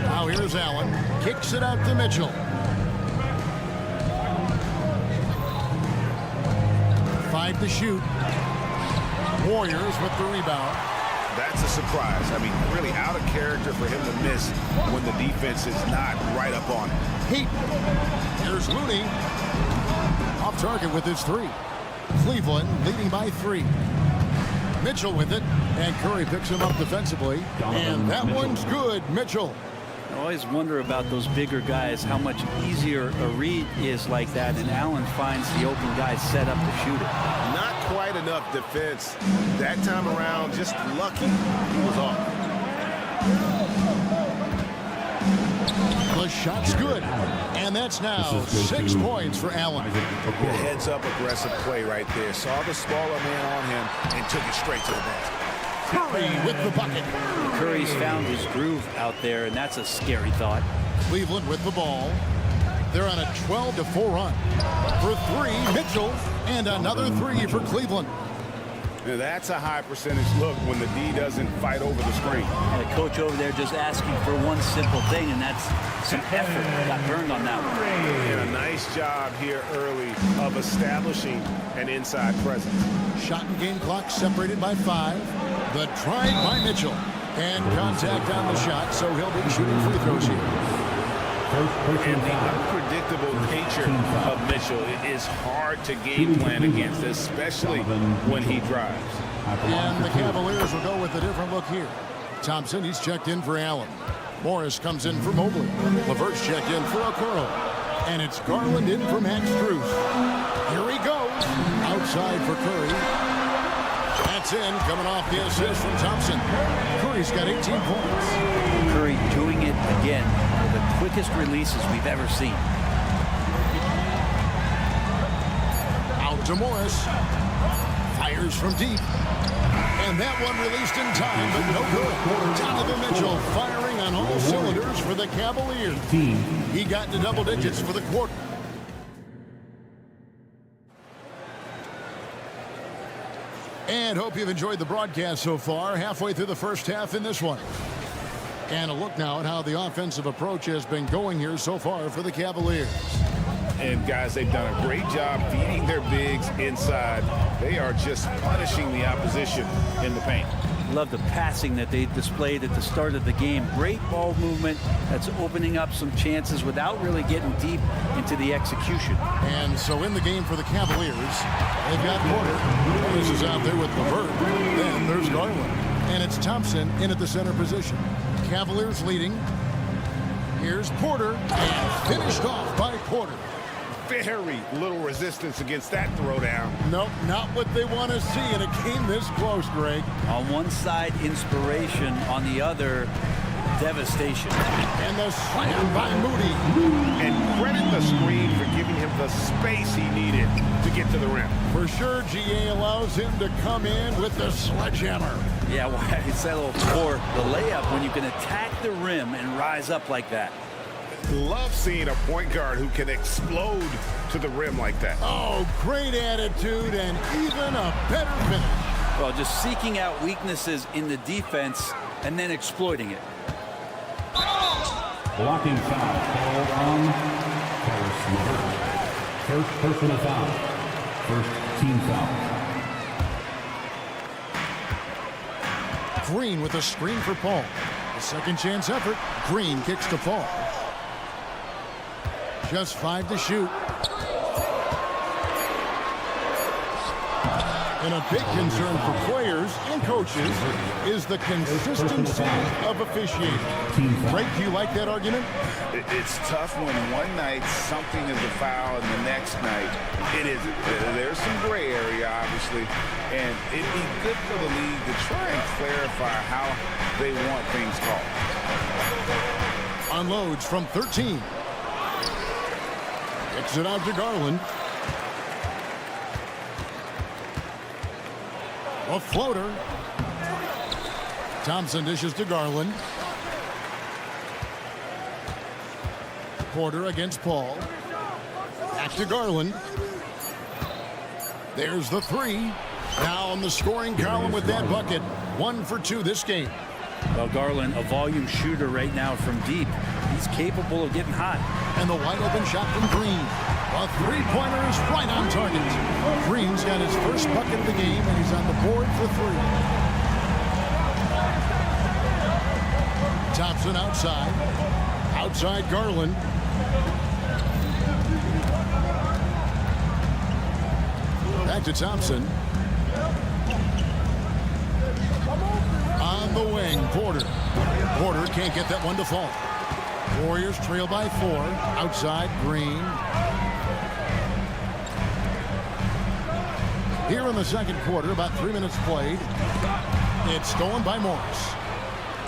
A: Now here's Allen. Kicks it out to Mitchell. 5 to shoot. Warriors with the rebound.
L: That's a surprise. I mean, really out of character for him to miss when the defense is not right up on him.
A: Heat. Here's Looney. Off target with his 3. Cleveland leading by 3. Mitchell with it. And Curry picks him up defensively. And that one's good. Mitchell.
I: I always wonder about those bigger guys, how much easier a read is like that, and Allen finds the open guy set up to shoot it.
L: Not quite enough defense that time around. Just lucky he was off.
A: The shot's good. And that's now 6 points for Allen.
L: A heads-up aggressive play right there. Saw the smaller man on him and took it straight to the basket.
A: Curry with the bucket.
I: Curry's found his groove out there, and that's a scary thought.
A: Cleveland with the ball. They're on a 12-4 run. For 3, Mitchell. And another 3 for Cleveland.
B: Now that's a high percentage look when the D doesn't fight over the screen.
I: The coach over there just asking for one simple thing, and that's some effort. Got burned on that one.
L: And a nice job here early of establishing an inside presence.
A: Shot and game clock separated by 5. The drive by Mitchell. And contact on the shot, so he'll be shooting free throws here.
B: And the unpredictable nature of Mitchell is hard to game plan against, especially when he drives.
A: And the Cavaliers will go with a different look here. Thompson, he's checked in for Allen. Morris comes in for Mobley. LeVert's checked in for Okoro. And it's Garland in for Max Strus. Here he goes. Outside for Curry. That's in, coming off the assist from Thompson. Curry's got 18 points.
I: Curry doing it again. The quickest releases we've ever seen.
A: Out to Morris. Fires from deep. And that one released in time, but no good. Donovan Mitchell firing on all cylinders for the Cavaliers. He got into double digits for the quarter. And hope you've enjoyed the broadcast so far. Halfway through the first half in this one. And a look now at how the offensive approach has been going here so far for the Cavaliers.
B: And guys, they've done a great job feeding their bigs inside. They are just punishing the opposition in the paint.
I: Love the passing that they displayed at the start of the game. Great ball movement that's opening up some chances without really getting deep into the execution.
A: And so in the game for the Cavaliers, they've got Porter. This is out there with LeVert. Then there's Garland. And it's Thompson in at the center position. Cavaliers leading. Here's Porter. And finished off by Porter.
B: Very little resistance against that throwdown.
A: Nope, not what they want to see in a game this close, Greg.
I: On one side, inspiration. On the other, devastation.
A: And the slam by Moody.
L: And credit the screen for giving him the space he needed to get to the rim.
A: For sure, GA allows him to come in with the sledgehammer.
I: Yeah, well, it's that little for the layup when you can attack the rim and rise up like that.
L: Love seeing a point guard who can explode to the rim like that.
A: Oh, great attitude and even a better finish.
I: Well, just seeking out weaknesses in the defense and then exploiting it.
D: Blocking foul called on Karson. First personal foul. First team foul.
A: Green with a screen for Paul. A second chance effort. Green kicks to Paul. Just 5 to shoot. And a big concern for players and coaches is the consistency of officiating. Frank, do you like that argument?
B: It's tough when one night something is a foul and the next night it isn't. There's some gray area, obviously, and it'd be good for the league to try and clarify how they want things called.
A: Unloads from 13. Kicks it out to Garland. A floater. Thompson dishes to Garland. Porter against Paul. Back to Garland. There's the 3. Now on the scoring column with that bucket. 1 for 2 this game.
I: Well, Garland, a volume shooter right now from deep. He's capable of getting hot.
A: And the wide open shot from Green. A three-pointer is right on target. Green's got his first bucket of the game, and he's on the board for 3. Thompson outside. Outside Garland. Back to Thompson. On the wing, Porter. Porter can't get that one to fall. Warriors trail by 4. Outside, Green. Here in the second quarter, about 3 minutes played. It's stolen by Morris.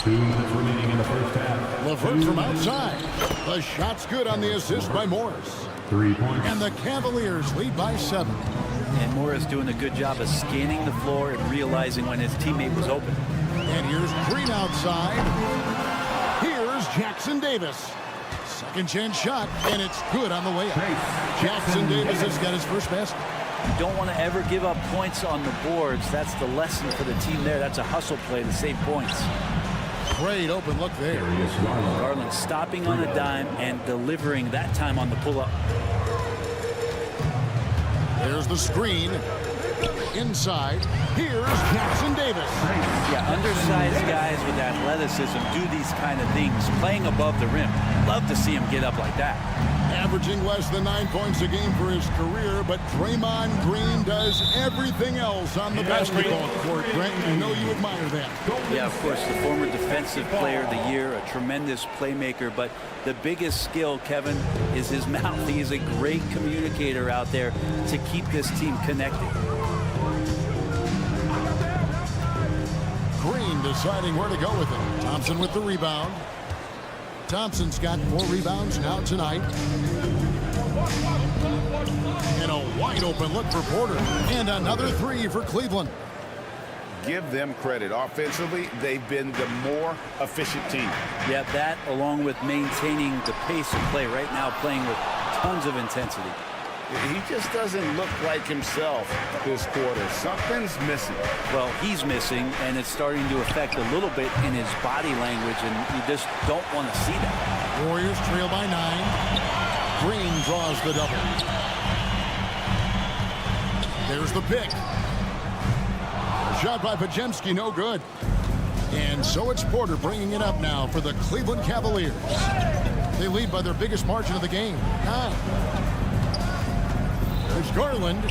D: 2 minutes remaining in the first half.
A: LeVert from outside. The shot's good on the assist by Morris.
D: 3 points.
A: And the Cavaliers lead by 7.
I: And Morris doing a good job of scanning the floor and realizing when his teammate was open.
A: And here's Green outside. Here's Jackson Davis. Second chance shot, and it's good on the way up. Jackson Davis has got his first basket.
I: You don't want to ever give up points on the boards. That's the lesson for the team there. That's a hustle play to save points.
A: Great open look there.
I: Garland stopping on a dime and delivering that time on the pull-up.
A: There's the screen. Inside, here's Jackson Davis.
I: Yeah, undersized guys with athleticism do these kind of things, playing above the rim. Love to see him get up like that.
A: Averaging less than 9 points a game for his career, but Draymond Green does everything else on the basketball court. Brent, I know you admire that.
I: Yeah, of course, the former defensive player of the year, a tremendous playmaker, but the biggest skill, Kevin, is his mouth. He is a great communicator out there to keep this team connected.
A: Green deciding where to go with it. Thompson with the rebound. Thompson's got 4 rebounds now tonight. And a wide open look for Porter. And another 3 for Cleveland.
B: Give them credit. Offensively, they've been the more efficient team.
I: Yeah, that along with maintaining the pace of play right now, playing with tons of intensity.
B: He just doesn't look like himself this quarter. Something's missing.
I: Well, he's missing, and it's starting to affect a little bit in his body language, and you just don't want to see that.
A: Warriors trail by 9. Green draws the double. There's the pick. Shot by Pajemski, no good. And so it's Porter bringing it up now for the Cleveland Cavaliers. They lead by their biggest margin of the game, 9. There's Garland.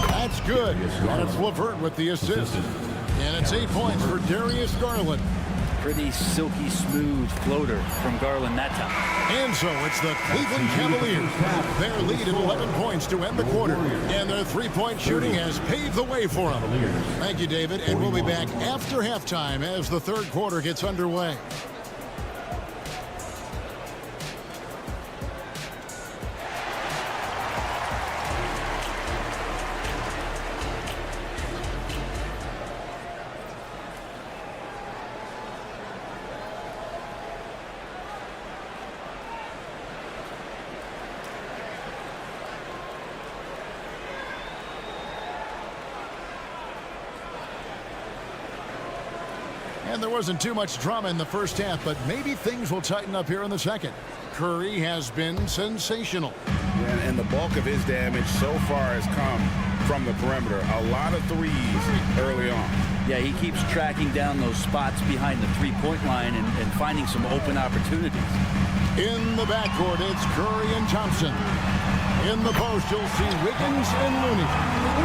A: That's good. And it's LeVert with the assist. And it's 8 points for Darius Garland.
I: Pretty silky smooth floater from Garland that time.
A: And so it's the Cleveland Cavaliers. Their lead at 11 points to end the quarter. And their 3-point shooting has paved the way for them. Thank you, David. And we'll be back after halftime as the third quarter gets underway. And there wasn't too much drama in the first half, but maybe things will tighten up here in the second. Curry has been sensational.
B: And the bulk of his damage so far has come from the perimeter. A lot of threes early on.
I: Yeah, he keeps tracking down those spots behind the three-point line and finding some open opportunities.
A: In the backcourt, it's Curry and Thompson. In the post, you'll see Wiggins and Looney.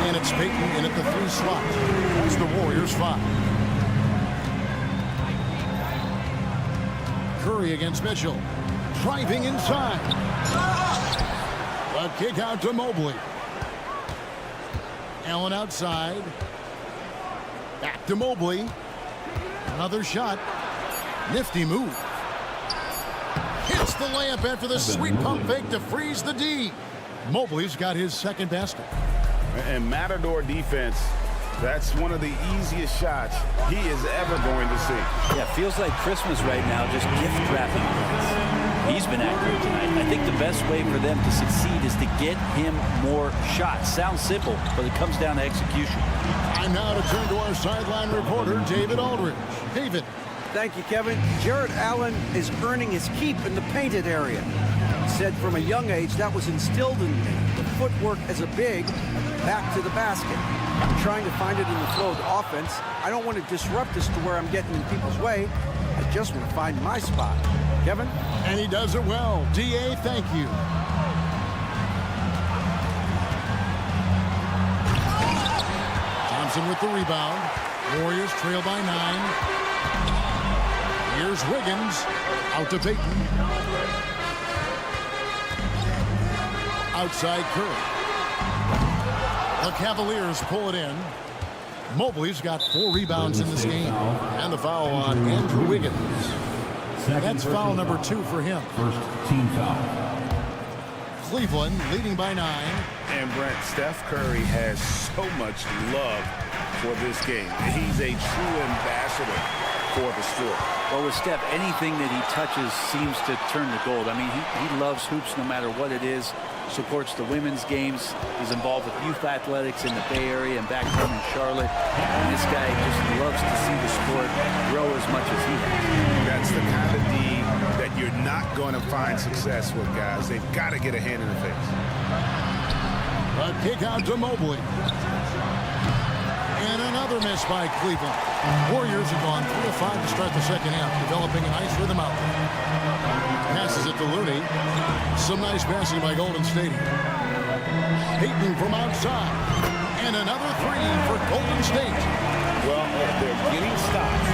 A: And it's Payton in at the 3 slot. It's the Warriors 5. Curry against Mitchell. Driving inside. A kick out to Mobley. Allen outside. Back to Mobley. Another shot. Nifty move. Hits the layup after the sweet pump fake to freeze the D. Mobley's got his second basket.
B: And Matador defense, that's one of the easiest shots he is ever going to see.
I: Yeah, feels like Christmas right now, just gift wrapping points. He's been accurate tonight. I think the best way for them to succeed is to get him more shots. Sounds simple, but it comes down to execution.
A: Time now to turn to our sideline reporter, David Aldridge. David.
F: Thank you, Kevin. Jared Allen is earning his keep in the painted area. He said from a young age that was instilled in me. The footwork as a big, back to the basket. I'm trying to find it in the flow of the offense. I don't want to disrupt this to where I'm getting in people's way. I just want to find my spot. Kevin?
A: And he does it well. D.A., thank you. Thompson with the rebound. Warriors trail by 9. Here's Wiggins. Out to Payton. Outside Curry. The Cavaliers pull it in. Mobley's got 4 rebounds in this game. And the foul on Andrew Wiggins. That's foul number 2 for him.
D: First team foul.
A: Cleveland leading by 9.
B: And Brent, Steph Curry has so much love for this game. He's a true ambassador for the sport.
I: Well, with Steph, anything that he touches seems to turn to gold. I mean, he loves hoops no matter what it is. supports the women's games. He's involved with youth athletics in the Bay Area and back home in Charlotte. And this guy just loves to see the sport grow as much as he has.
L: That's the kind of D that you're not going to find success with, guys. They've got to get a hand in the face.
A: A kick out to Mobley. And another miss by Cleveland. Warriors have gone 3 of 5 to start the second half, developing a nice rhythm out there. Passes it to Looney. Some nice passing by Golden State. Payton from outside. And another 3 for Golden State.
B: Well, they're getting stops,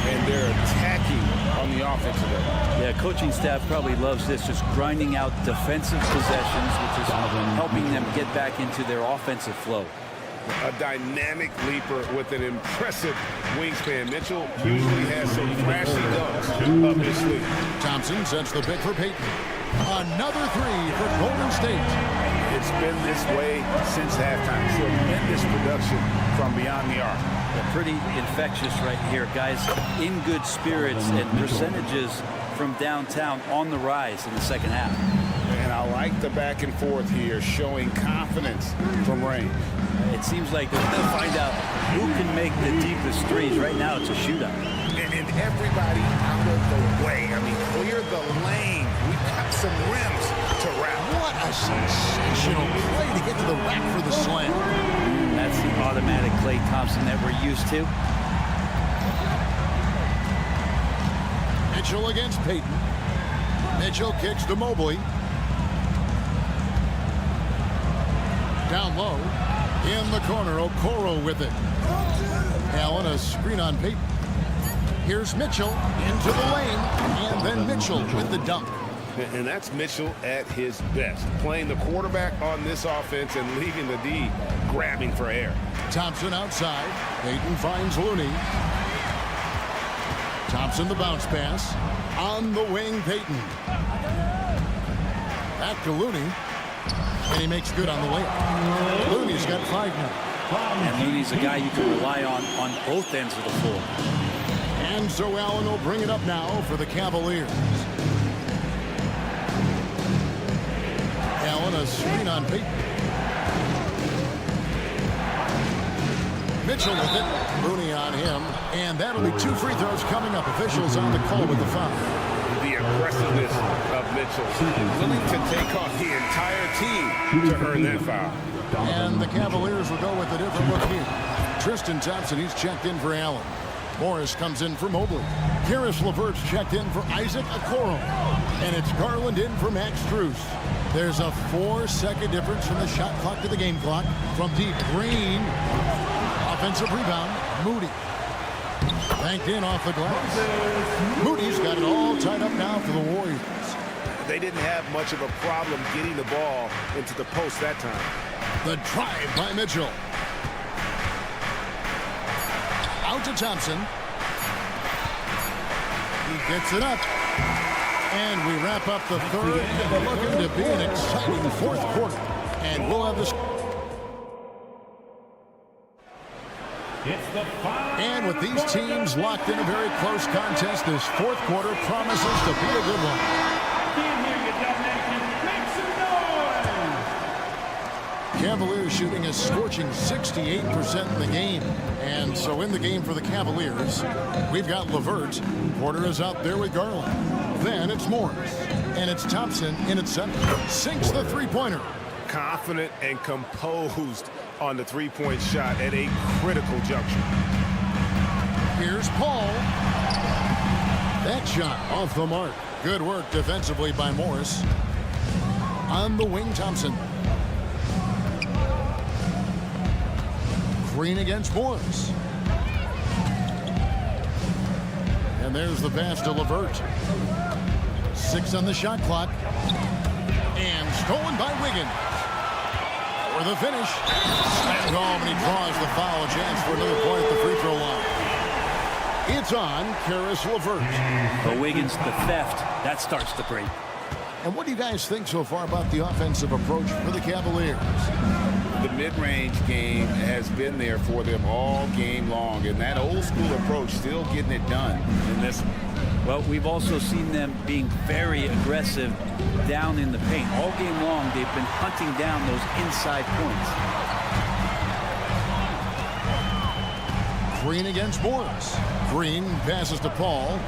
B: and they're attacking on the offensive end.
I: Yeah, coaching staff probably loves this, just grinding out defensive possessions, which is helping them get back into their offensive flow.
L: A dynamic leaper with an impressive wingspan. Mitchell usually has some flashy dunks up his sleeve.
A: Thompson sets the pick for Payton. Another 3 for Golden State.
B: It's been this way since halftime. Tremendous production from beyond the arc.
I: They're pretty infectious right here, guys. In good spirits and percentages from downtown on the rise in the second half.
B: And I like the back and forth here, showing confidence from range.
I: It seems like they're going to find out who can make the deepest threes. Right now, it's a shootout.
B: And everybody out of the way. I mean, clear the lane. We've got some rims to wrap.
A: What a sensational play to get to the rack for the slam.
I: That's the automatic Klay Thompson that we're used to.
A: Mitchell against Payton. Mitchell kicks to Mobley. Down low. In the corner, Okoro with it. Allen, a screen on Payton. Here's Mitchell into the lane. And then Mitchell with the dunk.
L: And that's Mitchell at his best. Playing the quarterback on this offense and leaving the D grabbing for air.
A: Thompson outside. Payton finds Looney. Thompson the bounce pass. On the wing, Payton. Back to Looney. And he makes good on the layup. Looney's got 5 now.
I: And Looney's a guy you can rely on both ends of the floor.
A: And so Allen will bring it up now for the Cavaliers. Allen, a screen on Payton. Mitchell with it. Looney on him. And that'll be 2 free throws coming up. Officials on the call with the foul.
L: The aggressiveness of Mitchell, willing to take on the entire team to earn that foul.
A: And the Cavaliers will go with a different look here. Tristan Thompson, he's checked in for Allen. Morris comes in for Mobley. Karis LeVert's checked in for Isaac Okoro. And it's Garland in for Max Strus. There's a 4-second difference from the shot clock to the game clock. From deep, Green. Offensive rebound, Moody. Banked in off the glass. Moody's got it all tied up now for the Warriors.
L: They didn't have much of a problem getting the ball into the post that time.
A: The drive by Mitchell. Out to Thompson. He gets it up. And we wrap up the third. And looking to be an exciting fourth quarter. And we'll have this. And with these teams locked in a very close contest, this fourth quarter promises to be a good one. Cavaliers shooting a scorching 68% in the game. And so in the game for the Cavaliers, we've got LeVert. Porter is out there with Garland. Then it's Morris. And it's Thompson in at center. Sinks the three-pointer.
L: Confident and composed on the three-point shot at a critical juncture.
A: Here's Paul. That shot off the mark. Good work defensively by Morris. On the wing, Thompson. Green against Morris. And there's the pass to LeVert. 6 on the shot clock. And stolen by Wiggins. For the finish. Slammed home, and he draws the foul. A chance for another point at the free throw line. It's on Karis LeVert.
I: For Wiggins, the theft, that starts to break.
A: And what do you guys think so far about the offensive approach for the Cavaliers?
B: The mid-range game has been there for them all game long, and that old school approach still getting it done in this one.
I: Well, we've also seen them being very aggressive down in the paint. All game long, they've been hunting down those inside points.
A: Green against Morris. Green passes to Paul.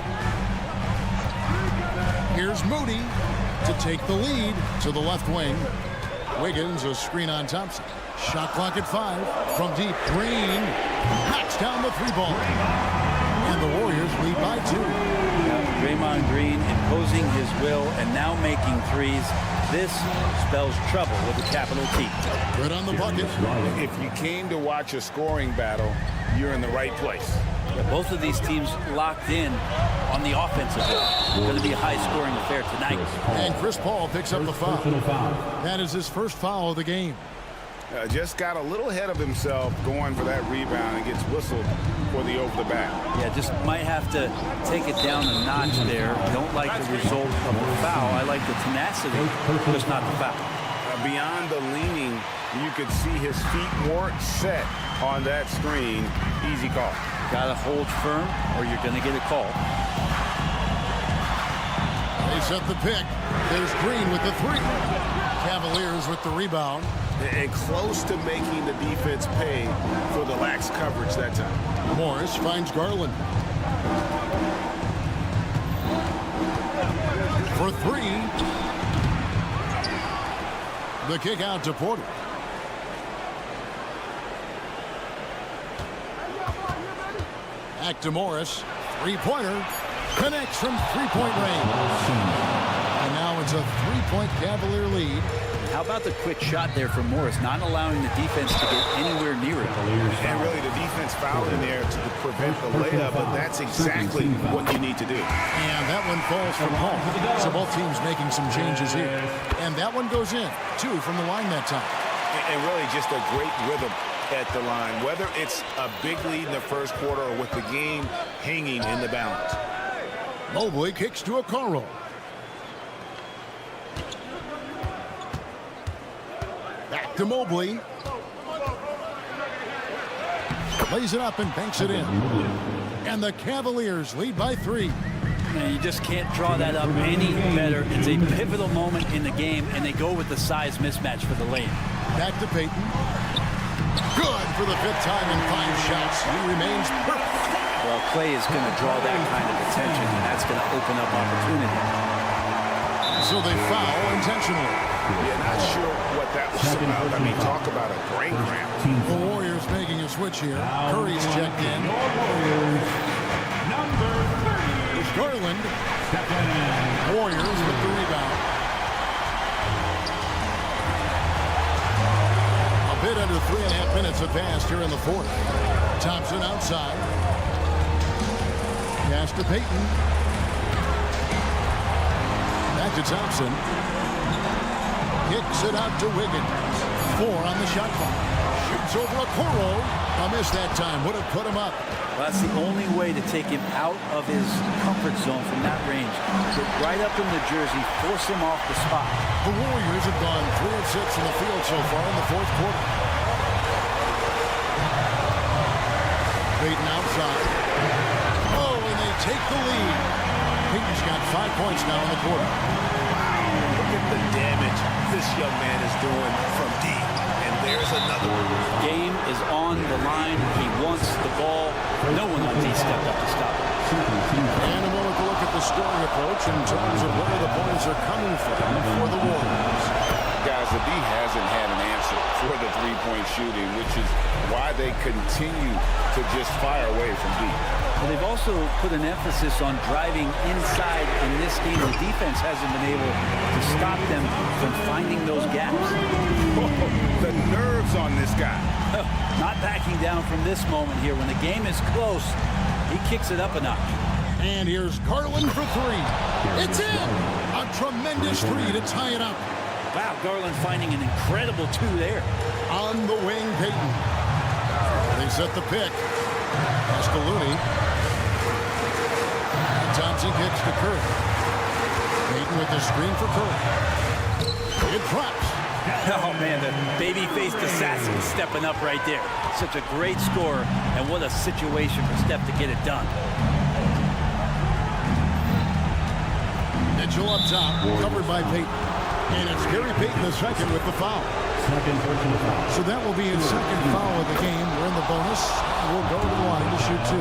A: Here's Moody to take the lead to the left wing. Wiggins, a screen on Thompson. Shot clock at 5. From deep, Green knocks down the 3-ball. And the Warriors lead by 2.
I: Draymond Green imposing his will and now making threes. This spells trouble with the capital T.
A: Good on the bucket.
B: If you came to watch a scoring battle, you're in the right place.
I: Yeah, both of these teams locked in on the offensive end. Going to be a high-scoring affair tonight.
A: And Chris Paul picks up the foul. That is his first foul of the game.
B: Just got a little ahead of himself going for that rebound and gets whistled for the over-the-back.
I: Yeah, just might have to take it down a notch there. Don't like the result of the foul. I like the tenacity, just not the foul.
B: Beyond the leaning, you could see his feet weren't set on that screen. Easy call.
I: Got to hold firm or you're going to get a call.
A: They set the pick. There's Green with the 3. Cavaliers with the rebound.
B: And close to making the defense pay for the lax coverage that time.
A: Morris finds Garland. For 3. The kick out to Porter. Back to Morris. 3-pointer. Connects from 3-point range. And now it's a 3-point Cavalier lead.
I: How about the quick shot there from Morris, not allowing the defense to get anywhere near it.
B: And really the defense fouled in there to prevent the layup, but that's exactly what you need to do.
A: And that one falls from home. So both teams making some changes here. And that one goes in. 2 from the line that time.
B: And really just a great rhythm at the line, whether it's a big lead in the first quarter or with the game hanging in the balance.
A: Mobley kicks to Okoro. Back to Mobley. Lays it up and banks it in. And the Cavaliers lead by 3.
I: And you just can't draw that up any better. It's a pivotal moment in the game, and they go with the size mismatch for the lane.
A: Back to Payton. Good for the 5th time in 5 shots. He remains perfect.
I: Well, Clay is going to draw that kind of attention, and that's going to open up opportunity.
A: So they foul intentionally.
B: Yeah, not sure what that was about. I mean, talk about a brain cramp.
A: The Warriors making a switch here. Curry's checked in. Garland. Warriors with the rebound. A bit under 3.5 minutes have passed here in the 4th. Thompson outside. Pass to Payton. Back to Thompson. Kicks it out to Wiggins. 4 on the shot clock. Shoots over Okoro. A miss that time. Would have put him up.
I: Well, that's the only way to take him out of his comfort zone from that range. Get right up in the jersey, force him off the spot.
A: The Warriors have gone 3 of 6 in the field so far in the 4th quarter. Payton outside. Oh, and they take the lead. Payton's got 5 points now in the quarter.
B: Look at the damage this young man is doing from deep. And there's another one.
I: Game is on the line. He wants the ball. No one on D stepped up to stop it.
A: And a moment to look at the scoring approach in terms of where the points are coming from for the Warriors.
B: Guys, the D hasn't had an answer for the 3-point shooting, which is why they continue to just fire away from deep.
I: Well, they've also put an emphasis on driving inside in this game. The defense hasn't been able to stop them from finding those gaps.
B: The nerves on this guy.
I: Not backing down from this moment here. When the game is close, he kicks it up a notch.
A: And here's Garland for 3. It's in! A tremendous 3 to tie it up.
I: Wow, Garland finding an incredible 2 there.
A: On the wing, Payton. They set the pick. Pass to Looney. And Thompson kicks to Curry. Payton with the screen for Curry. It drops.
I: Oh, man, the baby-faced assassin stepping up right there. Such a great score, and what a situation for Steph to get it done.
A: Mitchell up top, covered by Payton. And it's Gary Payton the second with the foul.
D: Second personal foul.
A: So that will be his second foul of the game. We're in the bonus. We'll go to the line to shoot 2.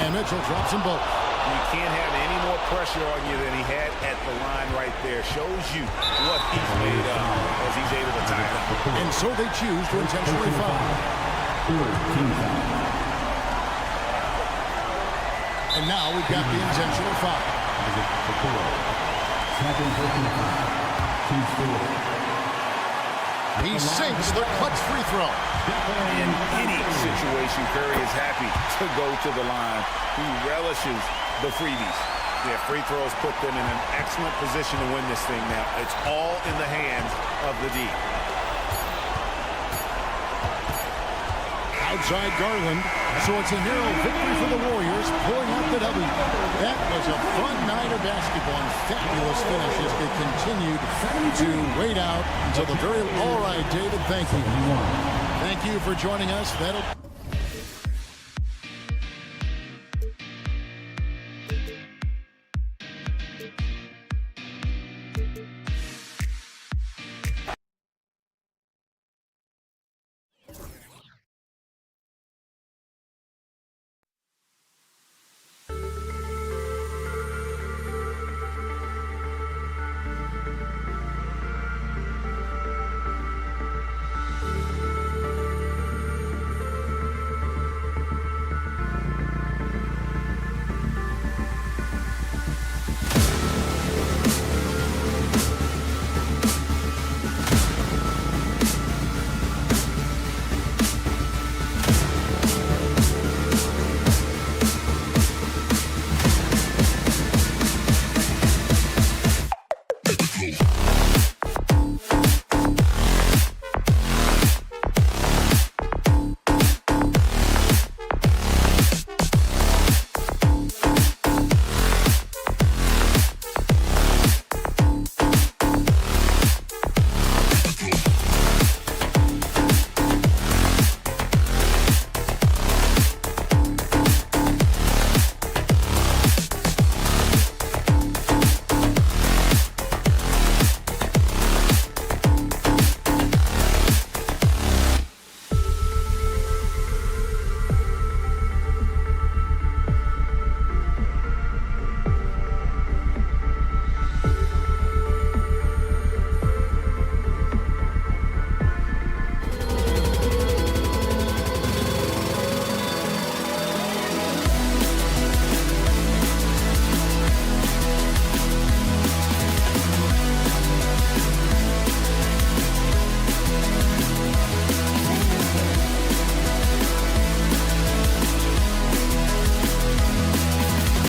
A: And Mitchell drops them both.
L: You can't have any more pressure on you than he had at the line right there. Shows you what he's made of as he's able to tie it up.
A: And so they choose to intentionally foul. And now we've got the intentional foul.
D: Second personal foul.
A: He sinks the clutch free throw.
B: In any situation, Curry is happy to go to the line. He relishes the freebies.
L: Yeah, free throws put them in an excellent position to win this thing now. It's all in the hands of the D.
A: Outside Garland. So it's a narrow victory for the Warriors, pulling out the W. That was a fun night of basketball and fabulous finish as they continued to wait out until the very... All right, David, thank you. Thank you for joining us. That'll...